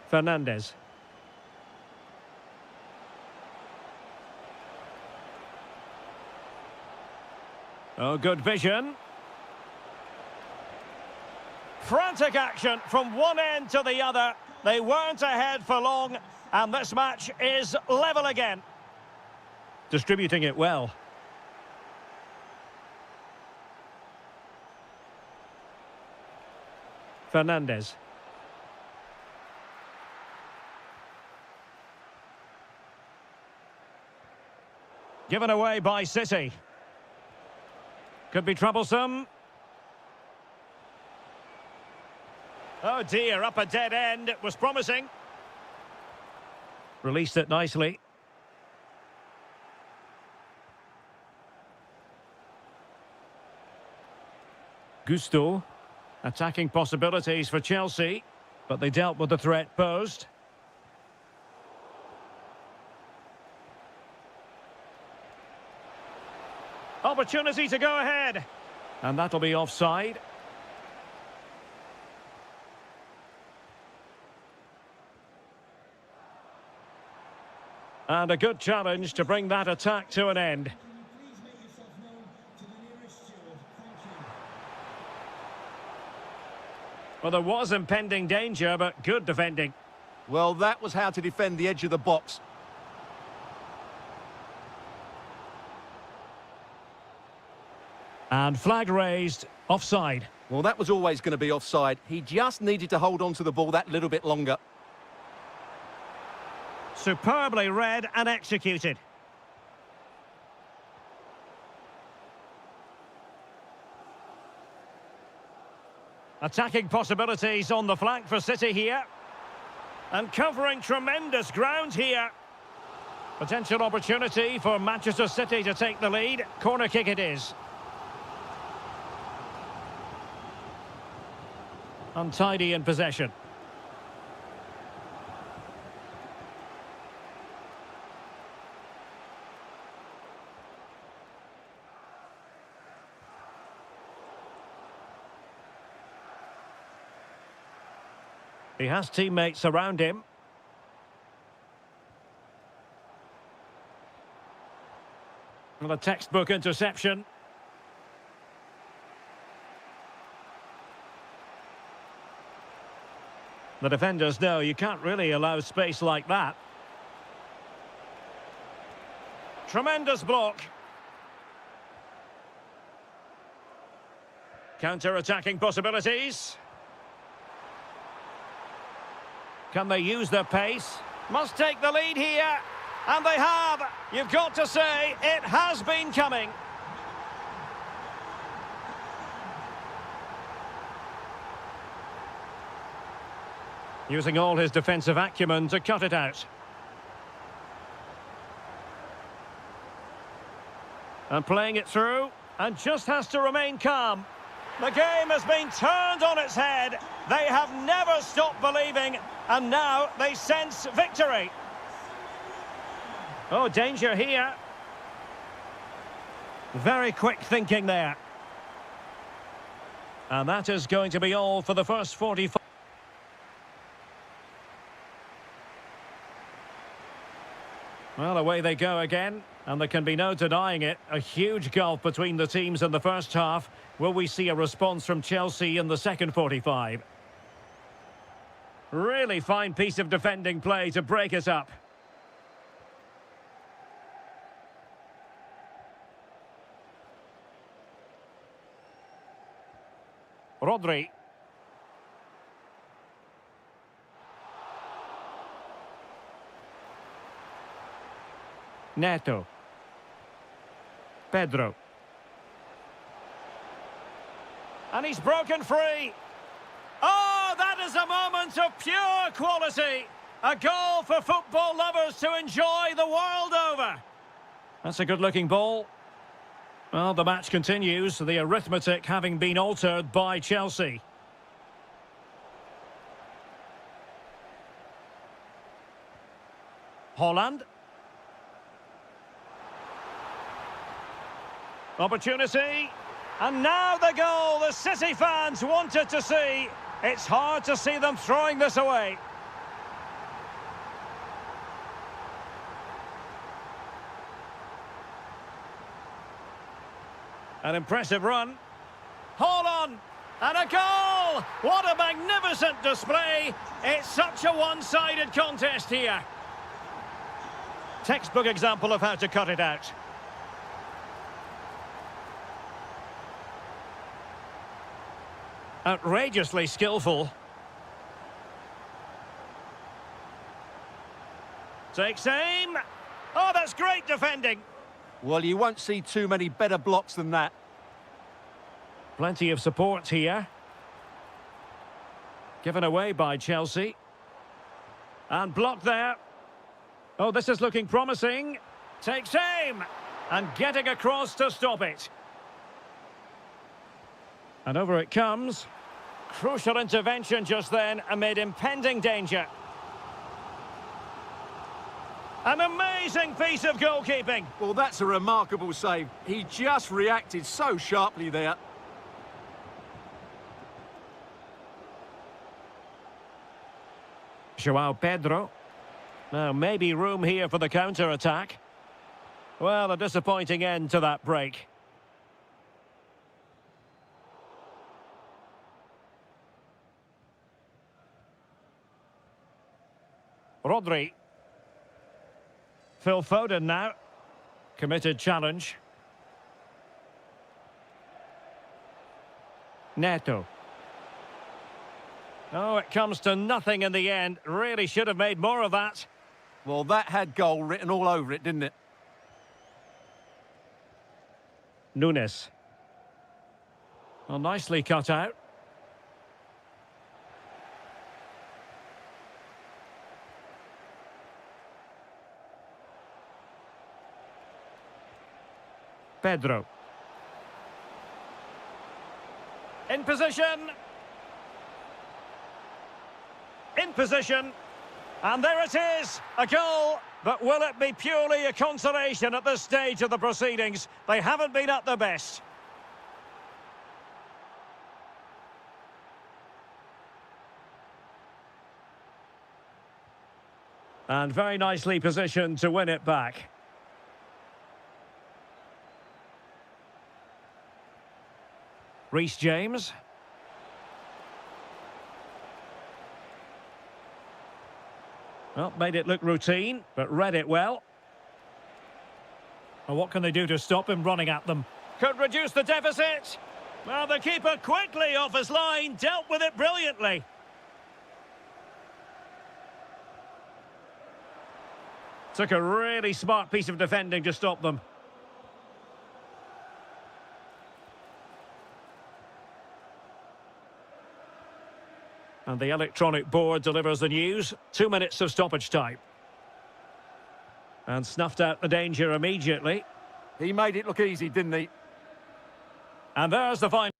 Speaker 1: Fernandez. Oh, good vision. Frantic action from one end to the other. They weren't ahead for long, and this match is level again. Distributing it well. Fernandez. Given away by City. Could be troublesome. Oh dear, up a dead end. It was promising. Released it nicely. Gusto. Attacking possibilities for Chelsea, but they dealt with the threat posed. Opportunity to go ahead. And that'll be offside. And a good challenge to bring that attack to an end. Well, there was impending danger, but good defending.
Speaker 2: Well, that was how to defend the edge of the box.
Speaker 1: And flag raised, offside.
Speaker 2: Well, that was always going to be offside. He just needed to hold on to the ball that little bit longer.
Speaker 1: Superbly read and executed. Attacking possibilities on the flank for City here. And covering tremendous ground here. Potential opportunity for Manchester City to take the lead. Corner kick it is. Untidy in possession. He has teammates around him. Well, a textbook interception. The defenders know you can't really allow space like that. Tremendous block. Counter-attacking possibilities. Can they use their pace? Must take the lead here. And they have. You've got to say, it has been coming. Using all his defensive acumen to cut it out. And playing it through. And just has to remain calm. The game has been turned on its head. They have never stopped believing. And now they sense victory. Oh, danger here. Very quick thinking there. And that is going to be all for the first 45. Well, away they go again. And there can be no denying it. A huge gulf between the teams in the first half. Will we see a response from Chelsea in the second 45? Really fine piece of defending play to break us up. Rodri. Neto. Pedro. And he's broken free. Oh, that is a moment of pure quality. A goal for football lovers to enjoy the world over. That's a good-looking ball. Well, the match continues, the arithmetic having been altered by Chelsea. Holland. Opportunity. And now the goal the City fans wanted to see. It's hard to see them throwing this away. An impressive run. Hold on. And a goal! What a magnificent display. It's such a one-sided contest here. Textbook example of how to cut it out. Outrageously skillful. Takes aim. Oh, that's great defending.
Speaker 2: Well, you won't see too many better blocks than that.
Speaker 1: Plenty of support here. Given away by Chelsea. And blocked there. Oh, this is looking promising. Takes aim. And getting across to stop it. And over it comes. Crucial intervention just then amid impending danger. An amazing piece of goalkeeping.
Speaker 2: Well, that's a remarkable save. He just reacted so sharply there.
Speaker 1: João Pedro. Now, maybe room here for the counter-attack. Well, a disappointing end to that break. Rodri. Phil Foden now. Committed challenge. Neto. Oh, it comes to nothing in the end. Really should have made more of that.
Speaker 2: Well, that had goal written all over it, didn't it?
Speaker 1: Nunes. Well, nicely cut out. Pedro. In position. In position. And there it is, a goal. But will it be purely a consolation at this stage of the proceedings? They haven't been at their best. And very nicely positioned to win it back. Reece James. Well, made it look routine, but read it well. And what can they do to stop him running at them? Could reduce the deficit. Well, the keeper quickly off his line, dealt with it brilliantly. Took a really smart piece of defending to stop them. And the electronic board delivers the news. 2 minutes of stoppage time. And snuffed out the danger immediately.
Speaker 2: He made it look easy, didn't he?
Speaker 1: And there's the final.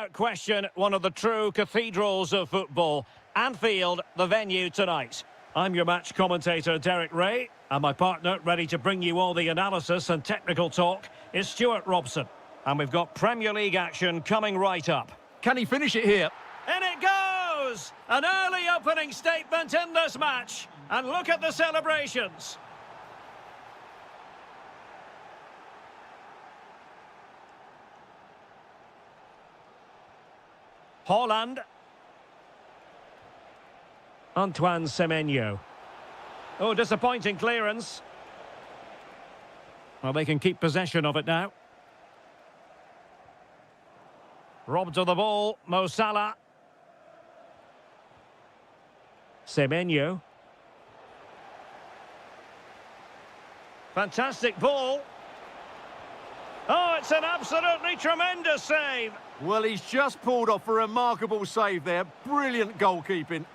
Speaker 1: Question, one of the true cathedrals of football. Anfield, the venue tonight. I'm your match commentator, Derek Ray, and my partner, ready to bring you all the analysis and technical talk, is Stuart Robson. And we've got Premier League action coming right up.
Speaker 2: Can he finish it here?
Speaker 1: In it goes! An early opening statement in this match. And look at the celebrations. Holland. Antoine Semenyo. Oh, disappointing clearance. Well, they can keep possession of it now. Robbed of the ball, Mo Salah. Semenyo. Fantastic ball. Oh, it's an absolutely tremendous save.
Speaker 2: Well, he's just pulled off a remarkable save there. Brilliant goalkeeping.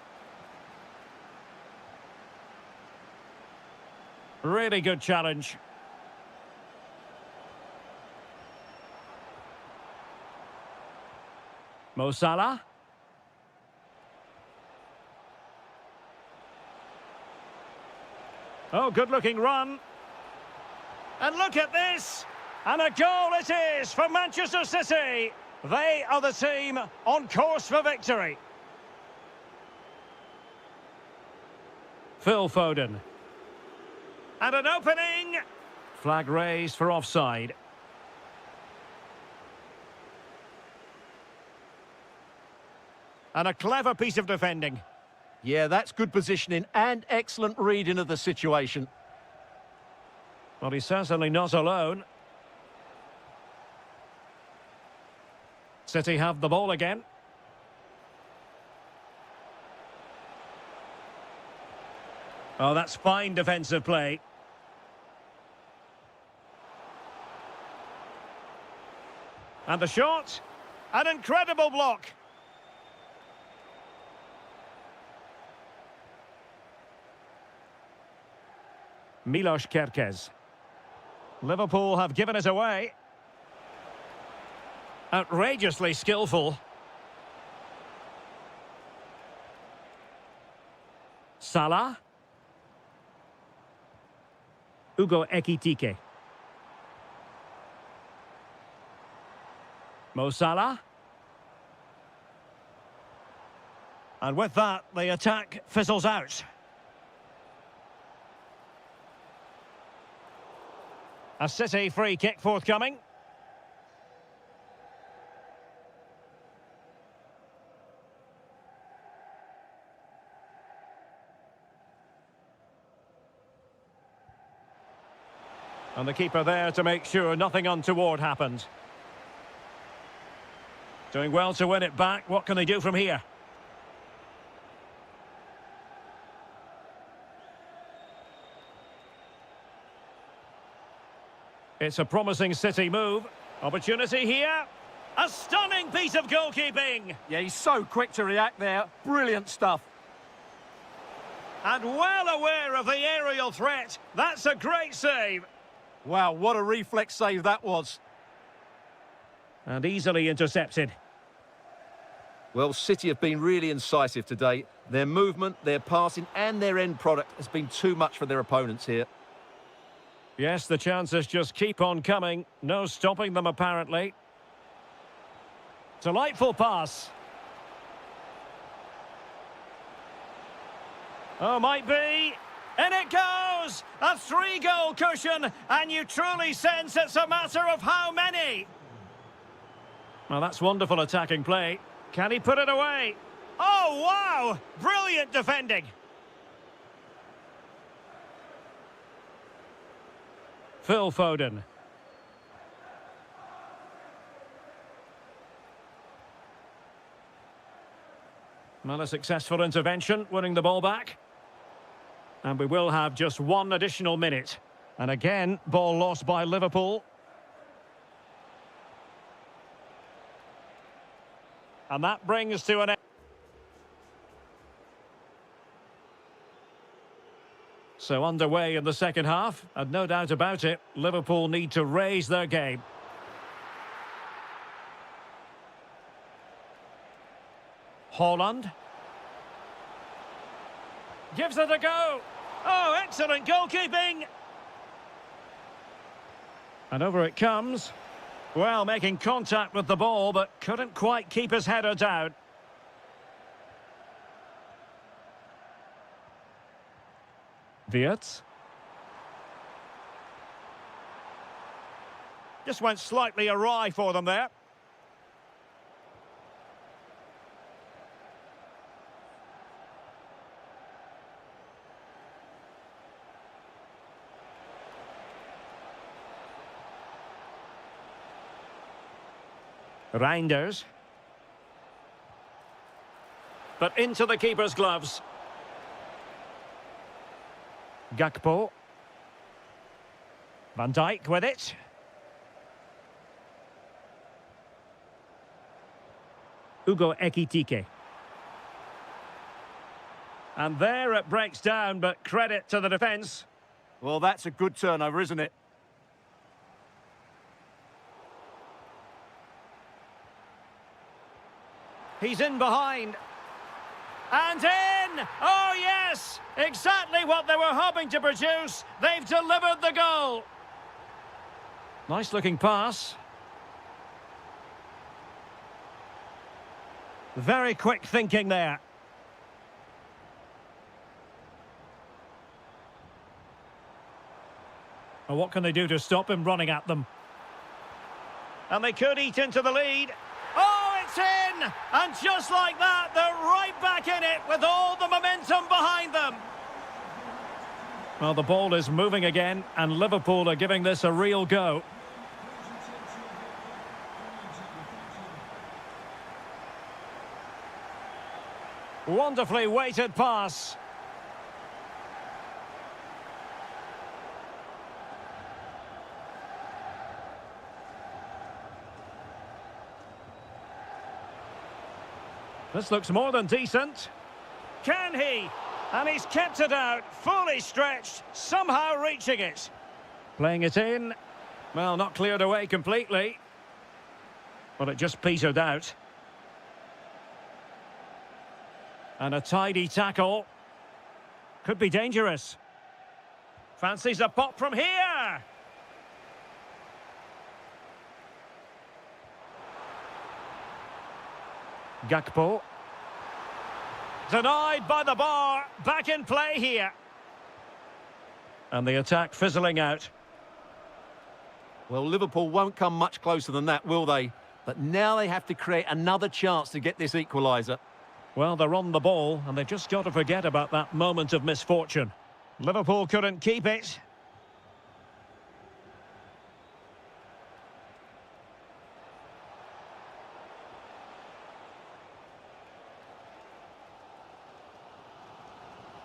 Speaker 1: Really good challenge. Mo Salah. Oh, good-looking run. And look at this. And a goal it is for Manchester City. They are the team on course for victory. Phil Foden. And an opening. Flag raised for offside. And a clever piece of defending.
Speaker 2: Yeah, that's good positioning and excellent reading of the situation.
Speaker 1: Well, he's certainly not alone. City have the ball again. Oh, that's fine defensive play. And the shot. An incredible block. Milos Kerkez. Liverpool have given it away. Outrageously skillful. Salah. Ugo Ekitike. Mo Salah. And with that, the attack fizzles out. A City free kick forthcoming. And the keeper there to make sure nothing untoward happened. Doing well to win it back. What can they do from here? It's a promising City move. Opportunity here. A stunning piece of goalkeeping.
Speaker 2: Yeah, he's so quick to react there. Brilliant stuff.
Speaker 1: And well aware of the aerial threat. That's a great save.
Speaker 2: Wow, what a reflex save that was.
Speaker 1: And easily intercepted.
Speaker 2: Well, City have been really incisive today. Their movement, their passing and their end product has been too much for their opponents here.
Speaker 1: Yes, the chances just keep on coming. No stopping them, apparently. Delightful pass. Oh, might be. In it goes! A 3-goal cushion, and you truly sense it's a matter of how many. Well, that's wonderful attacking play. Can he put it away? Oh, wow! Brilliant defending. Phil Foden. Well, a successful intervention, winning the ball back. And we will have just one additional minute. And again, ball lost by Liverpool. And that brings to an end. So underway in the second half, and no doubt about it, Liverpool need to raise their game. Holland. Gives it a go. Oh, excellent goalkeeping. And over it comes. Well, making contact with the ball, but couldn't quite keep his header down. Wirtz. Just went slightly awry for them there. Reinders. But into the keeper's gloves. Gakpo. Van Dijk with it. Ugo Ekitike. And there it breaks down, but credit to the defence.
Speaker 2: Well, that's a good turnover, isn't it?
Speaker 1: He's in behind. And in! Oh, yes! Exactly what they were hoping to produce. They've delivered the goal. Nice looking pass. Very quick thinking there. And what can they do to stop him running at them? And they could eat into the lead. Oh, it's in! And just like that, they're right back in it with all the momentum behind them. Well, the ball is moving again, and Liverpool are giving this a real go. Wonderfully weighted pass. This looks more than decent. Can he? And he's kept it out, fully stretched, somehow reaching it. Playing it in. Well, not cleared away completely. But it just petered out. And a tidy tackle. Could be dangerous. Fancies a pop from here. Gakpo. Denied by the bar. Back in play here. And the attack fizzling out.
Speaker 2: Well, Liverpool won't come much closer than that, will they? But now they have to create another chance to get this equaliser.
Speaker 1: Well, they're on the ball, and they've just got to forget about that moment of misfortune. Liverpool couldn't keep it.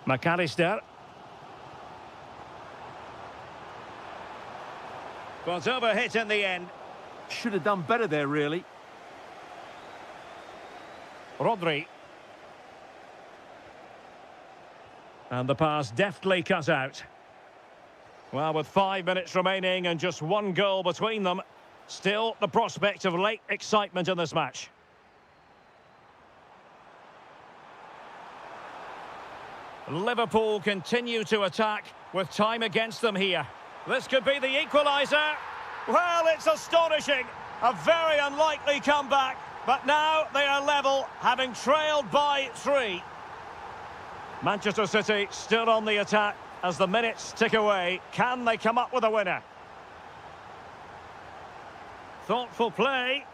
Speaker 1: McAllister. Was overhit in the end.
Speaker 2: Should have done better there, really.
Speaker 1: Rodri. And the pass deftly cut out. Well, with 5 minutes remaining and just one goal between them, still the prospect of late excitement in this match. Liverpool continue to attack with time against them here. This could be the equaliser. Well, it's astonishing. A very unlikely comeback. But now they are level, having trailed by 3. Manchester City still on the attack as the minutes tick away. Can they come up with a winner? Thoughtful play.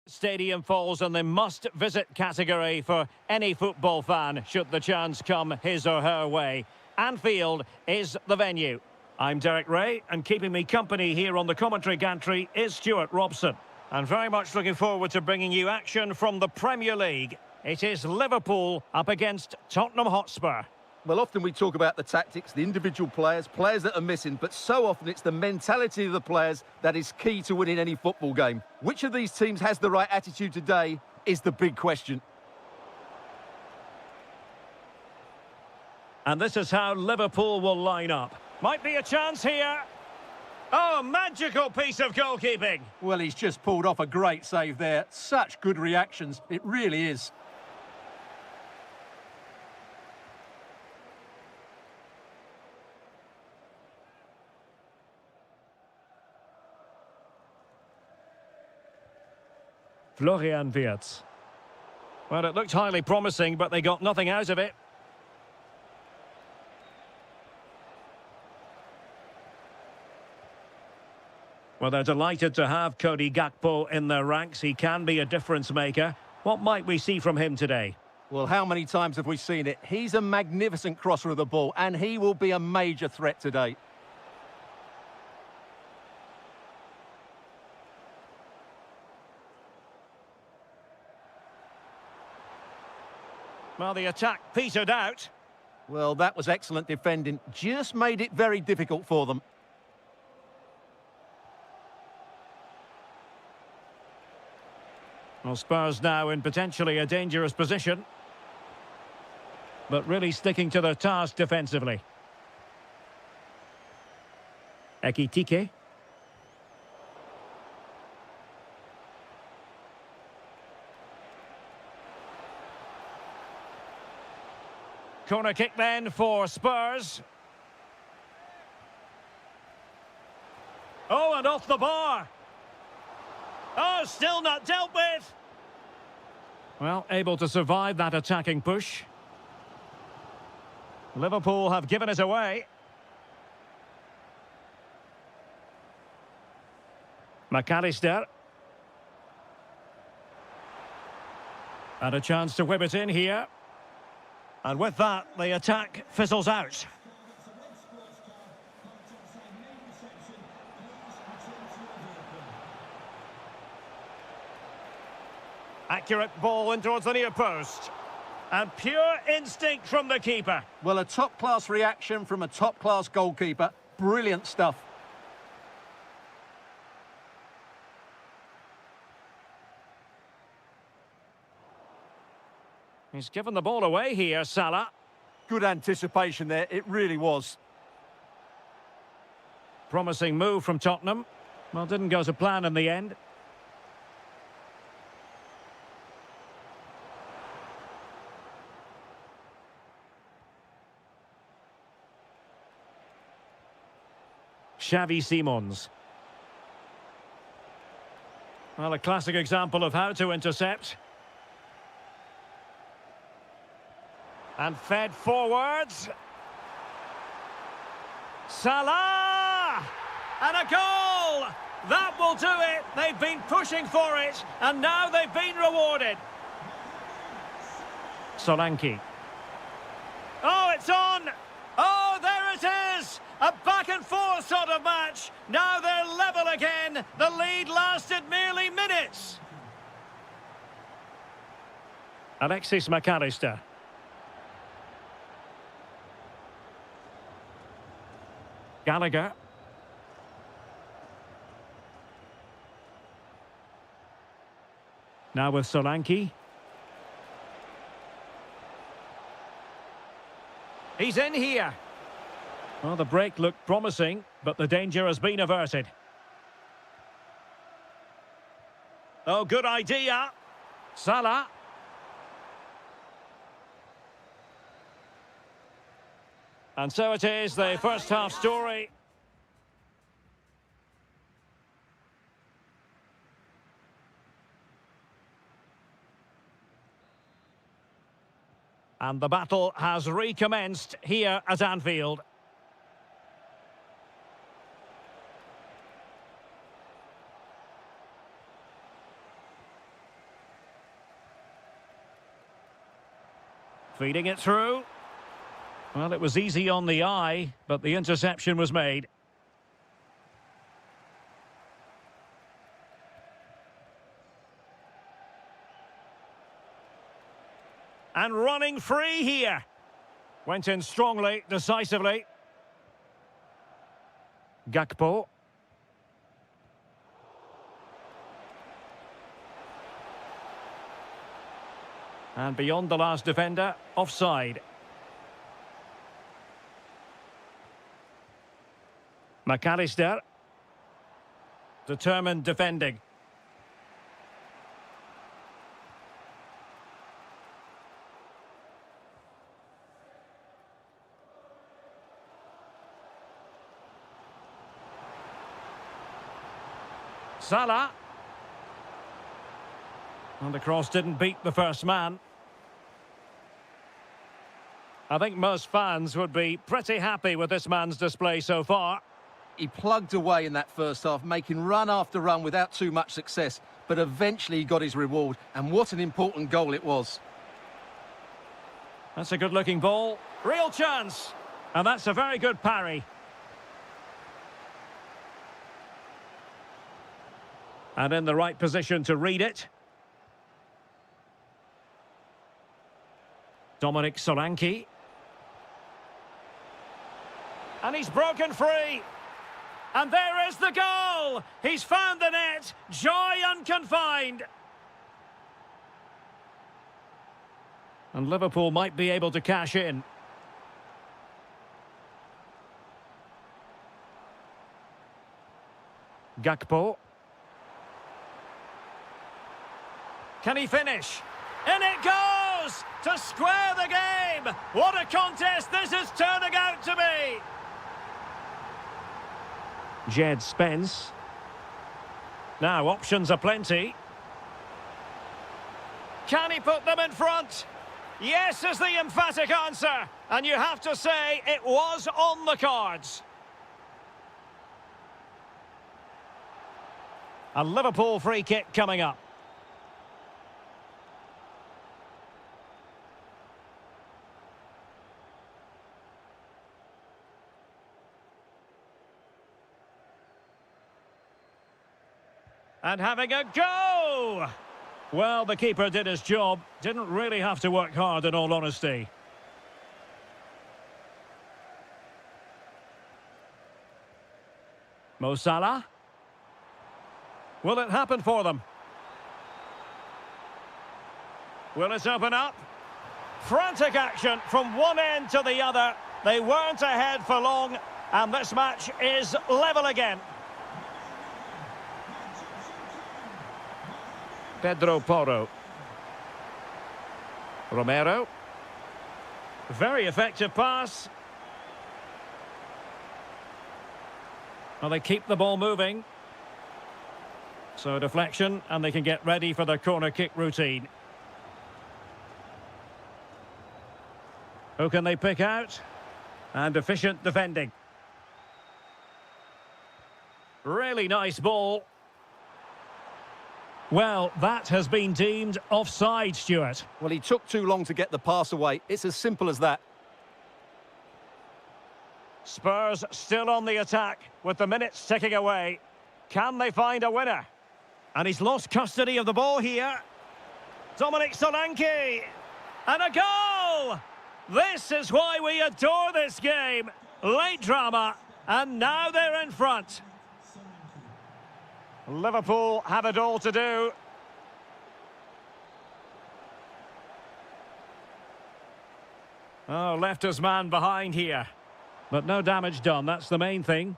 Speaker 1: Stadium falls in the must-visit category for any football fan, should the chance come his or her way. Anfield is the venue. I'm Derek Ray, and keeping me company here on the commentary gantry is Stuart Robson. And very much looking forward to bringing you action from the Premier League. It is Liverpool up against Tottenham Hotspur.
Speaker 2: Well, often we talk about the tactics, the individual players that are missing, but so often it's the mentality of the players that is key to winning any football game. Which of these teams has the right attitude today is the big question.
Speaker 1: And this is how Liverpool will line up. Might be a chance here. Oh, magical piece of goalkeeping.
Speaker 2: Well, he's just pulled off a great save there. Such good reactions, it really is.
Speaker 1: Florian Wirtz. Well, it looked highly promising, but they got nothing out of it. Well, they're delighted to have Cody Gakpo in their ranks. He can be a difference maker. What might we see from him today?
Speaker 2: Well, how many times have we seen it? He's a magnificent crosser of the ball, and he will be a major threat today.
Speaker 1: Well, the attack petered out.
Speaker 2: Well, that was excellent defending. Just made it very difficult for them.
Speaker 1: Well, Spurs now in potentially a dangerous position. But really sticking to their task defensively. Ekitike. Corner kick then for Spurs. Oh, and off the bar. Oh, still not dealt with. Well, able to survive that attacking push. Liverpool have given it away. McAllister. And a chance to whip it in here. And with that, the attack fizzles out. Accurate ball in towards the near post. And pure instinct from the keeper.
Speaker 2: Well, a top-class reaction from a top-class goalkeeper. Brilliant stuff.
Speaker 1: He's given the ball away here, Salah.
Speaker 2: Good anticipation there, it really was.
Speaker 1: Promising move from Tottenham. Well, didn't go to plan in the end. Xavi Simons. Well, a classic example of how to intercept. And fed forwards. Salah! And a goal! That will do it. They've been pushing for it, and now they've been rewarded. Solanke. Oh, it's on! Oh, there it is! A back-and-forth sort of match. Now they're level again. The lead lasted merely minutes. Alexis McAllister. Gallagher. Now with Solanke. He's in here. Well, the break looked promising, but the danger has been averted. Oh, good idea. Salah. And so it is, the first half story. And the battle has recommenced here at Anfield. Feeding it through. Well, it was easy on the eye, but the interception was made. And running free here. Went in strongly, decisively. Gakpo. And beyond the last defender, offside. McAllister. Determined defending. Salah. And the cross didn't beat the first man. I think most fans would be pretty happy with this man's display so far.
Speaker 2: He plugged away in that first half, making run after run without too much success, but eventually he got his reward, and what an important goal it was.
Speaker 1: That's a good-looking ball. Real chance. And that's a very good parry. And in the right position to read it. Dominic Solanke. And he's broken free. And there is the goal! He's found the net. Joy unconfined. And Liverpool might be able to cash in. Gakpo. Can he finish? In it goes! To square the game! What a contest this is turning out to be! Jed Spence. Now, options are plenty. Can he put them in front? Yes is the emphatic answer. And you have to say it was on the cards. A Liverpool free kick coming up. And having a go! Well, the keeper did his job. Didn't really have to work hard, in all honesty. Mo Salah. Will it happen for them? Will it open up? Frantic action from one end to the other. They weren't ahead for long, and this match is level again. Pedro Porro. Romero. Very effective pass. Well, they keep the ball moving. So deflection, and they can get ready for their corner kick routine. Who can they pick out? And efficient defending. Really nice ball. Well, that has been deemed offside, Stuart.
Speaker 2: Well, he took too long to get the pass away. It's as simple as that.
Speaker 1: Spurs still on the attack with the minutes ticking away. Can they find a winner? And he's lost custody of the ball here. Dominic Solanke. And a goal! This is why we adore this game. Late drama, and now they're in front. Liverpool have it all to do. Oh, left his man behind here. But no damage done, that's the main thing.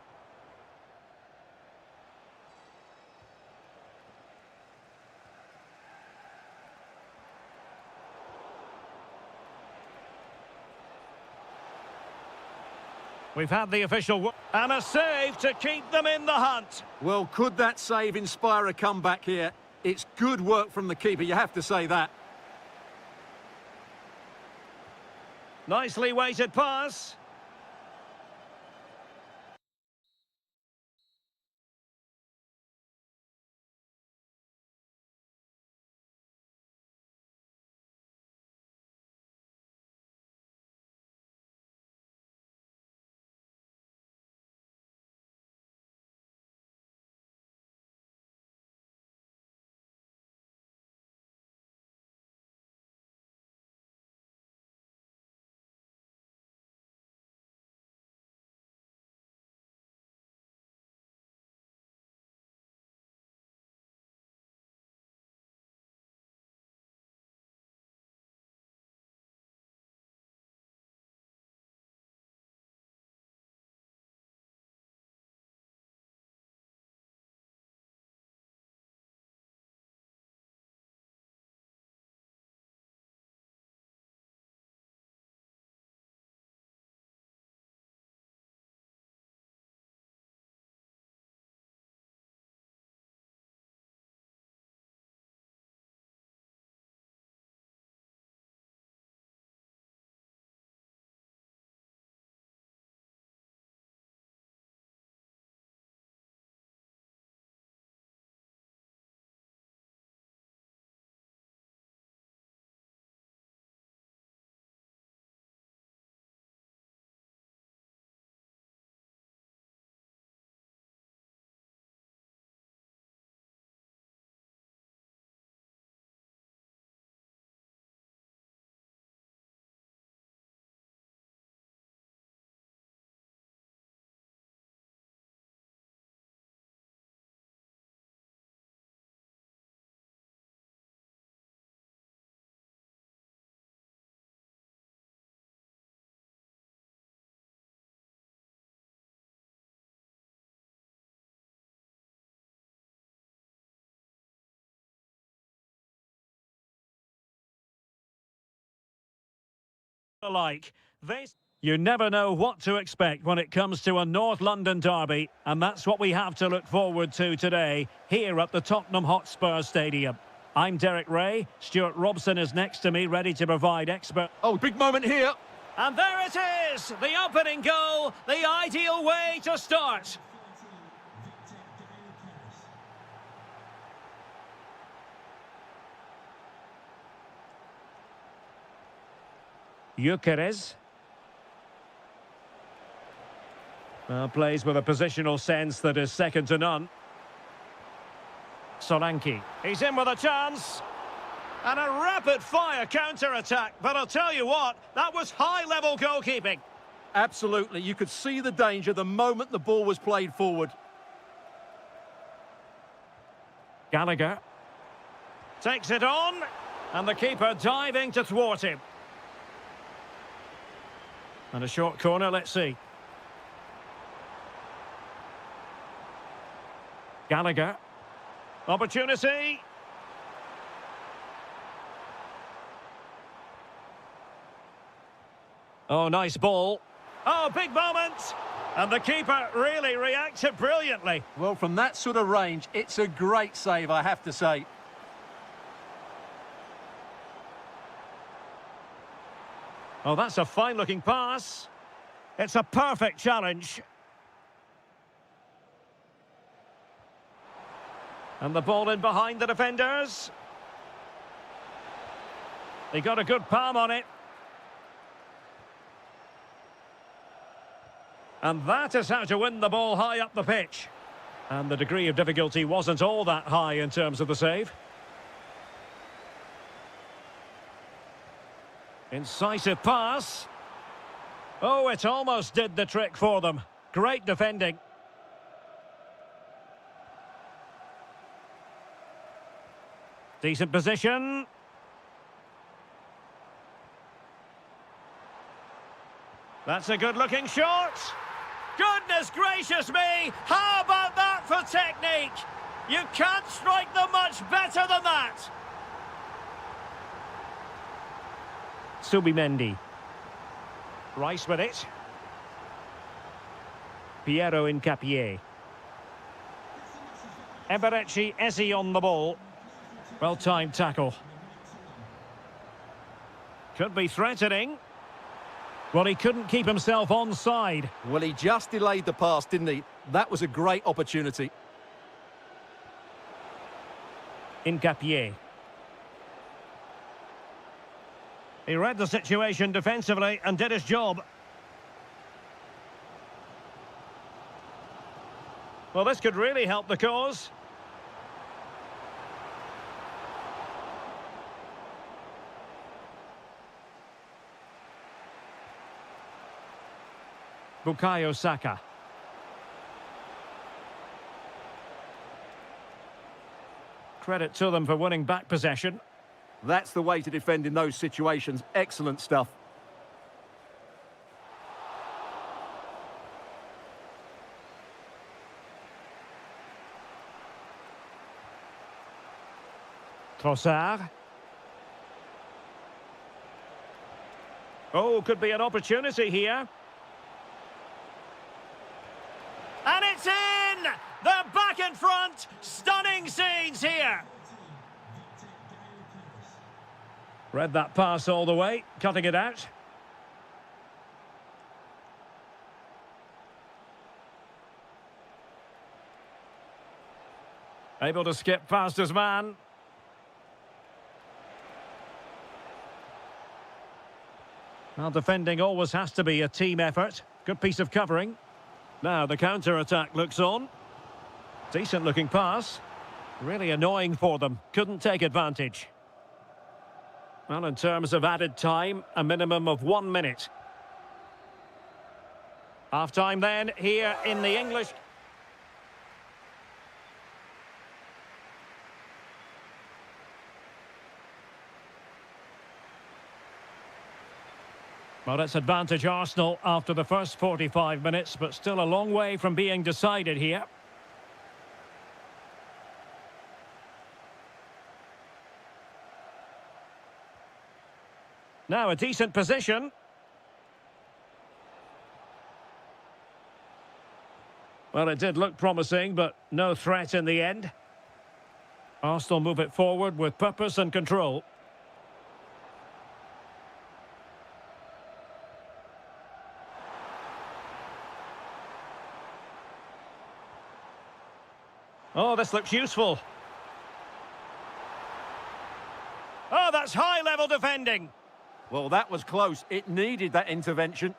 Speaker 1: We've had the official... And a save to keep them in the hunt.
Speaker 2: Well, could that save inspire a comeback here? It's good work from the keeper, you have to say that.
Speaker 1: Nicely weighted pass. alike. You never know what to expect when it comes to a North London derby, and that's what we have to look forward to today here at the Tottenham Hotspur Stadium. I'm Derek Ray. Stuart Robson is next to me, ready to provide expert.
Speaker 2: Oh, big moment here.
Speaker 1: And there it is, the opening goal, the ideal way to start. Gyökeres. Plays with a positional sense that is second to none. Solanke. He's in with a chance. And a rapid-fire counter-attack. But I'll tell you what, that was high-level goalkeeping.
Speaker 2: Absolutely. You could see the danger the moment the ball was played forward.
Speaker 1: Gallagher. Takes it on. And the keeper diving to thwart him. And a short corner, let's see. Gallagher. Opportunity. Oh, nice ball. Oh, big moment. And the keeper really reacted brilliantly.
Speaker 2: Well, from that sort of range, it's a great save, I have to say.
Speaker 1: Oh, that's a fine-looking pass. It's a perfect challenge. And the ball in behind the defenders. They got a good palm on it. And that is how to win the ball high up the pitch. And the degree of difficulty wasn't all that high in terms of the save. Incisive pass. Oh, it almost did the trick for them. Great defending. Decent position. That's a good-looking shot. Goodness gracious me! How about that for technique? You can't strike them much better than that. Subimendi. Rice with it. Piero Incapié. Eberechi Eze on the ball. Well-timed tackle. Could be threatening. Well, he couldn't keep himself onside.
Speaker 2: Well, he just delayed the pass, didn't he? That was a great opportunity.
Speaker 1: Incapié. He read the situation defensively and did his job. Well, this could really help the cause. Bukayo Saka. Credit to them for winning back possession.
Speaker 2: That's the way to defend in those situations. Excellent stuff.
Speaker 1: Trossard. Oh, could be an opportunity here. And it's in! They're back in front! Stunning scenes here! Read that pass all the way, cutting it out. Able to skip past his man. Well, defending always has to be a team effort. Good piece of covering. Now the counter-attack looks on. Decent-looking pass. Really annoying for them. Couldn't take advantage. Well, in terms of added time, a minimum of 1 minute. Half-time then, here in the English... Well, it's advantage Arsenal after the first 45 minutes, but still a long way from being decided here. Now a decent position. Well, it did look promising, but no threat in the end. Arsenal move it forward with purpose and control. Oh, this looks useful. Oh, that's high-level defending.
Speaker 2: Well, that was close. It needed that intervention.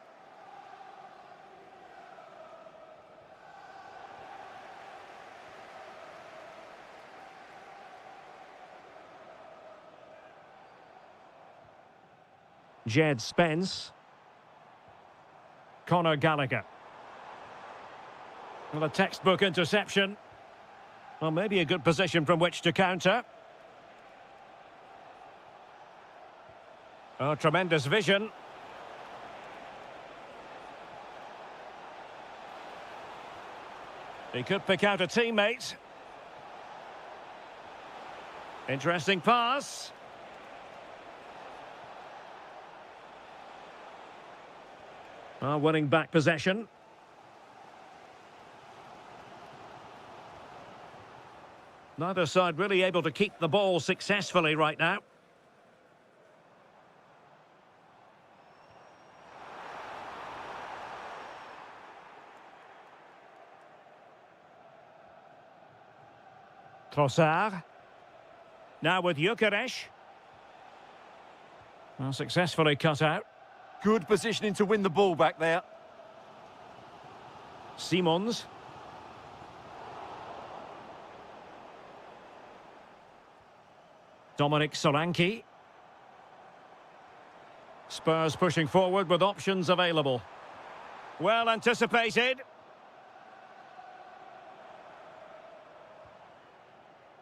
Speaker 1: Jed Spence. Conor Gallagher. Well, a textbook interception. Well, maybe a good position from which to counter. Oh, tremendous vision. He could pick out a teammate. Interesting pass. Winning back possession. Neither side really able to keep the ball successfully right now. Trossard. Now with Gyökeres. Well, successfully cut out.
Speaker 2: Good positioning to win the ball back there.
Speaker 1: Simons. Dominic Solanke. Spurs pushing forward with options available. Well anticipated.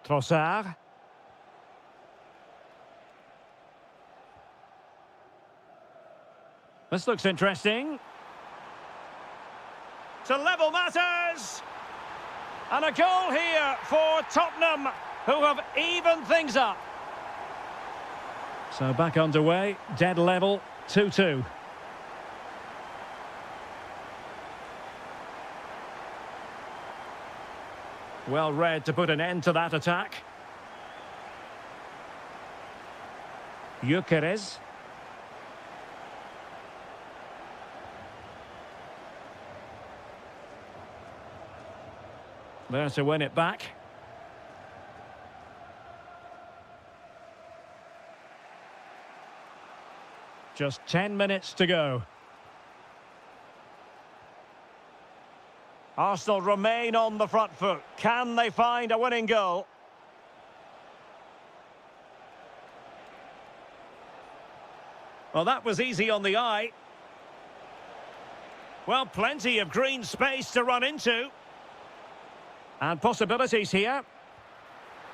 Speaker 1: Trossard. This looks interesting. To level matters! And a goal here for Tottenham, who have evened things up. So back underway, dead level, 2-2. Well read to put an end to that attack. Gyökeres. There to win it back. Just 10 minutes to go. Arsenal remain on the front foot. Can they find a winning goal? Well, that was easy on the eye. Well, plenty of green space to run into. And possibilities here.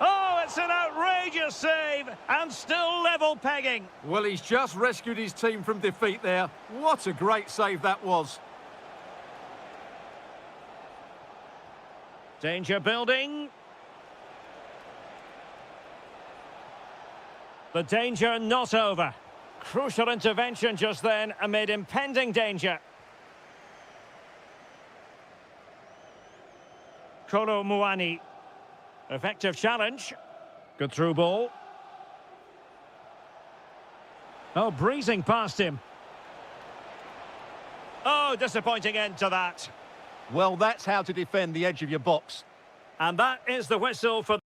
Speaker 1: Oh, it's an outrageous save, and still level pegging.
Speaker 2: Well, he's just rescued his team from defeat there. What a great save that was.
Speaker 1: Danger building. The danger not over. Crucial intervention just then amid impending danger. Kolo Muani. Effective challenge. Good through ball. Oh, breezing past him. Oh, disappointing end to that.
Speaker 2: Well, that's how to defend the edge of your box.
Speaker 1: And that is the whistle for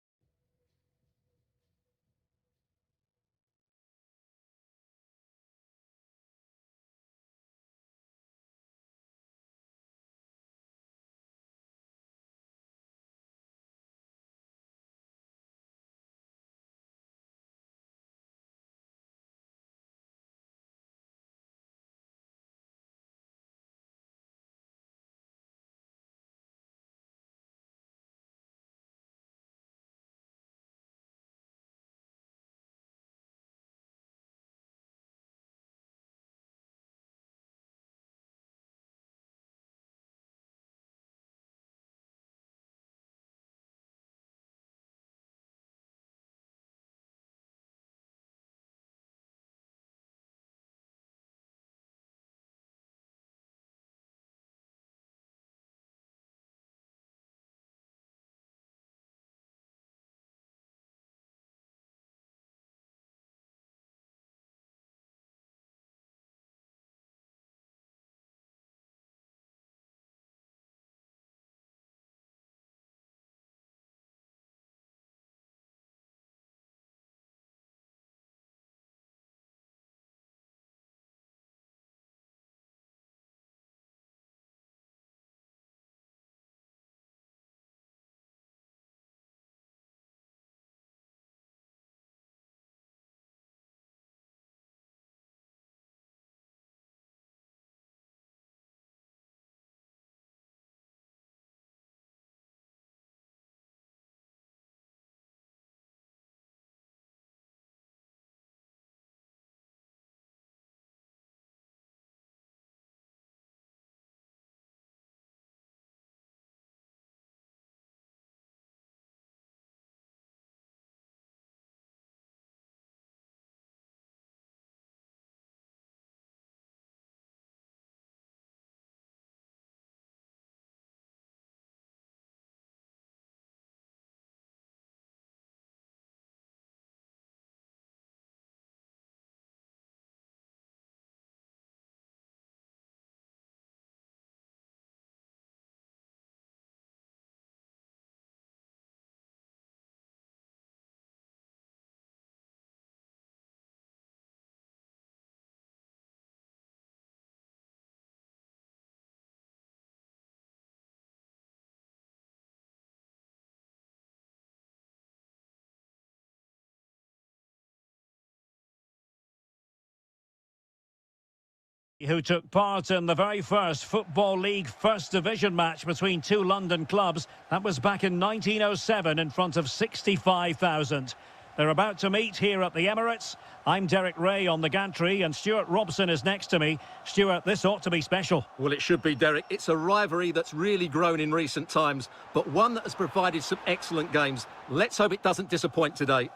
Speaker 1: who took part in the very first Football League First Division match between two London clubs. That was back in 1907 in front of 65,000. They're about to meet here at the Emirates. I'm Derek Ray on the gantry, and Stuart Robson is next to me. Stuart, this ought to be special.
Speaker 2: Well, it should be, Derek. It's a rivalry that's really grown in recent times, but one that has provided some excellent games. Let's hope it doesn't disappoint today.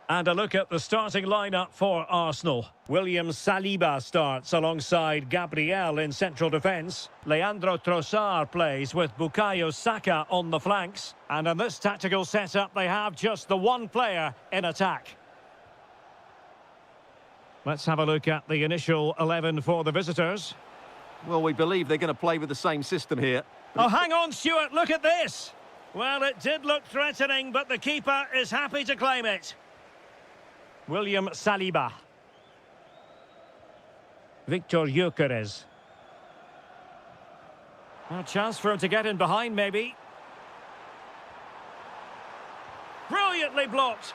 Speaker 1: And a look at the starting lineup for Arsenal. William Saliba starts alongside Gabriel in central defence. Leandro Trossard plays with Bukayo Saka on the flanks. And in this tactical setup, they have just the one player in attack. Let's have a look at the initial 11 for the visitors.
Speaker 2: Well, we believe they're going to play with the same system here.
Speaker 1: Oh, hang on, Stuart, look at this. Well, it did look threatening, but the keeper is happy to claim it. William Saliba. Victor Gyökeres. A chance for him to get in behind, maybe. Brilliantly blocked.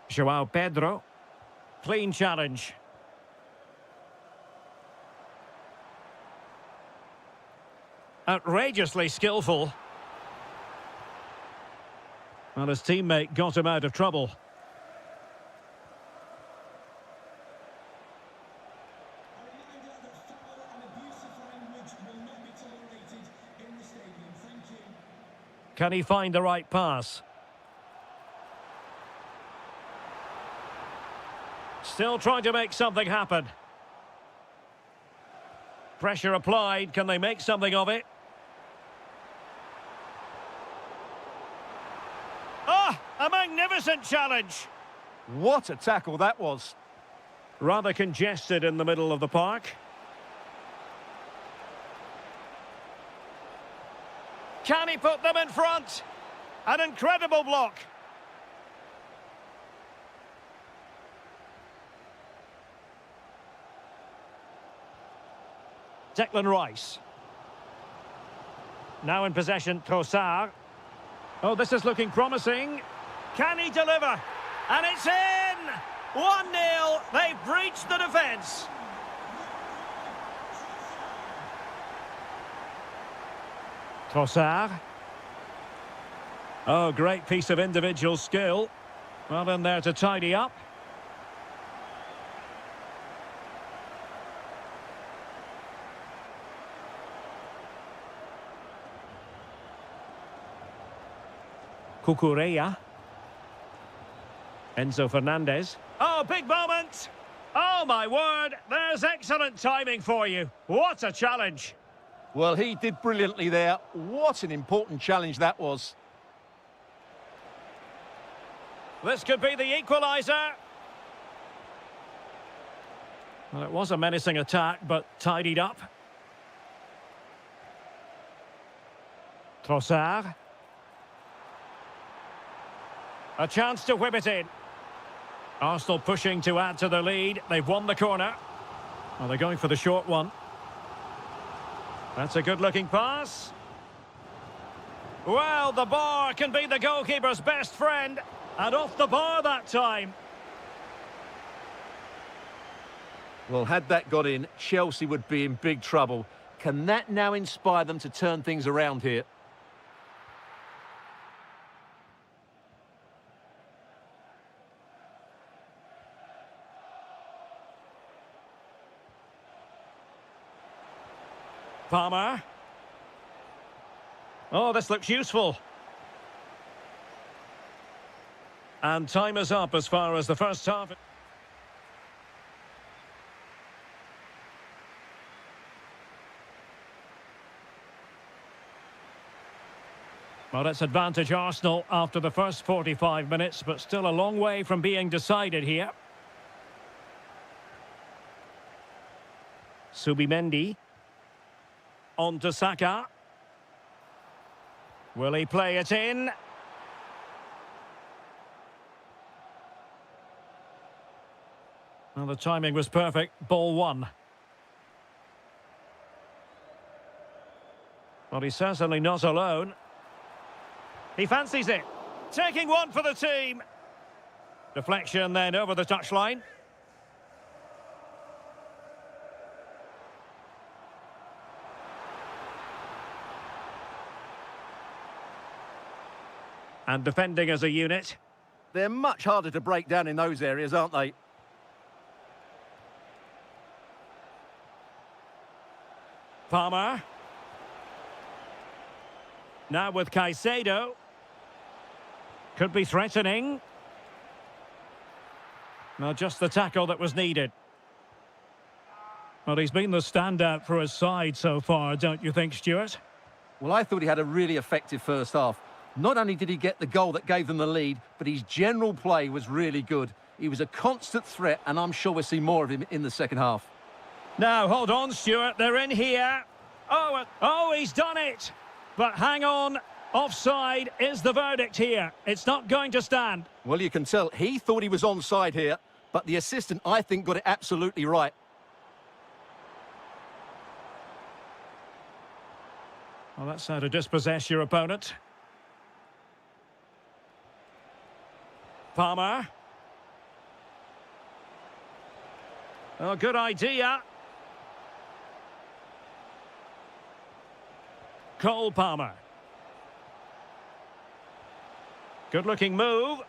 Speaker 1: João Pedro. Clean challenge. Outrageously skillful. Well, his teammate got him out of trouble. Can he find the right pass? Still trying to make something happen. Pressure applied. Can they make something of it? A magnificent challenge.
Speaker 2: What a tackle that was.
Speaker 1: Rather congested in the middle of the park. Can he put them in front? An incredible block. Declan Rice. Now in possession, Trossard. Oh, this is looking promising. Can he deliver? And it's in! 1-0. They've breached the defence. Trossard. Oh, great piece of individual skill. Well in there to tidy up. Cucurella. Enzo Fernandez. Oh, big moment! Oh, my word! There's excellent timing for you. What a challenge!
Speaker 2: Well, he did brilliantly there. What an important challenge that was.
Speaker 1: This could be the equaliser. Well, it was a menacing attack, but tidied up. Trossard. A chance to whip it in. Arsenal pushing to add to the lead. They've won the corner. Well, they're going for the short one. That's a good-looking pass. Well, the bar can be the goalkeeper's best friend. And off the bar that time.
Speaker 2: Well, had that got in, Chelsea would be in big trouble. Can that now inspire them to turn things around here?
Speaker 1: Palmer. Oh, this looks useful. And time is up as far as the first half. Well, it's advantage Arsenal after the first 45 minutes, but still a long way from being decided here. Subimendi. On to Saka. Will he play it in? Well, the timing was perfect. Ball one. Well, he's certainly not alone. He fancies it. Taking one for the team. Deflection then over the touchline. And defending as a unit.
Speaker 2: They're much harder to break down in those areas, aren't they?
Speaker 1: Palmer. Now with Caicedo. Could be threatening. Well, just the tackle that was needed. Well, he's been the standout for his side so far, don't you think, Stuart?
Speaker 2: Well, I thought he had a really effective first half. Not only did he get the goal that gave them the lead, but his general play was really good. He was a constant threat, and I'm sure we'll see more of him in the second half.
Speaker 1: Now, hold on, Stuart. They're in here. Oh, he's done it. But hang on. Offside is the verdict here. It's not going to stand.
Speaker 2: Well, you can tell he thought he was onside here, but the assistant, I think, got it absolutely right.
Speaker 1: Well, that's how to dispossess your opponent. Palmer. Oh, good idea. Cole Palmer. Good-looking move.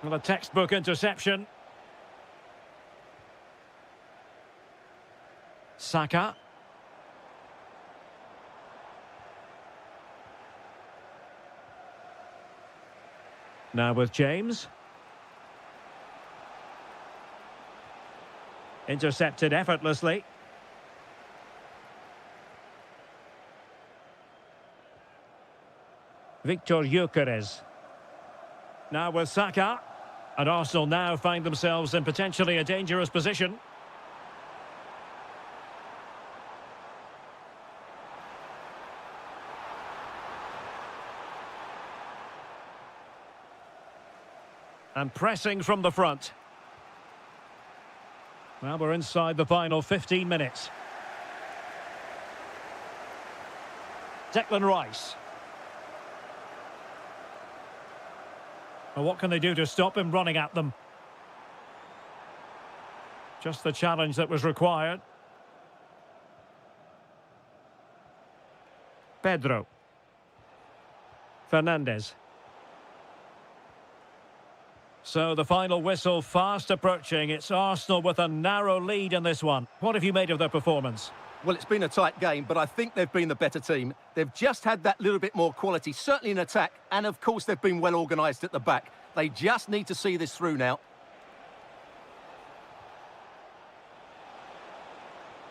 Speaker 1: Well, a textbook interception. Saka. Now with James. Intercepted effortlessly. Victor Gyökeres. Now with Saka. And Arsenal now find themselves in potentially a dangerous position. And pressing from the front. Well, we're inside the final 15 minutes. Declan Rice. Well, what can they do to stop him running at them? Just the challenge that was required. Pedro. Fernandez. So the final whistle fast approaching. It's Arsenal with a narrow lead in this one. What have you made of their performance?
Speaker 2: Well, it's been a tight game, but I think they've been the better team. They've just had that little bit more quality, certainly in attack, and of course they've been well organised at the back. They just need to see this through now.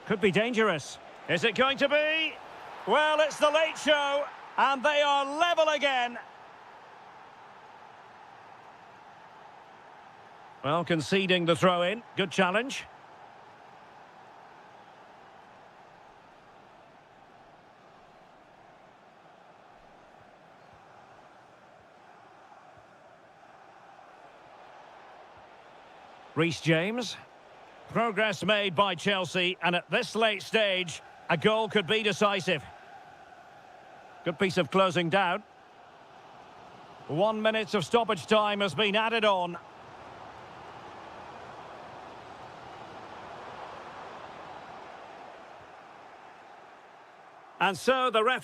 Speaker 1: Could be dangerous. Is it going to be? Well, it's the late show, and they are level again. Well, conceding the throw-in. Good challenge. Reece James. Progress made by Chelsea, and at this late stage, a goal could be decisive. Good piece of closing down. 1 minute of stoppage time has been added on. And so the referee...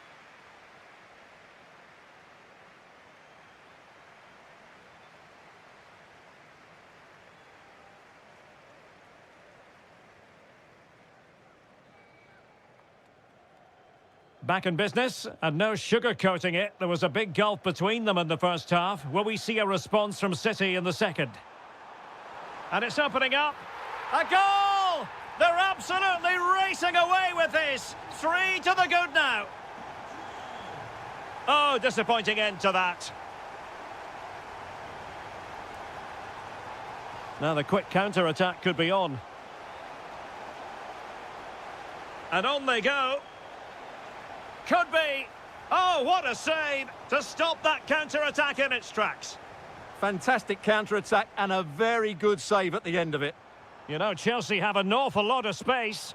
Speaker 1: back in business, and no sugarcoating it. There was a big gulf between them in the first half. Will we see a response from City in the second? And it's opening up. A goal! They're absolutely racing away with this. 3 to the good now. Oh, disappointing end to that. Now the quick counter-attack could be on. And on they go. Could be. Oh, what a save to stop that counter-attack in its tracks.
Speaker 2: Fantastic counter-attack and a very good save at the end of it.
Speaker 1: You know, Chelsea have an awful lot of space.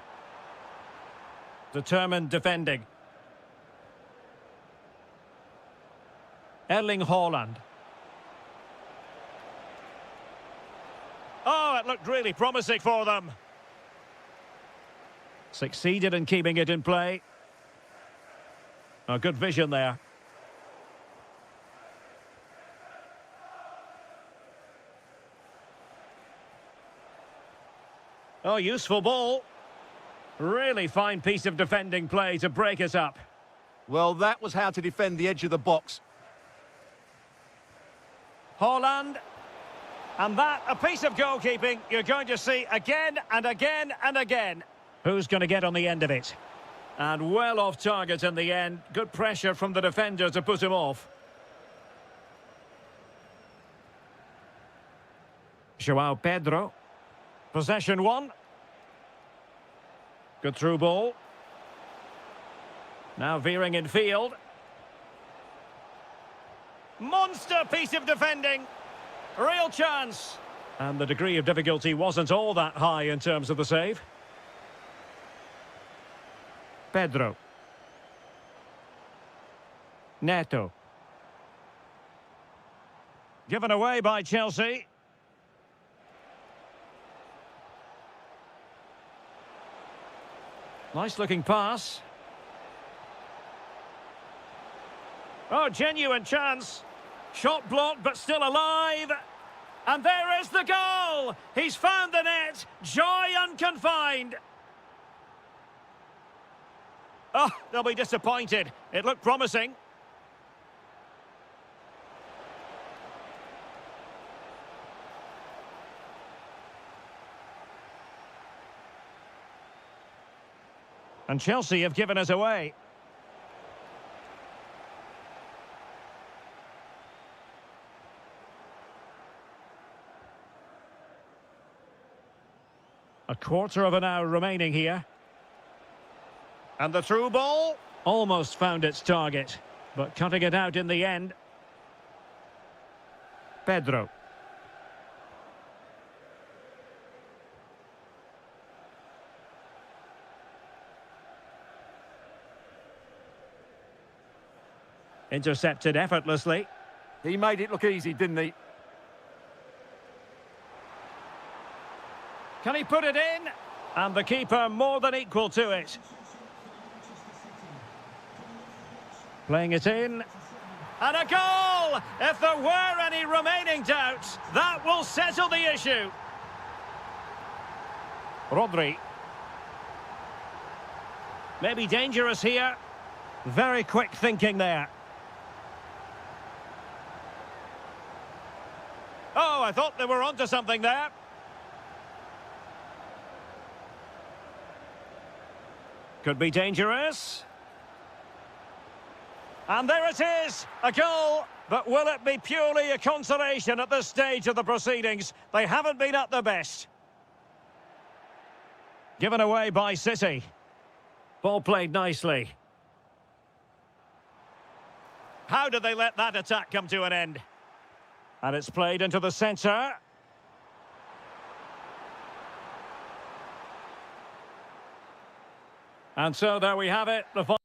Speaker 1: Determined defending. Erling Haaland. Oh, it looked really promising for them. Succeeded in keeping it in play. Oh, good vision there. Oh, useful ball. Really fine piece of defending play to break us up.
Speaker 2: Well, that was how to defend the edge of the box.
Speaker 1: Haaland. And that, a piece of goalkeeping you're going to see again and again and again. Who's going to get on the end of it? And well off target in the end. Good pressure from the defender to put him off. João Pedro. Possession one. Good through ball. Now veering in field. Monster piece of defending. Real chance. And the degree of difficulty wasn't all that high in terms of the save. Pedro. Neto. Given away by Chelsea. Nice looking pass. Oh, genuine chance. Shot blocked, but still alive. And there is the goal. He's found the net. Joy unconfined. Oh, they'll be disappointed. It looked promising. And Chelsea have given us away. A quarter of an hour remaining here. And the through ball almost found its target, but cutting it out in the end. Pedro. Intercepted effortlessly.
Speaker 2: He made it look easy, didn't he?
Speaker 1: Can he put it in? And the keeper more than equal to it. Playing it in. And a goal! If there were any remaining doubts, that will settle the issue. Rodri. Maybe dangerous here. Very quick thinking there. Oh, I thought they were onto something there. Could be dangerous. And there it is, a goal. But will it be purely a consolation at this stage of the proceedings? They haven't been at their best. Given away by City. Ball played nicely. How did they let that attack come to an end? And it's played into the centre. And so there we have it. The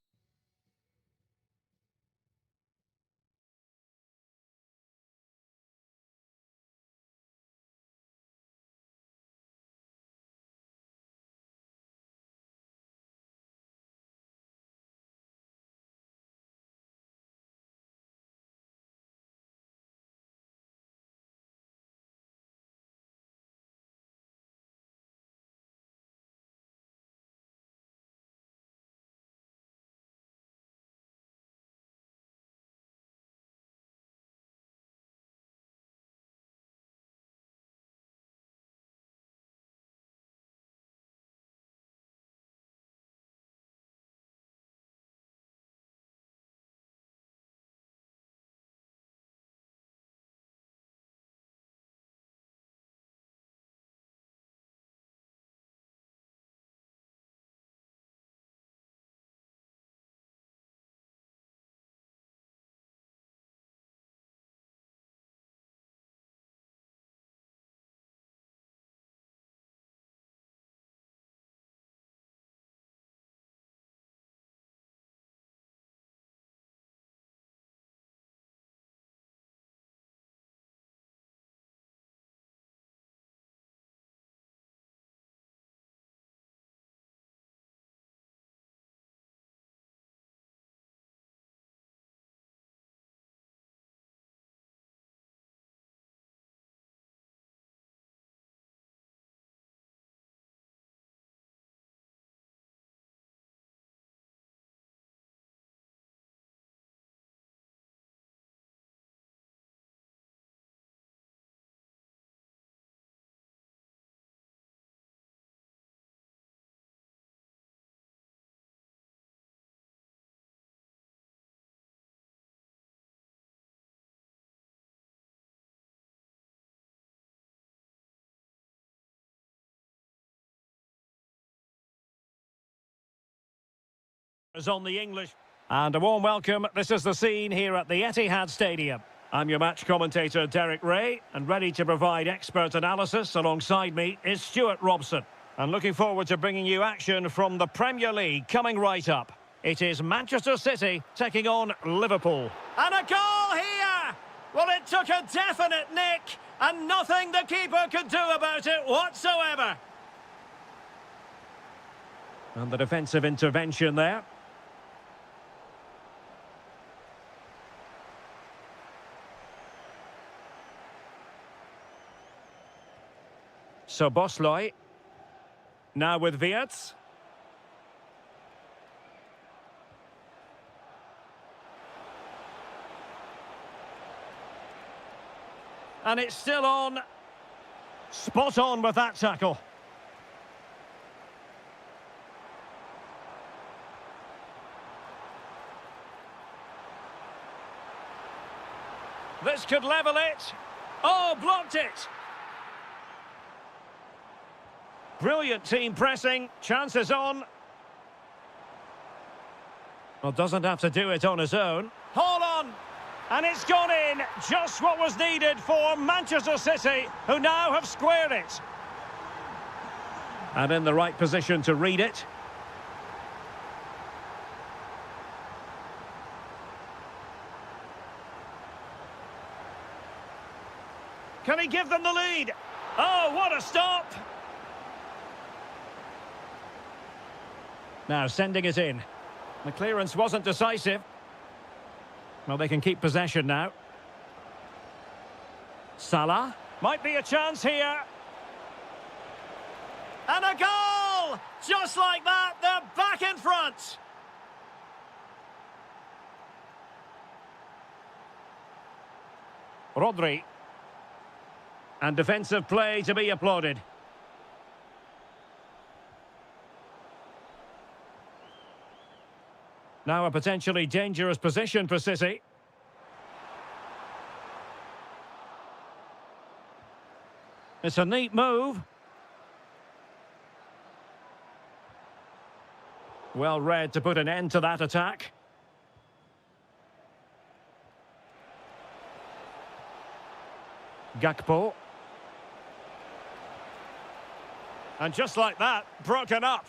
Speaker 1: Is on the English. And a warm welcome. This is the scene here at the Etihad Stadium. I'm your match commentator, Derek Ray, and ready to provide expert analysis alongside me is Stuart Robson. And looking forward to bringing you action from the Premier League coming right up. It is Manchester City taking on Liverpool. And a goal here! Well, it took a definite nick, and nothing the keeper could do about it whatsoever. And the defensive intervention there. So Bosloy, now with Wirtz. And it's still on. Spot on with that tackle. This could level it. Oh, blocked it. Brilliant team pressing, chances on. Well, doesn't have to do it on his own. Hold on! And it's gone in, just what was needed for Manchester City, who now have squared it. And in the right position to read it. Can he give them the lead? Oh, what a stop! Now sending it in. The clearance wasn't decisive. Well, they can keep possession now. Salah. Might be a chance here. And a goal! Just like that, they're back in front. Rodri. And defensive play to be applauded. Now a potentially dangerous position for City. It's a neat move. Well read to put an end to that attack. Gakpo. And just like that, broken up.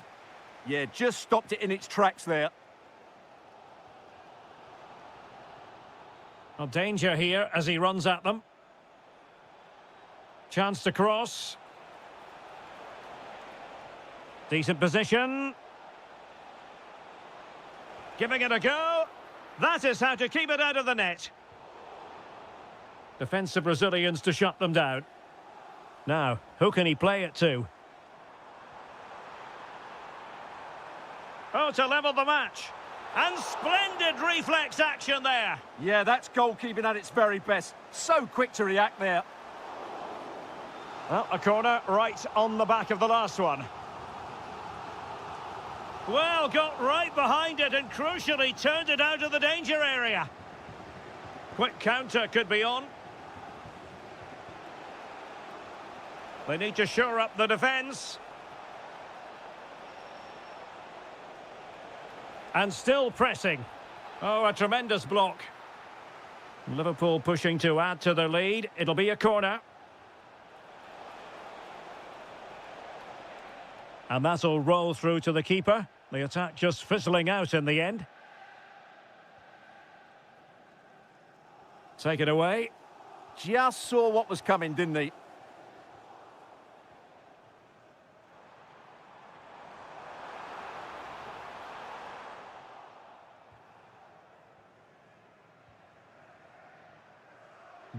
Speaker 2: Yeah, just stopped it in its tracks there.
Speaker 1: Well, danger here as he runs at them. Chance to cross. Decent position. Giving it a go. That is how to keep it out of the net. Defensive Brazilians to shut them down. Now, who can he play it to? Oh, to level the match. And splendid reflex action there.
Speaker 2: Yeah, that's goalkeeping at its very best. So quick to react there.
Speaker 1: Well, a corner right on the back of the last one. Well, got right behind it and crucially turned it out of the danger area. Quick counter could be on. They need to shore up the defence. And still pressing. Oh, a tremendous block. Liverpool pushing to add to their lead. It'll be a corner. And that'll roll through to the keeper. The attack just fizzling out in the end. Take it away.
Speaker 2: Just saw what was coming, didn't he?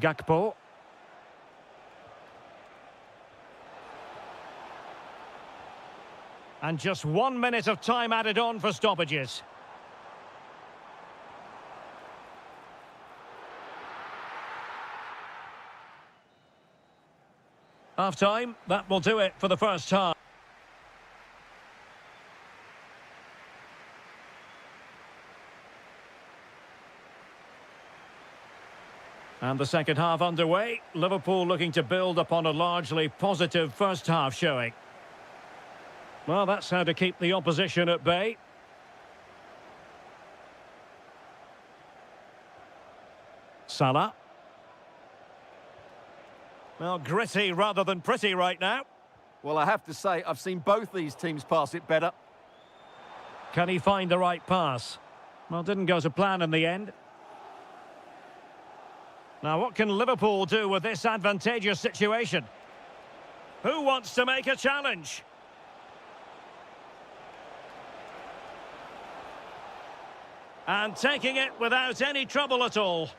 Speaker 1: Gakpo. And just 1 minute of time added on for stoppages. Half-time, that will do it for the first half. And the second half underway. Liverpool looking to build upon a largely positive first half showing. Well, that's how to keep the opposition at bay. Salah. Well, gritty rather than pretty right now.
Speaker 2: Well, I have to say, I've seen both these teams pass it better.
Speaker 1: Can he find the right pass? Well, didn't go to plan in the end. Now, what can Liverpool do with this advantageous situation? Who wants to make a challenge? And taking it without any trouble at all.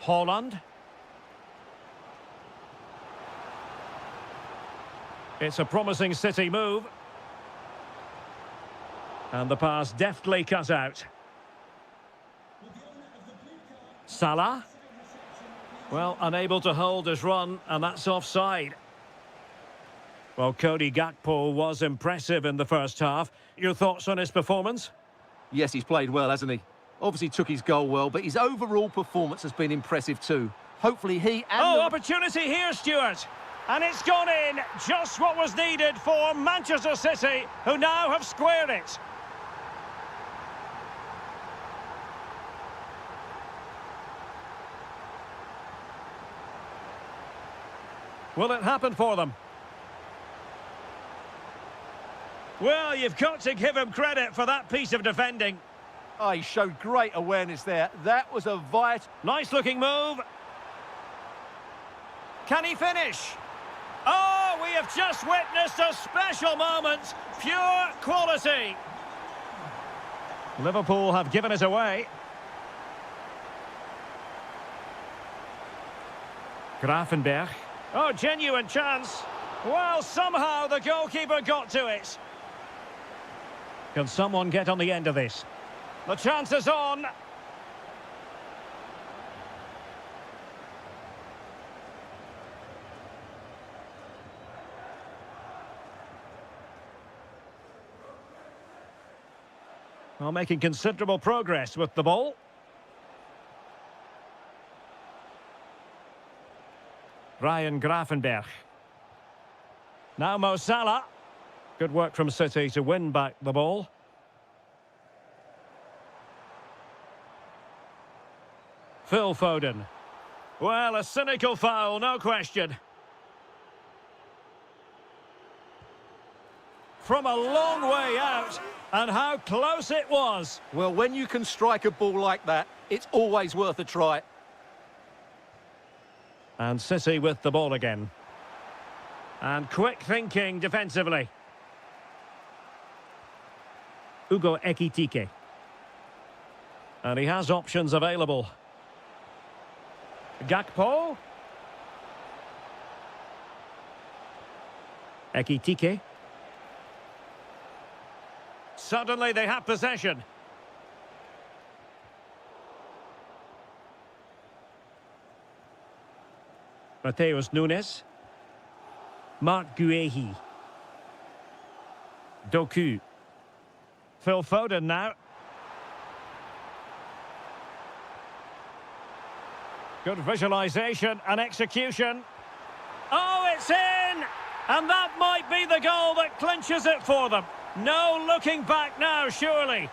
Speaker 1: Holland. It's a promising City move. And the pass deftly cut out. Salah. Well, unable to hold his run, and that's offside. Well, Cody Gakpo was impressive in the first half. Your thoughts on his performance?
Speaker 2: Yes, he's played well, hasn't he? Obviously took his goal well, but his overall performance has been impressive too. Hopefully he and...
Speaker 1: Oh, opportunity here, Stuart. And it's gone in, just what was needed for Manchester City, who now have squared it. Will it happen for them? Well, you've got to give him credit for that piece of defending.
Speaker 2: Oh, he showed great awareness there. That was a vital...
Speaker 1: Nice-looking move. Can he finish? Oh, we have just witnessed a special moment. Pure quality. Liverpool have given it away. Grafenberg. Oh, genuine chance. Well, somehow the goalkeeper got to it. Can someone get on the end of this? The chance is on. Well, making considerable progress with the ball. Ryan Grafenberg. Now Mo Salah. Good work from City to win back the ball. Phil Foden. Well, a cynical foul, no question. From a long way out, and how close it was.
Speaker 2: Well, when you can strike a ball like that, it's always worth a try.
Speaker 1: And City with the ball again. And quick thinking defensively. Ugo Ekitike. And he has options available. Gakpo. Ekitike. Suddenly they have possession. Mateus Nunes. Marc Guehi. Doku. Phil Foden now. Good visualisation and execution. Oh, it's in! And that might be the goal that clinches it for them. No looking back now, surely.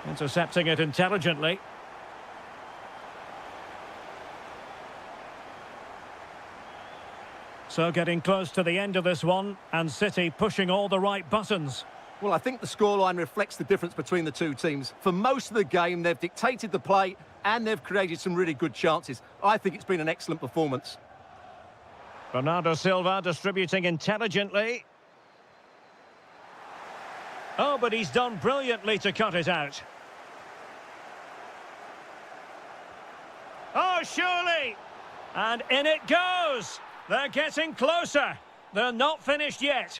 Speaker 1: Intercepting it intelligently. So getting close to the end of this one, and City pushing all the right buttons.
Speaker 2: Well, I think the scoreline reflects the difference between the two teams. For most of the game, they've dictated the play and they've created some really good chances. I think it's been an excellent performance.
Speaker 1: Bernardo Silva distributing intelligently. Oh, but he's done brilliantly to cut it out. Oh, surely! And in it goes! They're getting closer. They're not finished yet.